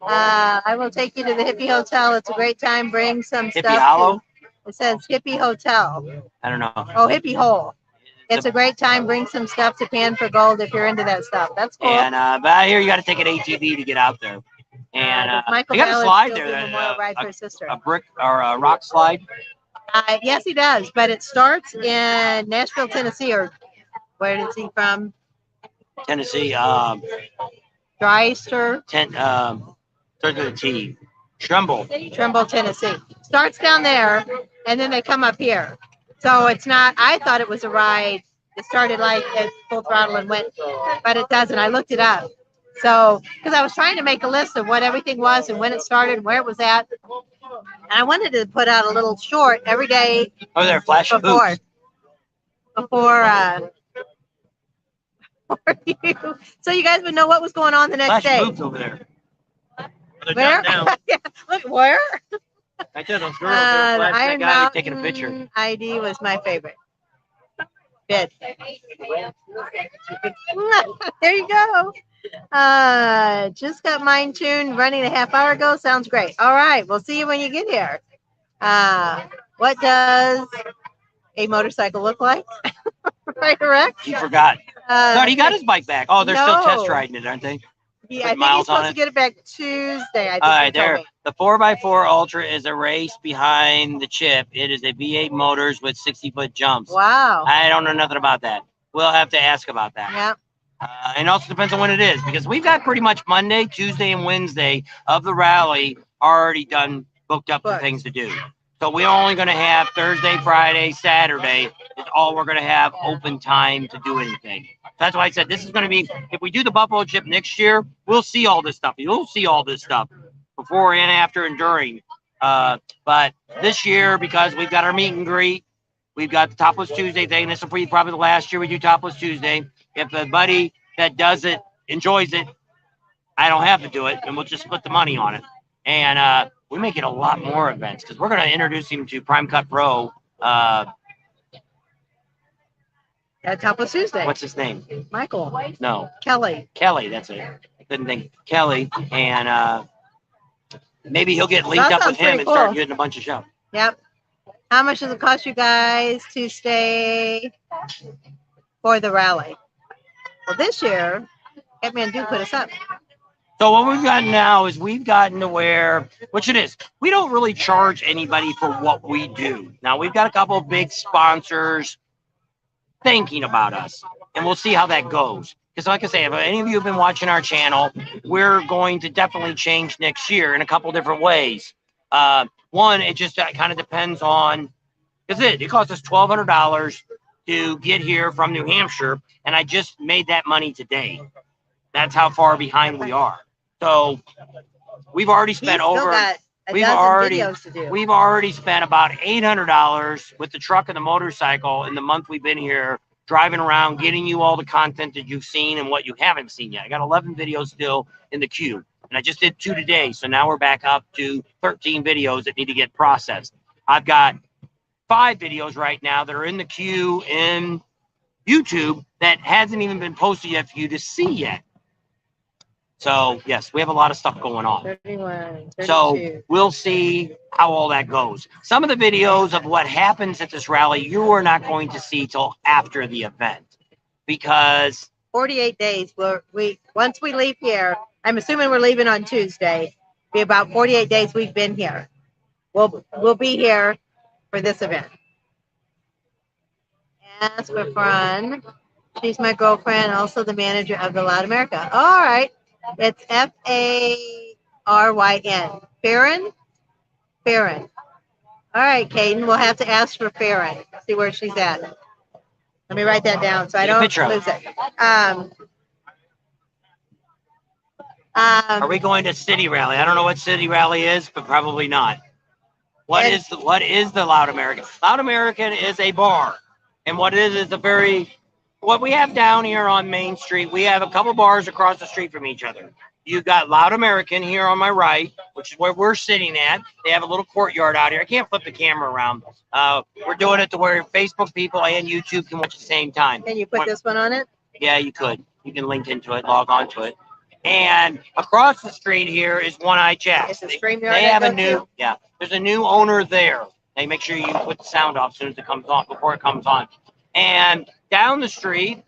I will take you to the Hippie Hotel. It's a great time. Bring some Hippie stuff. Hollow? It says Hippie Hotel. I don't know. Oh, Hippie Hole. It's a great time. Bring some stuff to Pan for Gold if you're into that stuff. That's cool. And but I hear you got to take an ATV to get out there. And Michael they got a slide there. Ride for his sister. A brick or a rock slide. Yes, he does. But it starts in Nashville, Tennessee, or where is he from? Tennessee. Dreister. Starts with a T. Trumbull, Tennessee. Starts down there, and then they come up here. So it's not. I thought it was a ride. It started like at Full Throttle and went, but it doesn't. I looked it up. So, because I was trying to make a list of what everything was and when it started and where it was at. And I wanted to put out a little short every day. Oh, they're flashing before for you, so you guys would know what was going on the next Flash day. boobs over there. They're Where? down now. Yeah, look, where? Right there, those girls. They're The flashing Iron that guy taking a picture. Mountain ID was my favorite. Good. There you go. Just got mine tuned running a half hour ago. Sounds great. All right. We'll see you when you get here. What does a motorcycle look like? Right, Rex? He forgot. No, he got his bike back. Oh, they're still test No. riding it, aren't they? I think he's supposed to get it back Tuesday. I think All they right, told there. me. The 4x4 Ultra is a race behind the chip. It is a V8 motors with 60-foot jumps. Wow. I don't know nothing about that. We'll have to ask about that. Yeah. And also depends on when it is, because we've got pretty much Monday, Tuesday, and Wednesday of the rally already done, booked up for things to do. So we're only going to have Thursday, Friday, Saturday is all we're going to have open time to do anything. That's why I said this is going to be, if we do the Buffalo Chip next year, we'll see all this stuff. You'll see all this stuff before and after and during. But this year, because we've got our meet and greet, we've got the Topless Tuesday thing. This will be probably the last year we do Topless Tuesday. If the buddy that does it enjoys it, I don't have to do it, and we'll just split the money on it. And we may get a lot more events because we're going to introduce him to Prime Cut Pro. At Topless Tuesday. What's his name? Michael. No. Kelly. Kelly, that's it. I couldn't think. Kelly, and maybe he'll get linked up with him and start getting a bunch of shows. Yep. How much does it cost you guys to stay for the rally? Well, this year, Kathmandu put us up. So what we've gotten now is we've gotten to where, which it is, we don't really charge anybody for what we do. Now, we've got a couple of big sponsors thinking about us, and we'll see how that goes. Because like I say, if any of you have been watching our channel, we're going to definitely change next year in a couple different ways. One, it just kind of depends on, because it costs us $1,200 to get here from New Hampshire, and I just made that money today. That's how far behind we are. So we've already spent we've already spent about $800 with the truck and the motorcycle in the month we've been here, driving around, getting you all the content that you've seen and what you haven't seen yet. I got 11 videos still in the queue, and I just did 2 today. So now we're back up to 13 videos that need to get processed. I've got 5 videos right now that are in the queue in YouTube that hasn't even been posted yet for you to see yet. So, yes, we have a lot of stuff going on. 31, 32. So we'll see how all that goes. Some of the videos of what happens at this rally, you are not going to see till after the event, because 48 days. Once we leave here, I'm assuming we're leaving on Tuesday. Be about 48 days we've been here. We'll be here for this event. As for Fran, she's my girlfriend, also the manager of the Loud America. All right. It's Faryn. Faryn? Faryn. All right, Caden, we'll have to ask for Faryn. See where she's at. Let me write that down so I don't lose it. Are we going to City Rally? I don't know what City Rally is, but probably not. What is the Loud American? Loud American is a bar. And what it is what we have down here on Main Street, we have a couple bars across the street from each other. You've got Loud American here on my right, which is where we're sitting at. They have a little courtyard out here. I can't flip the camera around. We're doing it to where Facebook people and YouTube can watch at the same time. Can you put this one on it? Yeah, you could. You can link into it, log on to it. And across the street here is One Eye Jazz. They have a new, there's a new owner there. They make sure you put the sound off as soon as it comes on, before it comes on. And down the street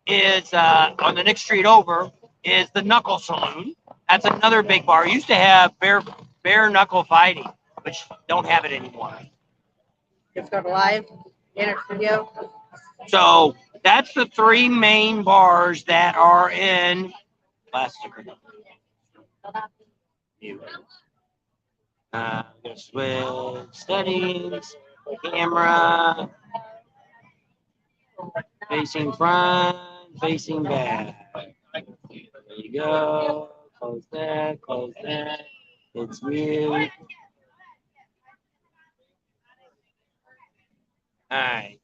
is, on the next street over, is the Knuckle Saloon. That's another big bar. It used to have bare knuckle fighting, which don't have it anymore. It's got a live interview. So that's the 3 main bars that are in switch settings, camera, facing front, facing back. There you go. Close that, close that. It's mute. All right.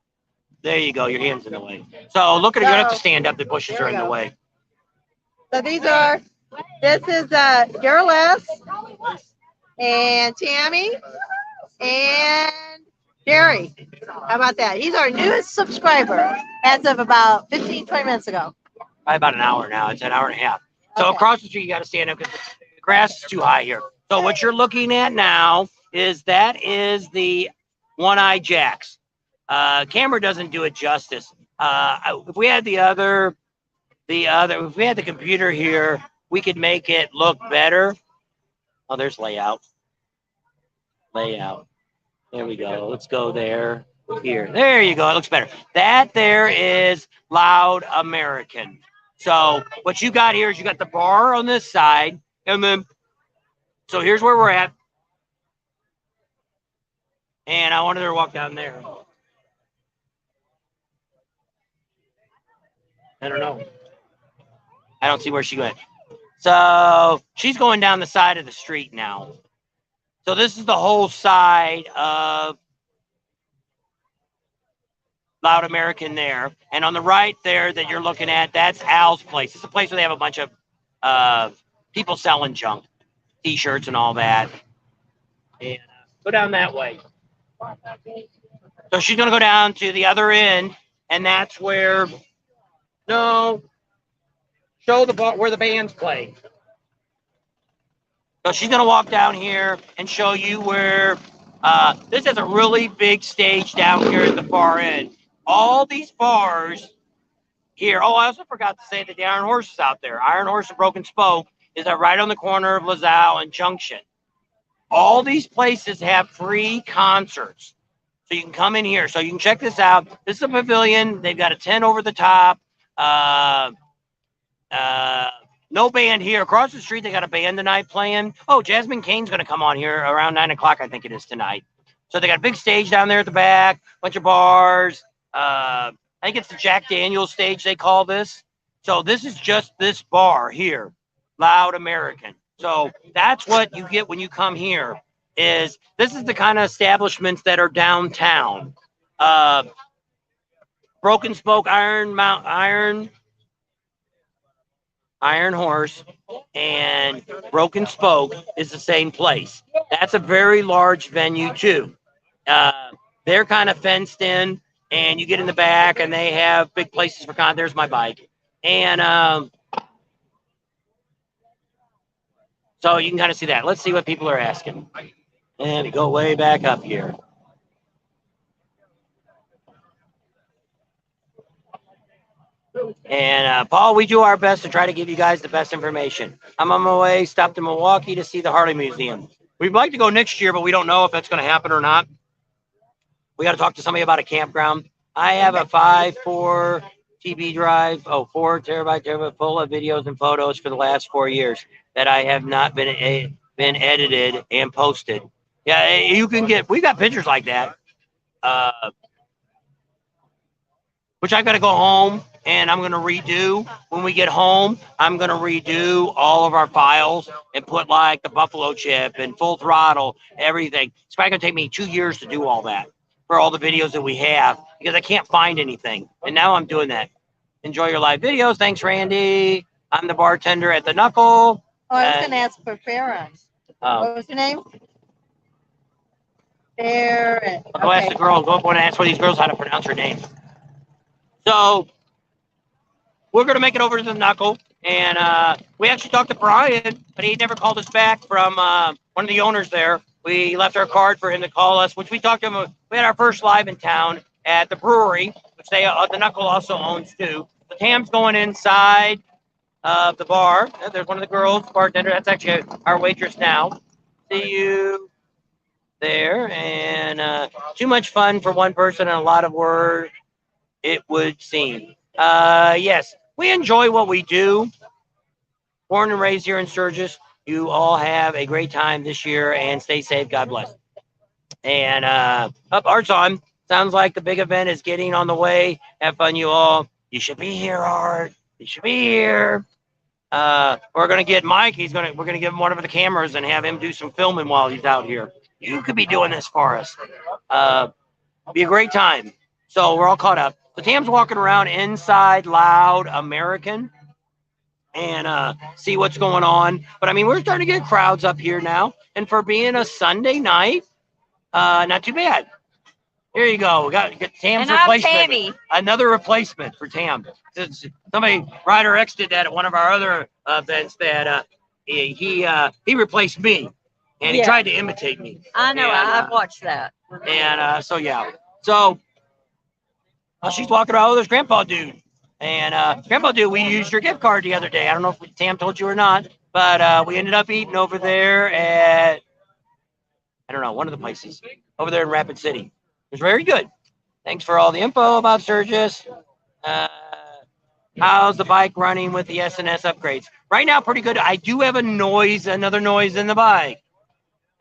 There you go. Your hand's in the way. So look at it. You don't have to stand up. The bushes are in the way. So this is Girl S and Tammy and Jerry. How about that? He's our newest subscriber as of about 15, 20 minutes ago. Probably about an hour now. It's an hour and a half. So across the street, you got to stand up because the grass is too high here. So what you're looking at now is the one-eyed jacks. Camera doesn't do it justice. If we had if we had the computer here, we could make it look better. Oh, there's layout. There we go. Let's go there. Here. There you go. It looks better. That there is Loud American. So what you got here is you got the bar on this side, and then so here's where we're at. And I wanted her to walk down there. I don't know. I don't see where she went. So she's going down the side of the street now. So this is the whole side of Loud American there. And on the right there that you're looking at, that's Al's place. It's a place where they have a bunch of people selling junk, T-shirts and all that. And go down that way. So she's going to go down to the other end, and that's where, show where the band's play. So she's going to walk down here and show you where, this is a really big stage down here at the far end. All these bars here. Oh, I also forgot to say that the Iron Horse is out there. Iron Horse and Broken Spoke is right on the corner of LaSalle and Junction. All these places have free concerts. So you can come in here. So you can check this out. This is a pavilion. They've got a tent over the top. No band here. Across the street, they got a band tonight playing. Oh, Jasmine Kane's going to come on here around 9 o'clock, I think it is tonight. So they got a big stage down there at the back, bunch of bars. I think it's the Jack Daniels stage, they call this. So this is just this bar here, Loud American. So that's what you get when you come here. This is the kind of establishments that are downtown. Broken Spoke, Iron Horse, and Broken Spoke is the same place. That's a very large venue too. They're kind of fenced in, and you get in the back, and they have big places for concerts. There's my bike, and so you can kind of see that. Let's see what people are asking. And we go way back up here. And Paul, we do our best to try to give you guys the best information. I'm on my way, stopped in Milwaukee to see the Harley Museum. We'd like to go next year, but we don't know if that's going to happen or not. We got to talk to somebody about a campground. I have a 5.4 TB drive, 4 terabyte full of videos and photos for the last 4 years that I have not been edited and posted. Yeah, you can we've got pictures like that. Which I got to go home and I'm going to redo. When we get home, I'm going to redo all of our files and put like the buffalo chip and full throttle, everything. It's probably going to take me 2 years to do all that for all the videos that we have because I can't find anything. And now I'm doing that. Enjoy your live videos. Thanks, Randy. I'm the bartender at the Knuckle. Oh, I was going to ask for Farron. What was your name? Farron. Go ask the girl. Go up and ask one of these girls how to pronounce her name. So we're going to make it over to the Knuckle. And we actually talked to Brian, but he never called us back from one of the owners there. We left our card for him to call us, which we talked to him. We had our first live in town at the brewery, which the Knuckle also owns too. The Tam's going inside of the bar. There's one of the girls, bartender. That's actually our waitress now. See you there. And too much fun for one person and a lot of work, it would seem. Yes, we enjoy what we do. Born and raised here in Sturgis. You all have a great time this year and stay safe. God bless. And Art's on. Sounds like the big event is getting on the way. Have fun, you all. You should be here, Art. You should be here. We're gonna get Mike. We're gonna give him one of the cameras and have him do some filming while he's out here. You could be doing this for us. Be a great time. So we're all caught up. So Tam's walking around inside Loud American and see what's going on. But I mean, we're starting to get crowds up here now. And for being a Sunday night, not too bad. Here you go. We got Tam's And I'm replacement. Tammy. Another replacement for Tam. Somebody, Ryder X did that at one of our other events that he replaced me. And he Yeah. tried to imitate me. I know. And, I've watched that. And so, yeah. So she's walking around with this grandpa dude. And grandpa dude, we used your gift card the other day. I don't know if Tam told you or not, but we ended up eating over there at, I don't know, one of the places over there in Rapid City. It was very good. Thanks for all the info about Sturgis. How's the bike running with the SNS upgrades? Right now, pretty good. I do have another noise in the bike.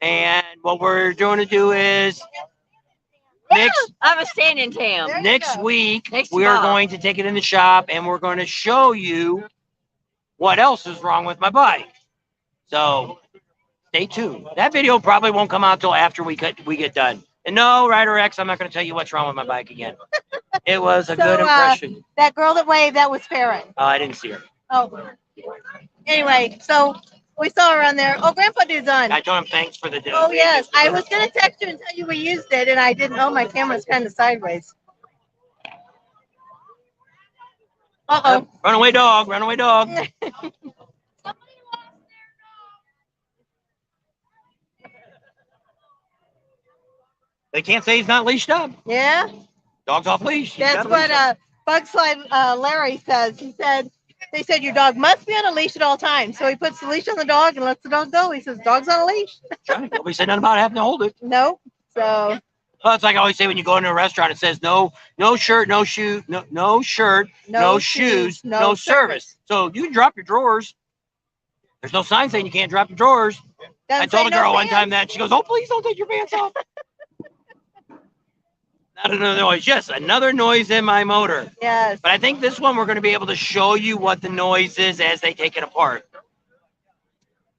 And what we're going to do is I'm a standing Tam. next week, Next we are month. going to take it in the shop and we're going to show you what else is wrong with my bike. So stay tuned. That video probably won't come out till after we get done. And no, Ryder X, I'm not going to tell you what's wrong with my bike again. It was a good impression. That girl that waved, that was Farron. I didn't see her. Oh. Anyway, so we saw her on there. Oh, Grandpa Dude's on. I told him thanks for the. Oh, yes. I was going to text you and tell you we used it, and I didn't know my camera's kind of sideways. Uh-oh. Runaway dog, runaway dog. They can't say he's not leashed up. Yeah? Dog's off leash. He's That's got a what leash up. Bug Slide Larry says. He said, they said your dog must be on a leash at all times. So he puts the leash on the dog and lets the dog go. He says, dog's on a leash. Right. Nobody said nothing about having to hold it. Nope. So. Well, it's like I always say when you go into a restaurant, it says no shirt, no shoe, no shirt, no shoes, no service. So you can drop your drawers. There's no sign saying you can't drop your drawers. I told a girl one time that. She goes, oh, please don't take your pants off. Not another noise. Yes, another noise in my motor. Yes. But I think this one we're going to be able to show you what the noise is as they take it apart.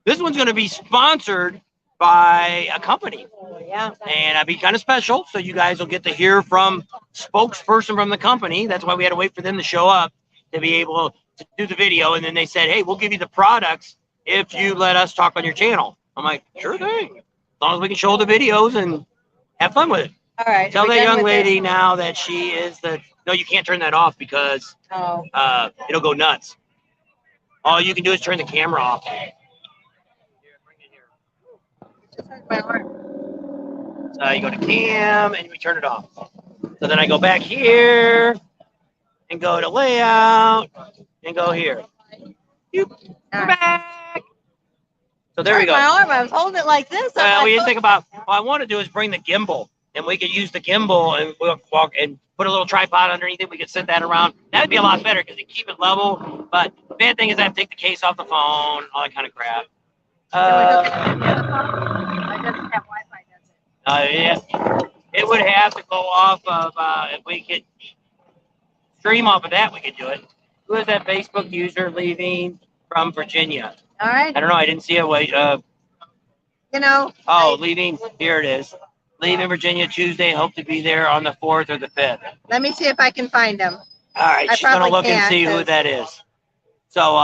This one's going to be sponsored by a company. Yeah. And it'll be kind of special. So you guys will get to hear from spokesperson from the company. That's why we had to wait for them to show up to be able to do the video. And then they said, hey, we'll give you the products if you let us talk on your channel. I'm like, sure thing. As long as we can show the videos and have fun with it. All right. Tell that young lady now that she is the. No, you can't turn that off because it'll go nuts. All you can do is turn the camera off. Here, bring it here. Just hurt my arm. So you go to cam and we turn it off. So then I go back here and go to layout and go here. We're back. So there we go. My arm. I was holding it like this. Well, we didn't think about. What I want to do is bring the gimbal. And we could use the gimbal and we'll walk and put a little tripod underneath it. We could set that around. That'd be a lot better because they keep it level. But the bad thing is I have to take the case off the phone, all that kind of crap. Yeah. It would have to go off of, if we could stream off of that, we could do it. Who is that Facebook user leaving from Virginia? All right. I don't know. I didn't see it. Wait, leaving. Here it is. Leaving Virginia Tuesday. Hope to be there on the 4th or the 5th. Let me see if I can find them. All right, she's gonna look and see who that is. So,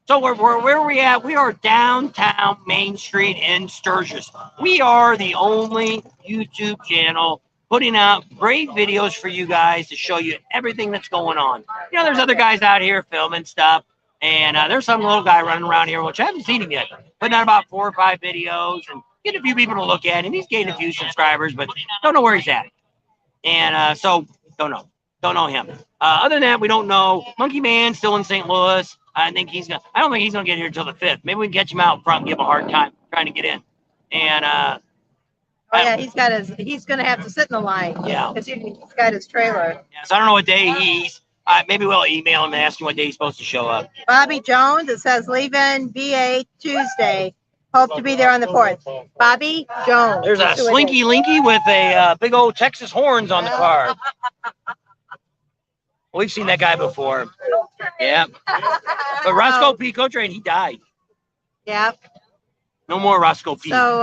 where are we at? We are downtown Main Street in Sturgis. We are the only YouTube channel putting out great videos for you guys to show you everything that's going on. You know, there's other guys out here filming stuff, and there's some little guy running around here, which I haven't seen him yet, putting out about 4 or 5 videos and get a few people to look at him. He's gained a few subscribers, but don't know where he's at. And so don't know him. Other than that, we don't know. Monkey Man still in St. Louis. I don't think he's gonna get here until the 5th. Maybe we can catch him out front and give him a hard time trying to get in. And he's gonna have to sit in the line. Yeah. Because he's got his trailer. Yeah, so I don't know what day he's. Maybe we'll email him and ask him what day he's supposed to show up. Bobby Jones, it says leaving BA Tuesday. Hope to be there on the 4th. Bobby Jones. There's a Slinky Linky with a big old Texas horns on the car. We've seen that guy before. Yeah. But Roscoe P. Cotrain, he died. Yep. No more Roscoe P. So,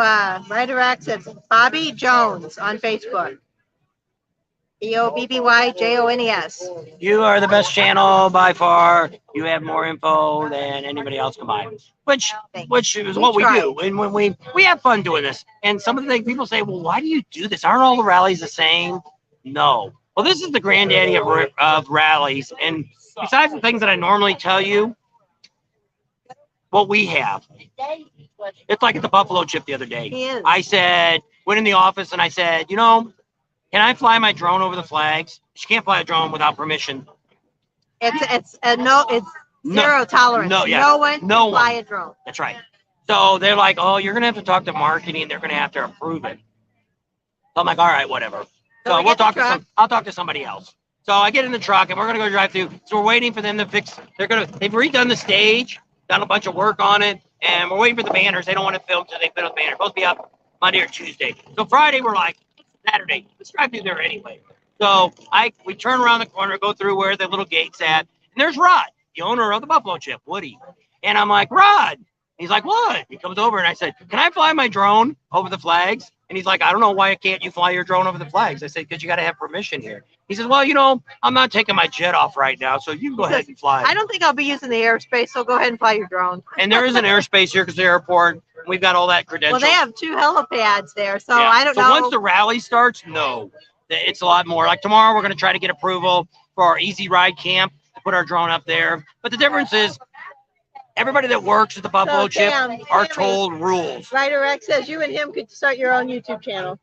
Ryder X, it's Bobby Jones on Facebook. EOBBYJONES. You are the best channel by far. You have more info than anybody else combined, which is what we do. And when we have fun doing this. And some of the things people say, well, why do you do this? Aren't all the rallies the same? No. Well, this is the granddaddy of rallies. And besides the things that I normally tell you, what we have, it's like at the Buffalo Chip the other day. I said, went in the office and I said, can I fly my drone over the flags? You can't fly a drone without permission. It's zero tolerance. No one can fly a drone. That's right. So they're like, oh, you're gonna have to talk to marketing. They're gonna have to approve it. So I'm like, all right, whatever. So I'll talk to somebody else. So I get in the truck and we're gonna go drive through. So we're waiting for them to fix. They've redone the stage, done a bunch of work on it, and we're waiting for the banners. They don't want to film till they film the banner. Supposed to be up Monday or Tuesday. So Friday we're like, Saturday, let's drive through there anyway. So we turn around the corner, go through where the little gate's at, and there's Rod, the owner of the Buffalo Chip, Woody. And I'm like, Rod. He's like, what? He comes over and I said, can I fly my drone over the flags? And he's like, I don't know, why can't you fly your drone over the flags? I said, because you got to have permission here. He says, well, I'm not taking my jet off right now, so you can go ahead and fly. I don't think I'll be using the airspace, so go ahead and fly your drone. And there is an airspace here because the airport, we've got all that credentials. Well, they have 2 helipads there, so I don't know. So once the rally starts, no, it's a lot more. Like tomorrow, we're going to try to get approval for our Easy Ride camp to put our drone up there. But the difference is, everybody that works at the Buffalo Chip are told rules. Ryder X says you and him could start your own YouTube channel.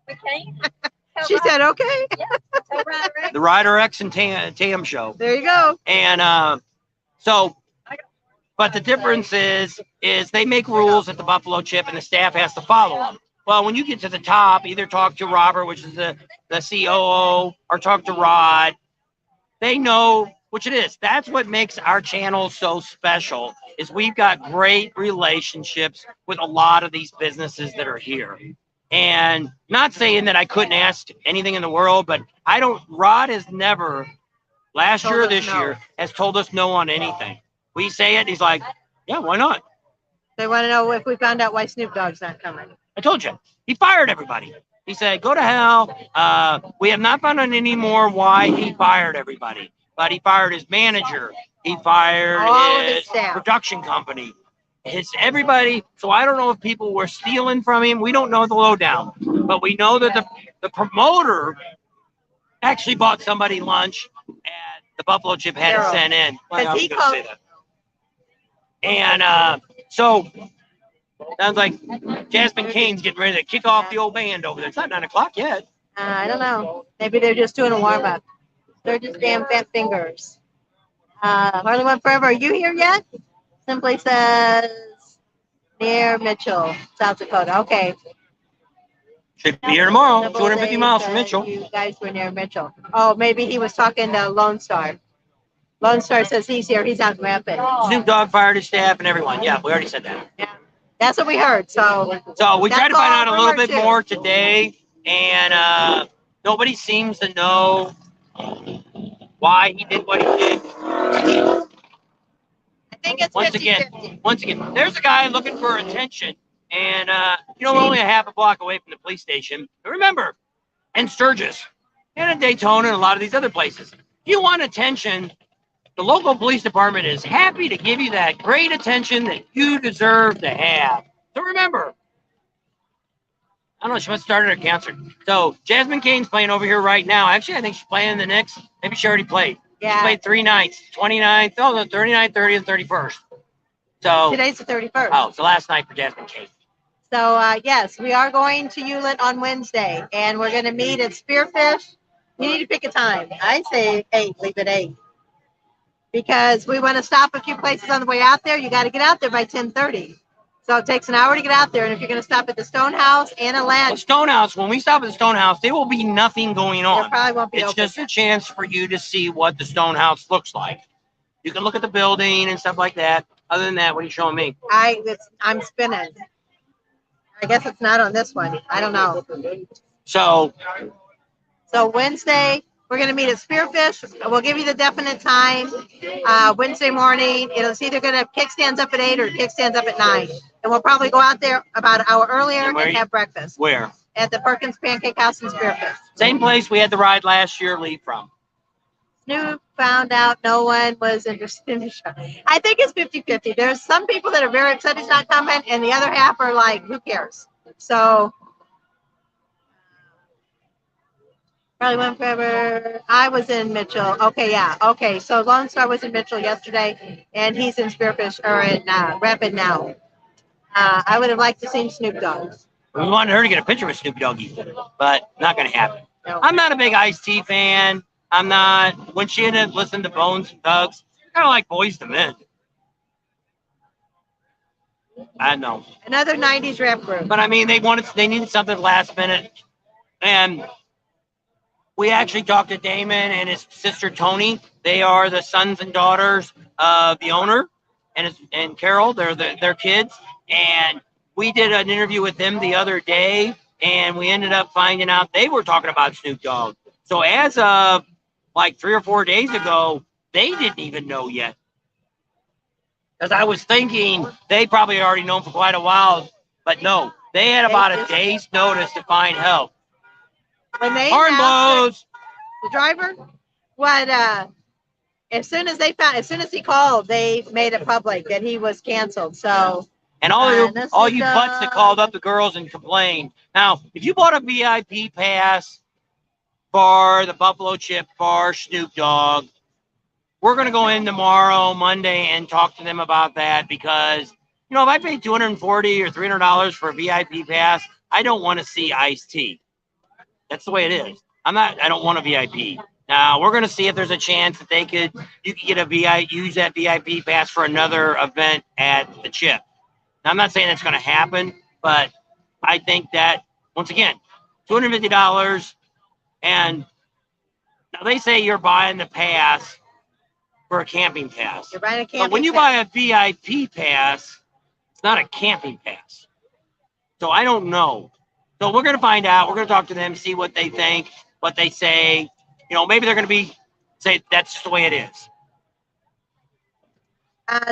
Okay. She said, okay. Yeah. The Ryder X and Tam show. There you go. And but the difference is they make rules at the Buffalo Chip and the staff has to follow them. Well, when you get to the top, either talk to Robert, which is the COO, or talk to Rod. They know which it is. That's what makes our channel so special, is we've got great relationships with a lot of these businesses that are here. And not saying that I couldn't ask anything in the world, but Rod has never, last year or this year, has told us no on anything. We say it, he's like, yeah, why not? They want to know if we found out why Snoop Dogg's not coming. I told you. He fired everybody. He said, go to hell. We have not found out anymore why he fired everybody. But he fired his manager. He fired his production company. Everybody. So I don't know if people were stealing from him. We don't know the lowdown. But we know that the promoter actually bought somebody lunch and the Buffalo Chip had it sent in. Well, he say that. And so sounds like Jasmine Kane's getting ready to kick off the old band over there. It's not 9 o'clock yet. I don't know. Maybe they're just doing a warm-up. They're just damn fat fingers. Harley Went Forever, are you here yet? Simply says near Mitchell, South Dakota. Okay. Should be here tomorrow. 250 miles from Mitchell. You guys were near Mitchell. Oh, maybe he was talking to Lone Star. Lone Star says he's here. He's out in Rapids. Snoop Dogg fired his staff and everyone. Yeah, we already said that. Yeah. That's what we heard. So we tried to find out a little bit more today, and nobody seems to know why he did what he did. I think it's once again, there's a guy looking for attention, and we're only a half a block away from the police station. But remember, in Sturgis, and in Daytona, and a lot of these other places, if you want attention, the local police department is happy to give you that great attention that you deserve to have. So remember, I don't know, she must have started her concert. So Jasmine Kane's playing over here right now. Actually, I think she's playing the next. Maybe she already played. Yeah. She played 3 nights, 29th, the 39th, 30th, and 31st. So today's the 31st. Oh, so last night for Jasmine Kane. So yes, we are going to Hewlett on Wednesday, and we're going to meet at Spearfish. You need to pick a time. I say 8, leave it 8. Because we want to stop a few places on the way out there. You got to get out there by 10:30. So it takes an hour to get out there. And if you're going to stop at the Stone House and The Stone House, when we stop at the Stone House, there will be nothing going on. There probably won't be It's open. just a chance for you to see what the Stone House looks like. You can look at the building and stuff like that. Other than that, what are you showing me? I'm spinning. I guess it's not on this one. I don't know. So Wednesday, we're going to meet at Spearfish. We'll give you the definite time. Wednesday morning, it's either going to kickstands up at 8 or kickstands up at 9. And we'll probably go out there about an hour earlier and have breakfast. Where? at the Perkins Pancake House in Spearfish. Same place we had the ride last year leave from. Snoop found out no one was interested in the show. I think it's 50-50. There's some people that are very upset he's not coming, and the other half are like, who cares? So, probably went forever. I was in Mitchell. Okay, yeah. Okay, so Lone Star was in Mitchell yesterday, and he's in Spearfish, or in Rapid now. I would have liked to see Snoop Dogg. We wanted her to get a picture with Snoop Doggy, but not going to happen. No. I'm not a big Ice-T fan. I'm not. When she ended up listening to Bones and Thugs, kind of like Boys to Men. I know. Another 90s rap group. But I mean, they needed something last minute. And we actually talked to Damon and his sister Tony. They are the sons and daughters of the owner and Carol. They're their kids. And we did an interview with them the other day, and we ended up finding out they were talking about Snoop Dogg. So as of like 3 or 4 days ago, they didn't even know yet. Because I was thinking they probably already known for quite a while, but no, they had about a day's notice to find help. When they Horn blows. The driver, as soon as he called, they made it public that he was canceled. So. And all you butts that called up the girls and complained. Now, if you bought a VIP pass for the Buffalo Chip Bar Snoop Dogg, we're going to go in tomorrow, Monday, and talk to them about that because, you know, if I paid $240 or $300 for a VIP pass, I don't want to see Ice-T. That's the way it is. I don't want a VIP. Now, we're going to see if there's a chance that you could get use that VIP pass for another event at the Chip. Now, I'm not saying that's going to happen, but I think that, once again, $250, and now they say you're buying the pass for a camping pass. You're buying a camping But when you buy a VIP pass, it's not a camping pass. So I don't know. So we're going to find out. We're going to talk to them, see what they think, what they say. You know, maybe they're going to say that's just the way it is.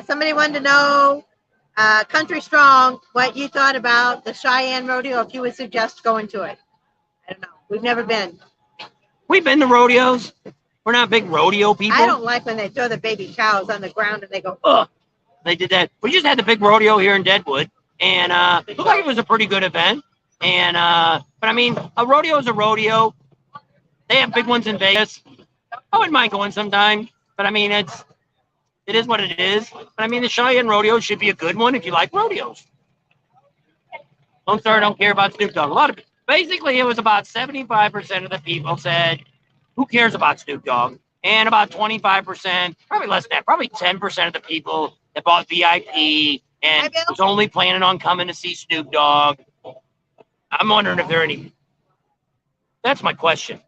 Somebody wanted to know, Country Strong, what you thought about the Cheyenne Rodeo, if you would suggest going to it. I don't know. We've never been. We've been to rodeos. We're not big rodeo people. I don't like when they throw the baby cows on the ground and they go, ugh. They did that. We just had the big rodeo here in Deadwood, and it looked like it was a pretty good event. And but I mean, a rodeo is a rodeo. They have big ones in Vegas. I wouldn't mind going sometime, but I mean, it is what it is. But I mean, the Cheyenne Rodeo should be a good one if you like rodeos. Lone Star don't care about Snoop Dogg. Basically, it was about 75% of the people said, who cares about Snoop Dogg? And about 25%, probably less than that, probably 10% of the people that bought VIP and was only planning on coming to see Snoop Dogg. I'm wondering if there are any. That's my question.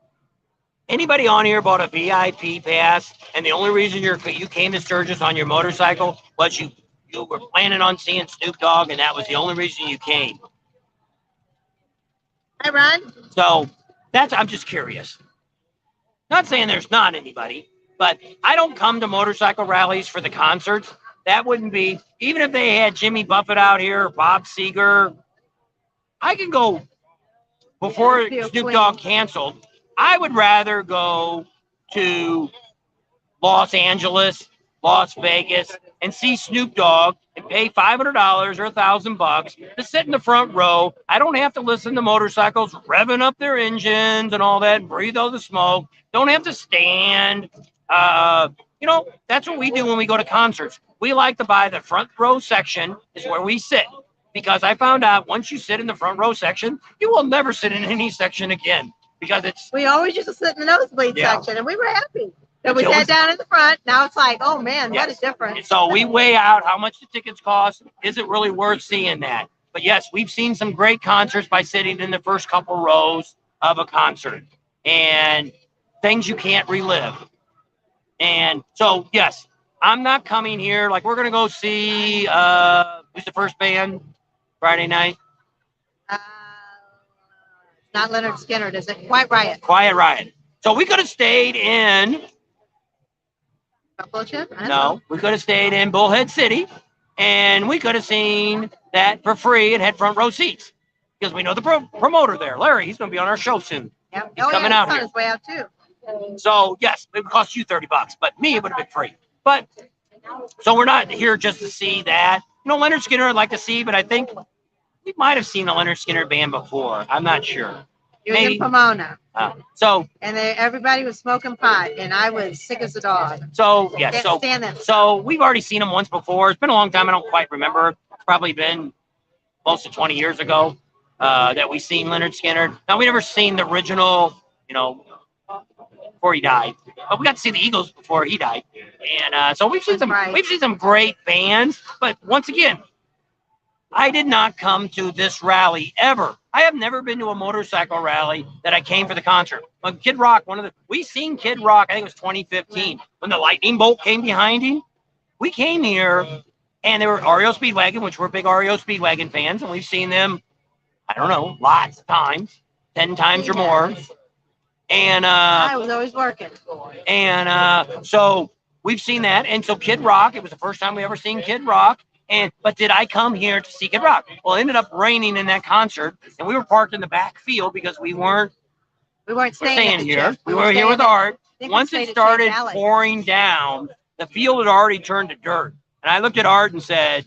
Anybody on here bought a VIP pass, and the only reason you came to Sturgis on your motorcycle was you were planning on seeing Snoop Dogg, and that was the only reason you came? Hi, Ron. So I'm just curious. Not saying there's not anybody, but I don't come to motorcycle rallies for the concerts. That wouldn't be, even if they had Jimmy Buffett out here, Bob Seger, I could go before Snoop Dogg canceled. I would rather go to Los Angeles, Las Vegas, and see Snoop Dogg and pay $500 or $1,000 to sit in the front row. I don't have to listen to motorcycles revving up their engines and all that and breathe all the smoke. Don't have to stand. You know, that's what we do when we go to concerts. We like to buy the front row section is where we sit. Because I found out once you sit in the front row section, you will never sit in any section again. Because we always used to sit in the nosebleed section, and we were happy. So we sat down in the front. Now it's like, oh man, what a difference. So we weigh out how much the tickets cost. Is it really worth seeing that? But yes, we've seen some great concerts by sitting in the first couple rows of a concert. And things you can't relive. And so, yes, I'm not coming here. Like, we're going to go see, who's the first band Friday night? Not Leonard Skinner, is it? Quiet Riot. Quiet Riot. So we could have stayed in. Buffalo Chip? No, we could have stayed in Bullhead City, and we could have seen that for free and had front row seats. because we know the promoter there, Larry. He's going to be on our show soon. Yep. He's coming out he's on here. his way out too. So yes, it would cost you $30, but me, it would have been free. But so we're not here just to see that. You know, Leonard Skinner I'd like to see, but I think we might have seen a Leonard Skinner band before. I'm not sure. He was in Pomona. So And everybody was smoking pot, and I was sick as a dog. So yeah, Can't stand that. so we've already seen him once before. It's been a long time. I don't quite remember. It's probably been close to 20 years ago that we seen Leonard Skinner. Now we never seen the original, you know, before he died. But we got to see the Eagles before he died, and so we've seen some great bands. But once again, I did not come to this rally ever. I have never been to a motorcycle rally that I came for the concert. When Kid Rock, we seen Kid Rock, I think it was 2015, when the lightning bolt came behind him. We came here, and they were REO Speedwagon, which we're big REO Speedwagon fans, and we've seen them, I don't know, lots of times, 10 times or more. And I was always working. And so we've seen that. And so Kid Rock, it was the first time we ever seen Kid Rock. But did I come here to see Kid Rock? Well, it ended up raining in that concert, and we were parked in the back field because we weren't staying here. We were here with Art. Once it started pouring down, the field had already turned to dirt. And I looked at Art and said,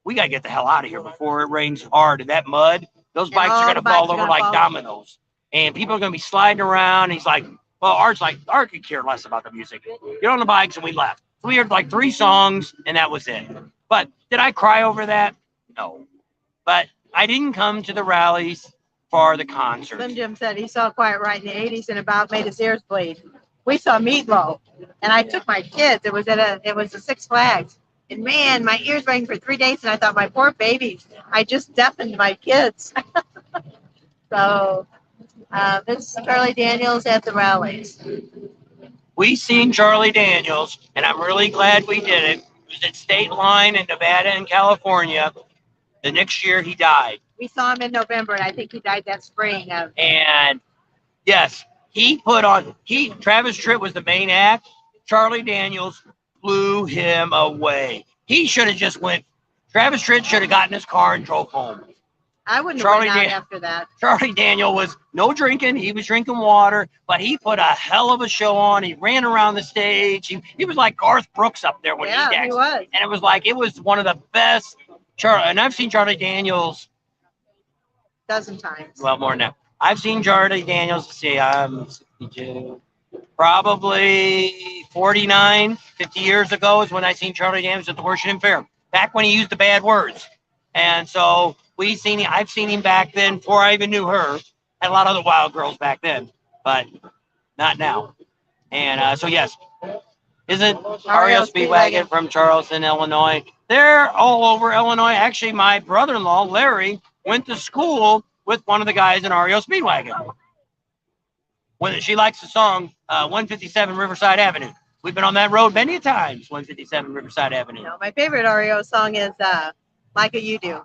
we got to get the hell out of here before it rains hard. And that mud, those bikes are going to fall over like dominoes. And people are going to be sliding around. And he's like, well, Art's like, Art could care less about the music. Get on the bikes, and we left. So we heard like 3 songs, and that was it. But did I cry over that? No. But I didn't come to the rallies for the concert. Slim Jim said he saw Quiet Riot in the 80s and about made his ears bleed. We saw Meatloaf, and I took my kids. It was a Six Flags. And man, my ears rang for 3 days, and I thought, my poor babies, I just deafened my kids. So this is Charlie Daniels at the rallies. We seen Charlie Daniels, and I'm really glad we did it. It was at State Line in Nevada and California. The next year he died. We saw him in November, and I think he died that spring. And yes, Travis Tritt was the main act. Charlie Daniels blew him away. He should have just went. Travis Tritt should have gotten his car and drove home. I wouldn't have went out after that. Charlie Daniel was no drinking. He was drinking water, but he put a hell of a show on. He ran around the stage. He was like Garth Brooks up there when he danced. He was. And it was one of the best. And I've seen Charlie Daniels a dozen times. Well, more than that. I've seen Charlie Daniels. See, I'm 62. Probably 49, 50 years ago is when I seen Charlie Daniels at the Washington Fair. Back when he used the bad words. And so I've seen him back then before I even knew her. Had a lot of other wild girls back then, but not now. And so yes, isn't REO Speedwagon from Charleston, Illinois? They're all over Illinois. Actually, my brother-in-law, Larry, went to school with one of the guys in REO Speedwagon. When she likes the song 157 Riverside Avenue. We've been on that road many times, 157 Riverside Avenue. No, my favorite REO song is Like a You Do.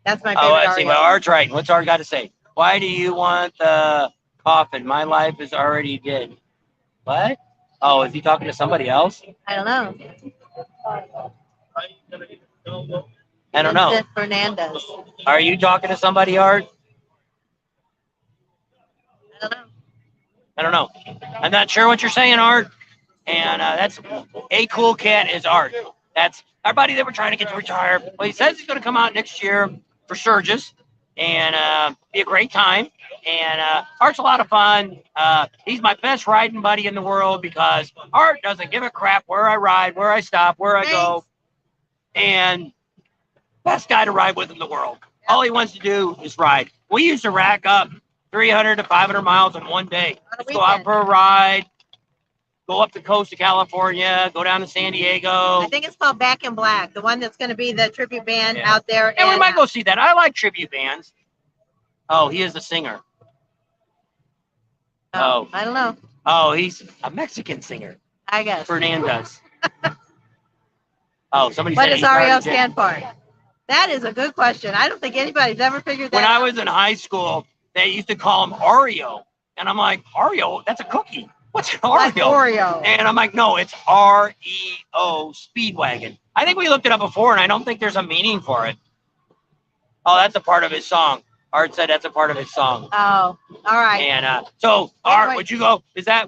That's my favorite. Oh, I see. Well, Art's right. What's Art got to say? Why do you want the coffin? My life is already dead. What? Oh, is he talking to somebody else? I don't know. I don't know. Vincent Fernandez. Are you talking to somebody, Art? I don't know. I'm not sure what you're saying, Art. And that's A Cool Cat is Art. That's our buddy that we're trying to get to retire. Well, he says he's going to come out next year for Sturgis and be a great time. And Art's a lot of fun. He's my best riding buddy in the world because Art doesn't give a crap where I ride, where I stop, where I go. And best guy to ride with in the world. All he wants to do is ride. We used to rack up 300 to 500 miles in one day. Let's go out for a ride, go up the coast of California, go down to San Diego. I think it's called Back in Black, the one that's going to be the tribute band out there. And we might go see that. I like tribute bands. Oh, he is the singer. Oh. I don't know. Oh, he's a Mexican singer. I guess. Fernandez. Oh, somebody said. What does REO stand for? That is a good question. I don't think anybody's ever figured that out. When I was in high school, they used to call him Oreo. And I'm like, Oreo? That's a cookie. What's an Oreo? Like Oreo. And I'm like, no, it's REO Speedwagon. I think we looked it up before, and I don't think there's a meaning for it. Oh, that's a part of his song. Art said that's a part of his song. Oh, all right. And so, Art, would you go?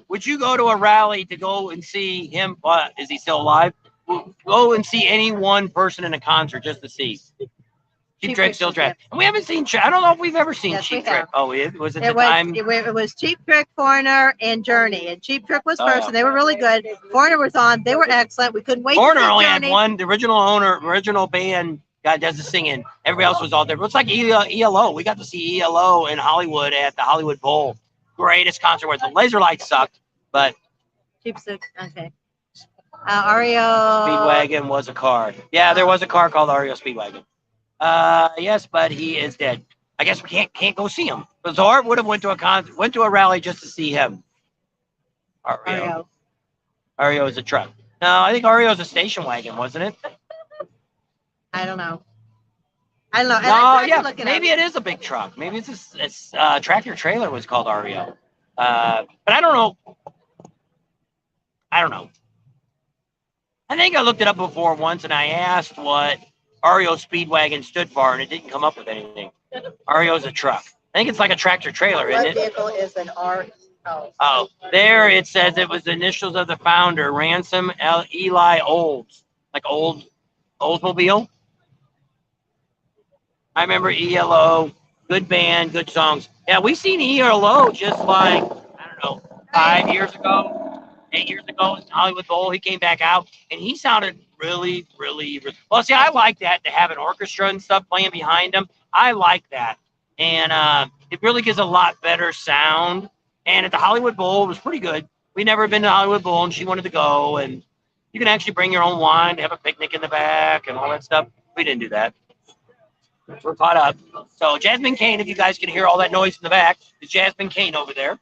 Would you go to a rally to go and see him? Is he still alive? Go and see any one person in a concert just to see. Cheap Trick still track. And we haven't seen. I don't know if we've ever seen Cheap Trick. Oh, was it the time? It was Cheap Trick, Foreigner, and Journey. And Cheap Trick was first, and they were really good. Foreigner was on. They were excellent. We couldn't wait. Foreigner to see only Journey. had one. The original band guy does the singing. Everybody else was all there. It's like ELO. We got to see ELO in Hollywood at the Hollywood Bowl. Greatest concert where the laser lights sucked, but Cheap Trick. Okay. REO. Speedwagon was a car. Yeah, there was a car called REO Speedwagon. Yes, but he is dead. I guess we can't go see him. But Art would have went to a rally just to see him. REO is a truck. No, I think REO is a station wagon, wasn't it? I don't know. And maybe it is a big truck. Maybe it's tractor trailer was called REO. But I don't know. I think I looked it up before once, and I asked what REO Speedwagon stood for, and it didn't come up with anything. REO is a truck. I think it's like a tractor trailer, isn't it? What vehicle is an REO? Oh, there it says it was the initials of the founder, Ransom Eli Olds, like Oldsmobile. I remember ELO, good band, good songs. Yeah, we seen ELO just like, I don't know, 5 years ago, 8 years ago in Hollywood Bowl. He came back out, and he sounded really well. See, I like that, to have an orchestra and stuff playing behind him. I like that, and it really gives a lot better sound. And at the Hollywood Bowl, it was pretty good. We never been to the Hollywood Bowl, and she wanted to go, and you can actually bring your own wine to have a picnic in the back and all that stuff. We didn't do that. We're caught up. So Jasmine Kane, if you guys can hear all that noise in the back, is Jasmine Kane over there.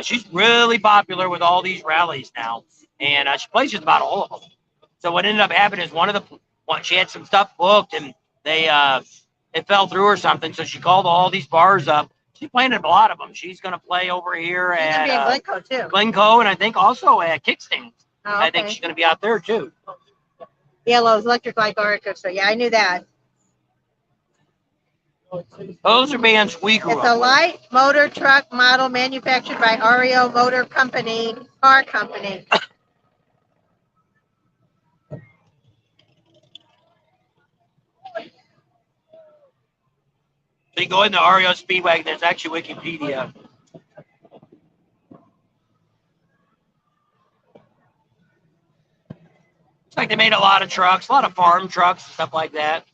She's really popular with all these rallies now, and she plays just about all of them. So what ended up happening is she had some stuff booked, and it fell through or something. So she called all these bars up. She's playing at a lot of them. She's going to play over here at Glencoe too. Glencoe, and I think also at Kickstings. Oh, okay. I think she's going to be out there too. Yellow's Electric Light Orchestra. Yeah, I knew that. Those are bands we grew up with. It's a light motor truck model manufactured by REO Motor Company, car company. So you go into REO Speedwagon, there's actually Wikipedia. It's like they made a lot of trucks, a lot of farm trucks, stuff like that.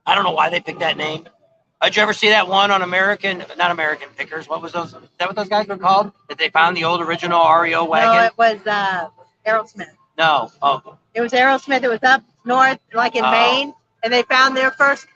I don't know why they picked that name. Did you ever see that one on not American Pickers? What was those? Is that what those guys were called? That they found the old original REO wagon? No, it was Aerosmith. No. Oh. It was Aerosmith. It was up north, like in Maine, and they found their first.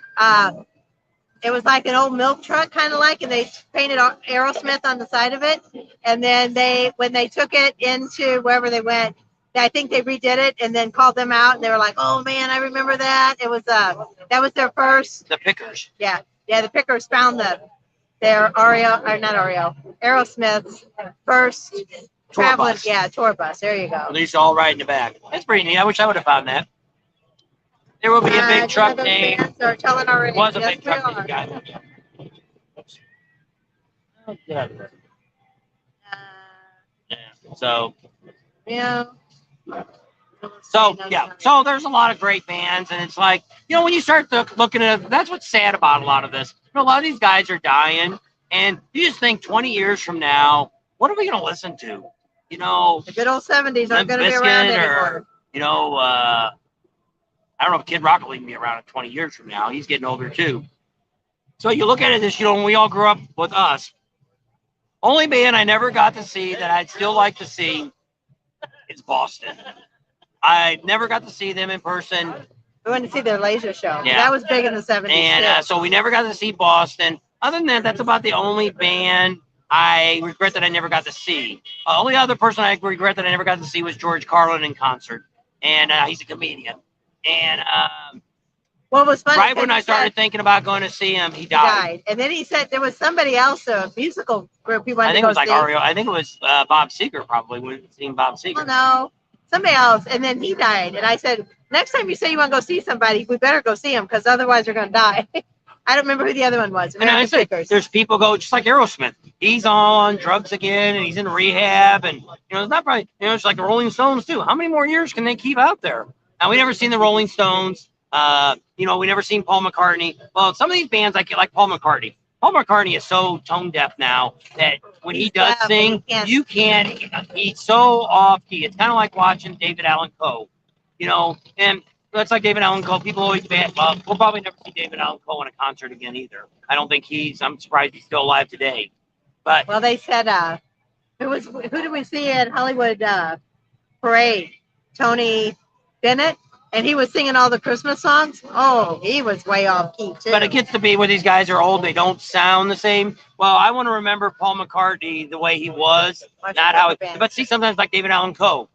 It was like an old milk truck, kind of like, and they painted Aerosmith on the side of it. And then when they took it into wherever they went, I think they redid it and then called them out, and they were like, "Oh man, I remember that." It was that was their first. The Pickers. Yeah, the Pickers found their Aerosmith's first traveling. Yeah, tour bus. There you go. At least all right in the back. That's pretty neat. I wish I would have found that. There will be a big truck name. It was a big truck name, guys. Yeah. So. Yeah. So there's a lot of great bands, and it's like, when you start looking at it, that's what's sad about a lot of this. A lot of these guys are dying, and you just think 20 years from now, what are we going to listen to? The good old 70s aren't going to be around anymore. I don't know if Kid Rock will even be around in 20 years from now. He's getting older too. So you look at it as, when we all grew up with us, only band I never got to see that I'd still like to see is Boston. I never got to see them in person. We went to see their laser show. Yeah. That was big in the 70s. And so we never got to see Boston. Other than that, that's about the only band I regret that I never got to see. Only other person I regret that I never got to see was George Carlin in concert. And he's a comedian. And what was funny, right when I started thinking about going to see him, he died. And then he said there was somebody else, a musical group he wanted to go see. I think it was like REO. I think it was Bob Seger, probably. We've seen Bob Seger. Oh, no. Somebody else. And then he died. And I said, next time you say you want to go see somebody, we better go see him, because otherwise you're going to die. I don't remember who the other one was. And I said, there's people go just like Aerosmith. He's on drugs again, and he's in rehab, and it's not probably it's like the Rolling Stones too. How many more years can they keep out there? Now we never seen the Rolling Stones. We never seen Paul McCartney. Well, some of these bands like Paul McCartney. Paul McCartney is so tone deaf now that when he does sing, you can't. He's so off key. It's kind of like watching David Allan Coe, and. That's like David Allan Coe. People always ban. Well, we'll probably never see David Allan Coe in a concert again either. I don't think I'm surprised he's still alive today. But they said who did we see at Hollywood Parade? Tony Bennett, and he was singing all the Christmas songs. Oh, he was way off key too. But it gets to be where these guys are old. They don't sound the same. Well, I want to remember Paul McCartney the way he was, not how. But see, sometimes like David Allan Coe,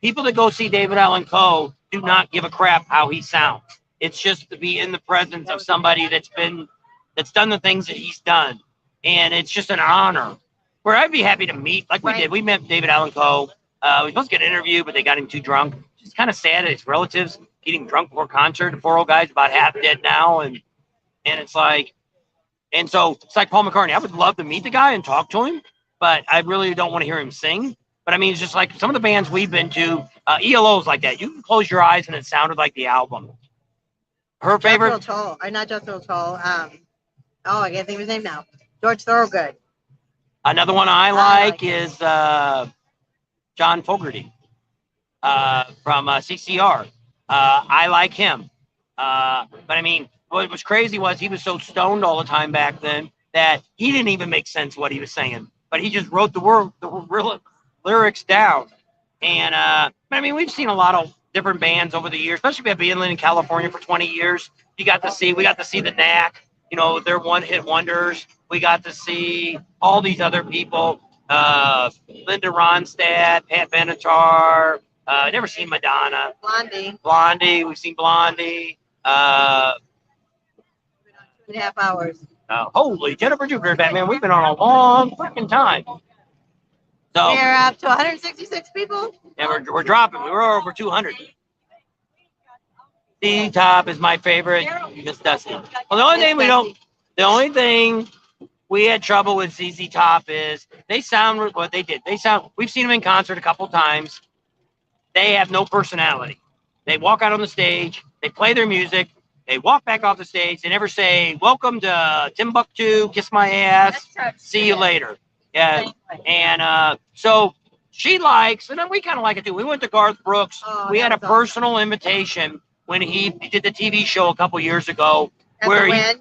people that go see David Allan Coe do not give a crap how he sounds. It's just to be in the presence of somebody that's done the things that he's done. And it's just an honor. Where I'd be happy to meet, like we did. We met David Allan Coe. We were supposed to get an interview, but they got him too drunk. It's kind of sad that his relatives getting drunk before concert. The poor old guy's about half dead now. And it's like, and so it's like Paul McCartney. I would love to meet the guy and talk to him, but I really don't want to hear him sing. But I mean, it's just like some of the bands we've been to, ELO's like that. You can close your eyes and it sounded like the album. Her favorite? Not Just Real Tall. I can't think of his name now. George Thorogood. Another one I like is John Fogerty from CCR. I like him. But I mean, what was crazy was he was so stoned all the time back then that he didn't even make sense what he was saying. But he just wrote the lyrics down. And but I mean, we've seen a lot of different bands over the years, especially being in California for 20 years. We got to see the Knack, their one-hit wonders. We got to see all these other people, Linda Ronstadt, Pat Benatar. Never seen Madonna. Blondie. We've seen Blondie. 2.5 hours. Holy Jennifer Jupiter, Batman. We've been on a long freaking time. So we're up to 166 people. And we're dropping. We were over 200. D-Top is my favorite. Miss Dusty. Well, the only thing we had trouble with ZZ Top is they sound what they did. We've seen them in concert a couple times. They have no personality. They walk out on the stage. They play their music. They walk back off the stage. They never say, "Welcome to Timbuktu. Kiss my ass. See you later." Yeah. And so she likes, and then we kind of like it too. We went to Garth Brooks. We had a personal invitation when he did the TV show a couple years ago where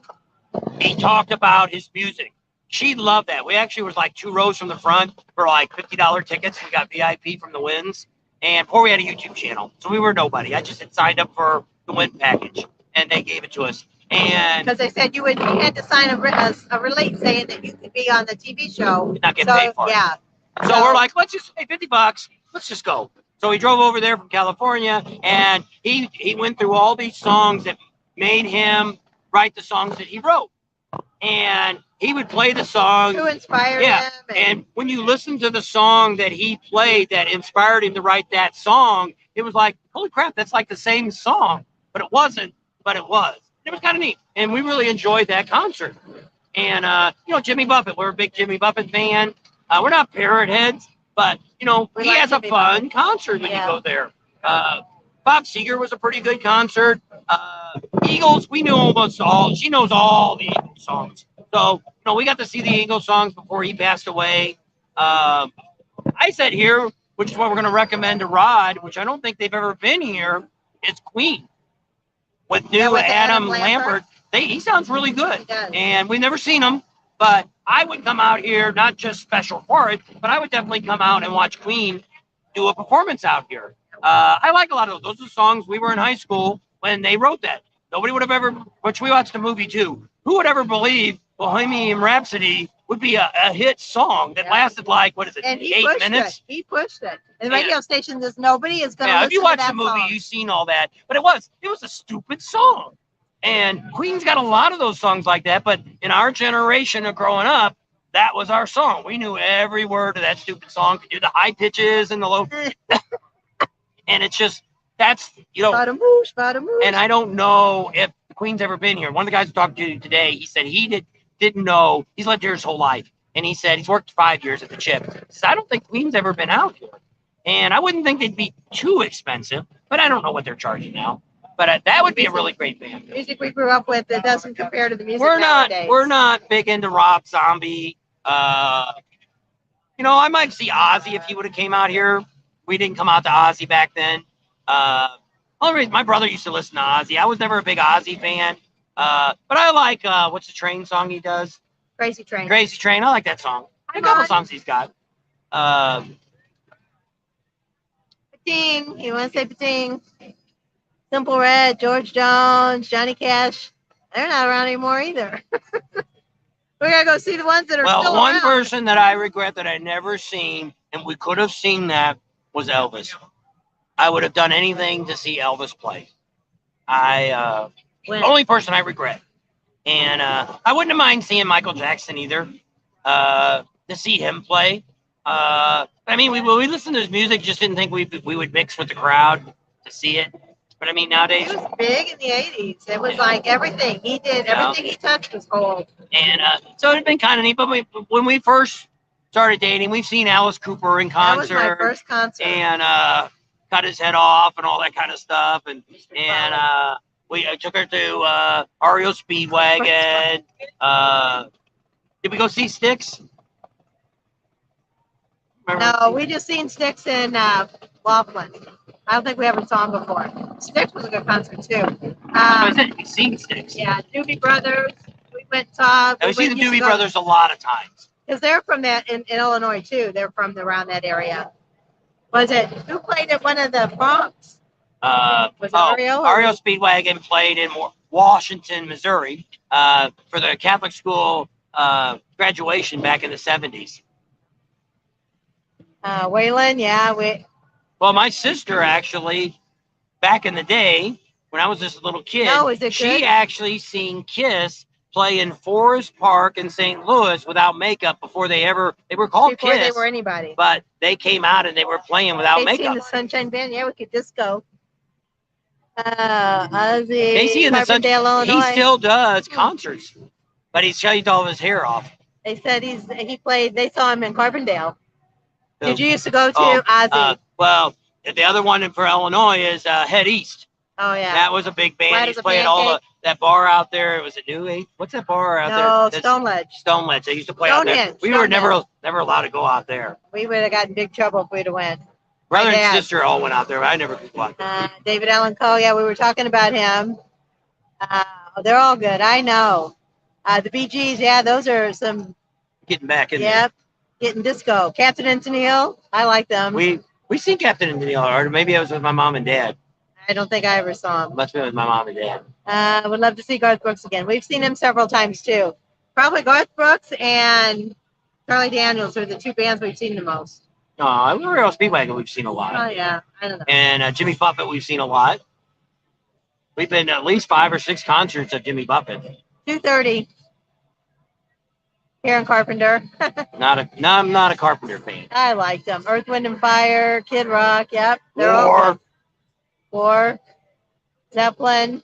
he talked about his music. She loved that. We actually was like 2 rows from the front for like $50 tickets. We got VIP from the Wins. And before we had a YouTube channel. So we were nobody. I just had signed up for the Win package. And they gave it to us. And because they said you had to sign a release saying that you could be on the TV show. Not get paid for it. Yeah. So we're like, let's just pay $50. Let's just go. So he drove over there from California, and he went through all these songs that made him write the songs that he wrote. And he would play the song. Who inspired him. And when you listen to the song that he played that inspired him to write that song, it was like, holy crap, that's like the same song. But it wasn't, but it was. It was kind of neat. And we really enjoyed that concert. And, Jimmy Buffett, we're a big Jimmy Buffett fan. We're not parrot heads, but, he has a fun concert when you go there. Bob Seger was a pretty good concert. Eagles, we knew almost all. She knows all the Eagles songs. So, we got to see the Eagles songs before he passed away. I said here, which is what we're going to recommend to Rod, which I don't think they've ever been here, is Queen. With new Adam Lambert. He sounds really good. And we've never seen him, but I would come out here, not just special for it, but I would definitely come out and watch Queen do a performance out here. I like a lot of those. Those are songs we were in high school when they wrote that. Nobody would have ever, which we watched the movie too. Who would ever believe Bohemian Rhapsody would be a hit song that lasted like, 8 minutes? He pushed it. And the radio station says nobody is going to listen to that song. If you watch the movie, you've seen all that. But it was a stupid song. And Queen's got a lot of those songs like that. But in our generation of growing up, that was our song. We knew every word of that stupid song, could do the high pitches and the low. And it's just, that's, Spadamoosh. And I don't know if Queen's ever been here. One of the guys who talked to today, he said he didn't know. He's lived here his whole life. And he said he's worked 5 years at the Chip. He says, I don't think Queen's ever been out here. And I wouldn't think they'd be too expensive, but I don't know what they're charging now. But that would be a really great band. Music we grew up with that doesn't compare to the music nowadays. We're not big into Rob Zombie. You know, I might see Ozzy if he would have came out here. We didn't come out to Ozzy back then. Only reason, my brother used to listen to Ozzy. I was never a big Ozzy fan. But I like, what's the Train song he does? Crazy Train. Crazy Train. I like that song. A couple songs he's got. Pating. You want to say Pating? Simple Red, George Jones, Johnny Cash. They're not around anymore either. We're going to go see the ones that are still around. Well, one person that I regret that I never seen, and we could have seen that, was Elvis. I would have done anything to see Elvis play. Only person I regret. And I wouldn't have mind seeing Michael Jackson either, to see him play. I mean, we listened to his music, just didn't think we would mix with the crowd to see it. But I mean, nowadays, he was big in the 80s. It was like everything he did, everything he touched was gold. And so it'd been kind of neat. But when we first started dating, we've seen Alice Cooper in concert. That was my first concert. And cut his head off and all that kind of stuff. And we took her to REO Speedwagon. Did we go see Styx? No, we just seen Styx in Laughlin. I don't think we ever saw him before. Styx was a good concert too. I said we've seen Styx. Yeah, Doobie Brothers. We went to. We've seen the Doobie Brothers a lot of times. Because they're from that in Illinois too. They're from around that area. Was it who played at one of the proms? Was it REO? REO Speedwagon played in Washington, Missouri, for the Catholic school graduation back in the 70s. Waylon, yeah, Well, my sister actually, back in the day, when I was just a little kid, she actually seen Kiss play in Forest Park in St. Louis without makeup before they were called before Kiss. They were anybody. But they came out and they were playing without makeup. Seen the Sunshine Band, yeah, we could disco. Ozzy, Casey in the Sunshine, Illinois. he still does concerts, but he's shaved all of his hair off. They said he played. They saw him in Carbondale. Did you used to go to Ozzy? Well, the other one for Illinois is Head East. Oh yeah, that was a big band. He's playing all that bar out there. It was a New Age. What's that bar out there? Stone Ledge. Stone Ledge. They used to play out there. We were never allowed to go out there. We would have gotten in big trouble if we'd have went. Brother and sister all went out there, but I never could go out there. David Allan Coe, yeah, we were talking about him. They're all good. I know. The Bee Gees, yeah, those are some. Getting back in there. Yep. Getting disco. Captain and Tennille, I like them. We seen Captain and Tennille, or maybe it was with my mom and dad. I don't think I ever saw him. Must have been with my mom and dad. I would love to see Garth Brooks again. We've seen him several times too. Probably Garth Brooks and Charlie Daniels are the two bands we've seen the most. No, REO Speedwagon we've seen a lot. Oh yeah, I don't know. And Jimmy Buffett we've seen a lot. We've been to at least 5 or 6 concerts of Jimmy Buffett. 2:30. Here in Carpenter. I'm not a Carpenter fan. I like them. Earth, Wind and Fire, Kid Rock. Yep. They're all War. Zeppelin.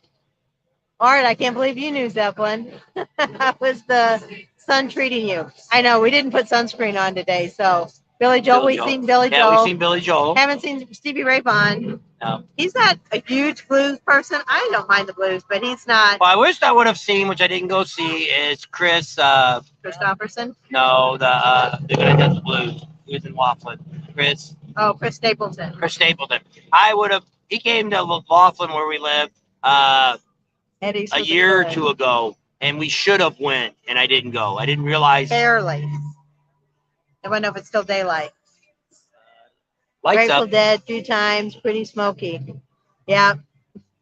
Art, I can't believe you knew Zeppelin. How was the sun treating you? I know we didn't put sunscreen on today, so Billy Joel. We've seen Billy Joel. Yeah, we've seen Billy Joel. Haven't seen Stevie Ray Vaughan. No. He's not a huge blues person. I don't mind the blues, but he's not. Well, I wished I would have seen, which I didn't go see, is Chris. Christopherson? No, the guy that does the blues. He was in Laughlin. Chris. Oh, Chris Stapleton. Chris Stapleton. I would have. He came to Laughlin where we live a year or two ago, and we should have went, and I didn't go. I didn't realize. Barely. I don't know if it's still daylight. Lights Grateful up. Dead 2 times, Pretty Smoky. Yeah,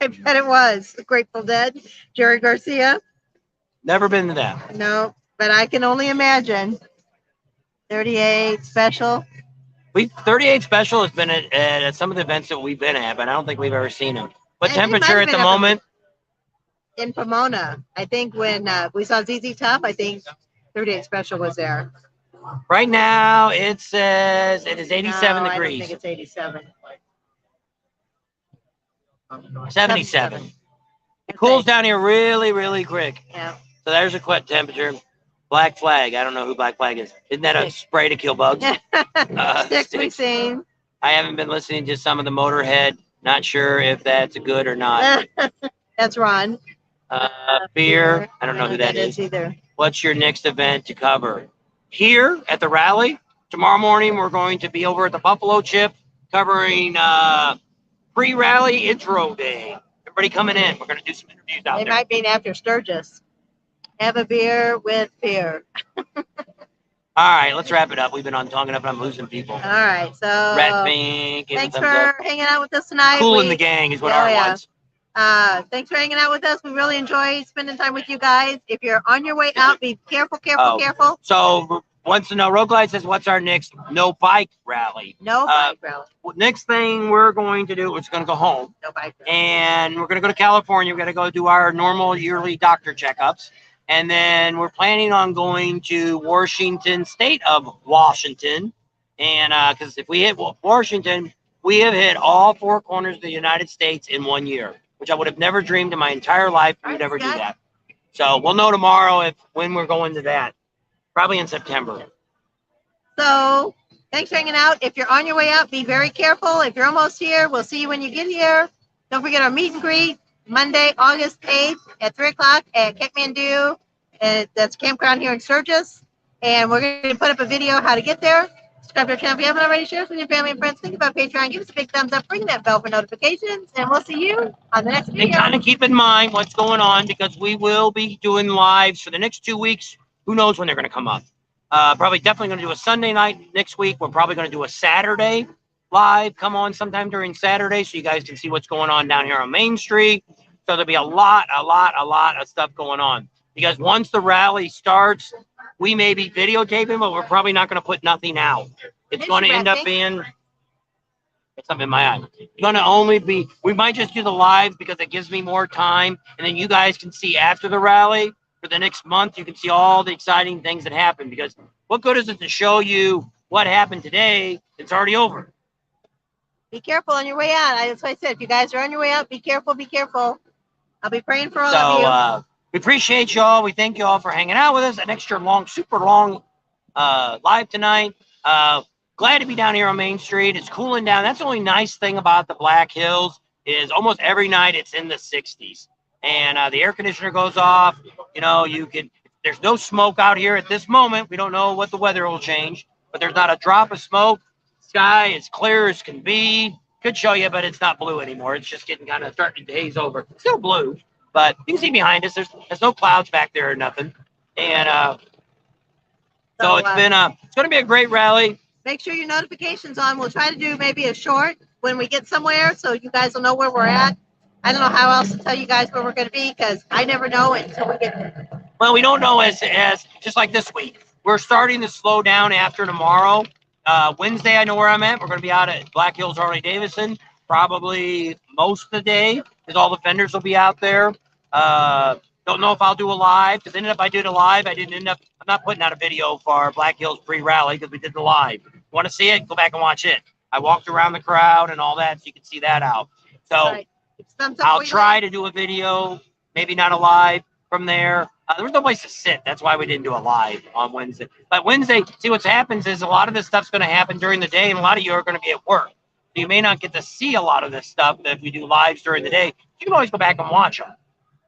I bet it was. Grateful Dead. Jerry Garcia. Never been to that. No, but I can only imagine. 38 Special. 38 Special has been at some of the events that we've been at, but I don't think we've ever seen him. What And he might temperature have at the been moment? In Pomona. I think when we saw ZZ Top, I think 38 Special was there. Right now, it says it is 87 No, degrees. I don't think it's 87. 77. It cools down here really, really quick. Yeah. So there's a quick temperature. Black Flag. I don't know who Black Flag is. Isn't that a spray to kill bugs? Sticks we've seen. I haven't been listening to some of the Motorhead. Not sure if that's good or not. That's Ron. Beer. I don't know who that is either. What's your next event to cover? Here at the rally, tomorrow morning, we're going to be over at the Buffalo Chip covering pre-rally intro day. Everybody coming in. We're going to do some interviews out They there. might be after Sturgis. Have a beer with beer. All right, let's wrap it up. We've been on long enough, and I'm losing people. All right, so Red Pink. thanks for hanging out with us tonight. Cool in the gang is what Art wants. Thanks for hanging out with us. We really enjoy spending time with you guys. If you're on your way out, be careful. So wants to know, Road Glide says, what's our next no bike rally? No bike rally. Next thing we're going to do, we're going to go home. No bike rally. And we're going to go to California. We're going to go do our normal yearly doctor checkups. And then we're planning on going to Washington, state of Washington. And because if we hit Washington, we have hit all four corners of the United States in 1 year, which I would have never dreamed in my entire life we would ever do that. So we'll know tomorrow when we're going to that. Probably in September. So thanks for hanging out. If you're on your way out, be very careful. If you're almost here, we'll see you when you get here. Don't forget our meet and greet Monday, August 8th at 3 o'clock at Kathmandu. And that's campground here in Sturgis. And we're going to put up a video how to get there. Subscribe to our channel if you haven't already. Share us with your family and friends. Think about Patreon. Give us a big thumbs up. Ring that bell for notifications. And we'll see you on the next video. And kind of keep in mind what's going on, because we will be doing lives for the next 2 weeks. Who knows when they're going to come up? Probably definitely going to do a Sunday night next week. We're probably going to do a Saturday live. Come on sometime during Saturday so you guys can see what's going on down here on Main Street. So there'll be a lot of stuff going on. Because once the rally starts, we may be videotaping, but we're probably not going to put nothing out. It's going to end up being, it's something in my eye. It's going to only be, we might just do the live because it gives me more time. And then you guys can see after the rally for the next month, you can see all the exciting things that happen. Because what good is it to show you what happened today? It's already over. Be careful on your way out. That's what I said. If you guys are on your way out, be careful. I'll be praying for all of you. We appreciate y'all. We thank y'all for hanging out with us. An extra long, super long live tonight. Glad to be down here on Main Street. It's cooling down. That's the only nice thing about the BlackHills is almost every night it's in the 60s. And the air conditioner goes off. You know, there's no smoke out here at this moment. We don't know what the weather will change, but there's not a drop of smoke. Sky is clear as can be. Could show you, but it's not blue anymore. It's just getting kind of starting to haze over. It's still blue. But you can see behind us, there's no clouds back there or nothing. And so it's going to be a great rally. Make sure your notifications on. We'll try to do maybe a short when we get somewhere so you guys will know where we're at. I don't know how else to tell you guys where we're going to be because I never know until we get there. Well, we don't know as just like this week. We're starting to slow down after tomorrow. Wednesday, I know where I'm at. We're going to be out at BlackHills Harley Davidson probably most of the day because all the vendors will be out there. Don't know if I'll do a live because if I did a live, I'm not putting out a video for BlackHills pre-rally because we did the live. Want to see it? Go back and watch it. I walked around the crowd and all that so you can see that out. So right. I'll try to do a video, maybe not a live from there. There was no place to sit. That's why we didn't do a live on Wednesday. But Wednesday, see what happens is a lot of this stuff's going to happen during the day and a lot of you are going to be at work. So you may not get to see a lot of this stuff if we do lives during the day. You can always go back and watch them.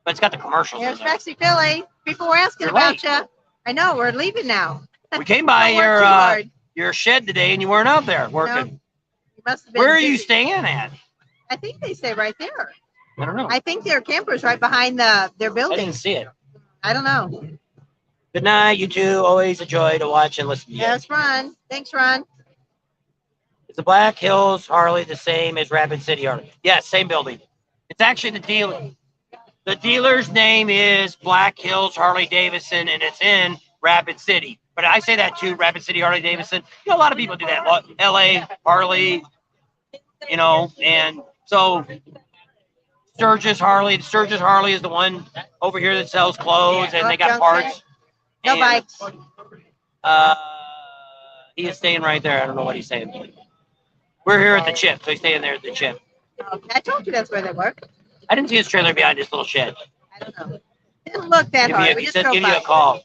But it's got the commercials. Here's Fenske, Philly. People were asking about you. I know. We're leaving now. We came by your shed today and you weren't out there working. No, you must have been Where are busy. you staying at? I think they stay right there. I don't know. I think their camper's right behind their I building. didn't see it. I don't know. Good night, you two. Always a joy to watch and listen to you. Yes, Ron. Thanks, Ron. Is the BlackHills Harley the same as Rapid City Harley? Yes, same building. It's actually the dealer. The dealer's name is BlackHills Harley Davidson, and it's in Rapid City. But I say that too, Rapid City Harley Davidson. You know, a lot of people do that. LA Harley, you know, and so Sturgis Harley. Sturgis Harley is the one over here that sells clothes, and they got parts. No bikes. He is staying right there. I don't know what he's saying. We're here at the Chip, so he's staying there at the Chip. I told you that's where they work. I didn't see his trailer behind this little shed. I don't know. Didn't look that hard. We He just said drove give you by. a call.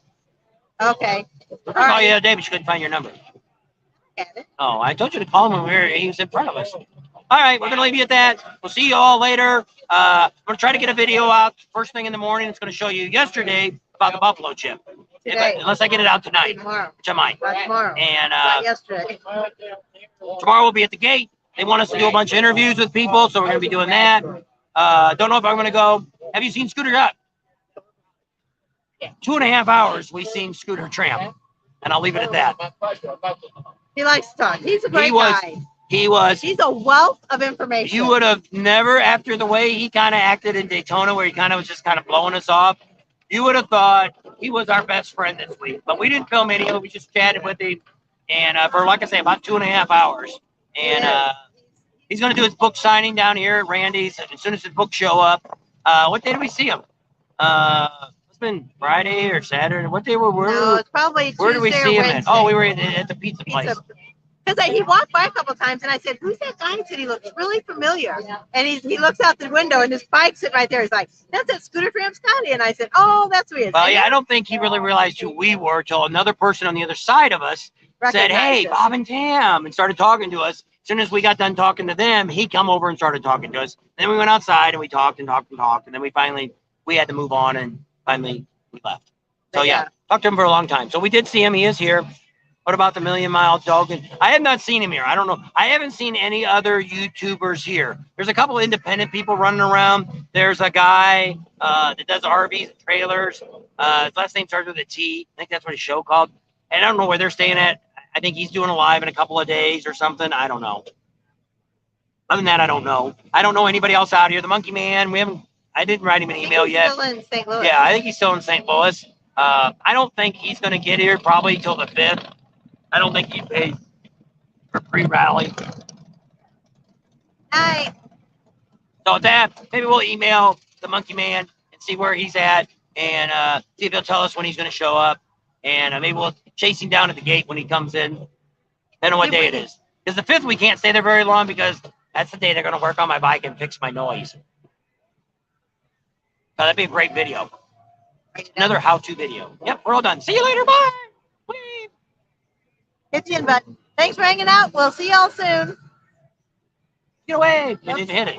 Okay. I called you the other day, but you couldn't find your number. Got it. Oh, I told you to call him when he was in front of us. All right, we're going to leave you at that. We'll see you all later. I'm going to try to get a video out first thing in the morning. It's going to show you yesterday about the buffalo chip. Today. Unless I get it out tonight, Tomorrow. which I might. Not tomorrow. And Not yesterday. tomorrow we'll be at the gate. They want us to do a bunch of interviews with people, so we're going to be doing that. Don't know if I'm going to go. Have you seen Scooter Up? 2.5 hours we've seen Scooter tramp. And I'll leave it at that. He likes to talk. He's a great guy. He's a wealth of information. You would have never, after the way he kind of acted in Daytona, where he kind of was just kind of blowing us off, you would have thought he was our best friend this week. But we didn't film any of it. We just chatted with him. And for, like I say, about 2.5 hours. And he's going to do his book signing down here at Randy's as soon as his books show up. What day did we see him? It's been Friday or Saturday. What day were we? No, it's probably Tuesday. Where did we see him Wednesday. at? Oh, we were at the pizza place. Because he walked by a couple times, and I said, "Who's that guy?" He said, "He looks really familiar." Yeah. And he looks out the window, and his bike's sitting right there. He's like, "That's that Scooter from Scotty." And I said, "Oh, that's who he is." Well, yeah, I don't think he really realized who we were till another person on the other side of us said, "Hey, Bob and Tam," and started talking to us. As soon as we got done talking to them, he come over and started talking to us. Then we went outside and we talked and talked and talked, and then we had to move on, and finally we left. So yeah, talked to him for a long time. So we did see him. He is here. What about the Million Mile Dog? I have not seen him here. I don't know. I haven't seen any other YouTubers here. There's a couple independent people running around. There's a guy that does RVs and trailers. His last name starts with a T. I think that's what his show called. And I don't know where they're staying at. I think he's doing a live in a couple of days or something. I don't know. Other than that, I don't know. I don't know anybody else out here. The Monkey Man, I didn't write him an email yet. Still in St. Louis. Yeah, I think he's still in St. Louis. I don't think he's going to get here probably till the 5th. I don't think he paid for pre-rally. Hi. So with that, maybe we'll email the Monkey Man and see where he's at and see if he'll tell us when he's going to show up. And maybe we'll chase him down at the gate when he comes in. Depending on what day it is. Because the 5th, we can't stay there very long because that's the day they're going to work on my bike and fix my noise. So that'd be a great video. Another how-to video. Yep, we're all done. See you later. Bye. Hit the end button. Thanks for hanging out. We'll see y'all soon. Get away. You didn't hit it.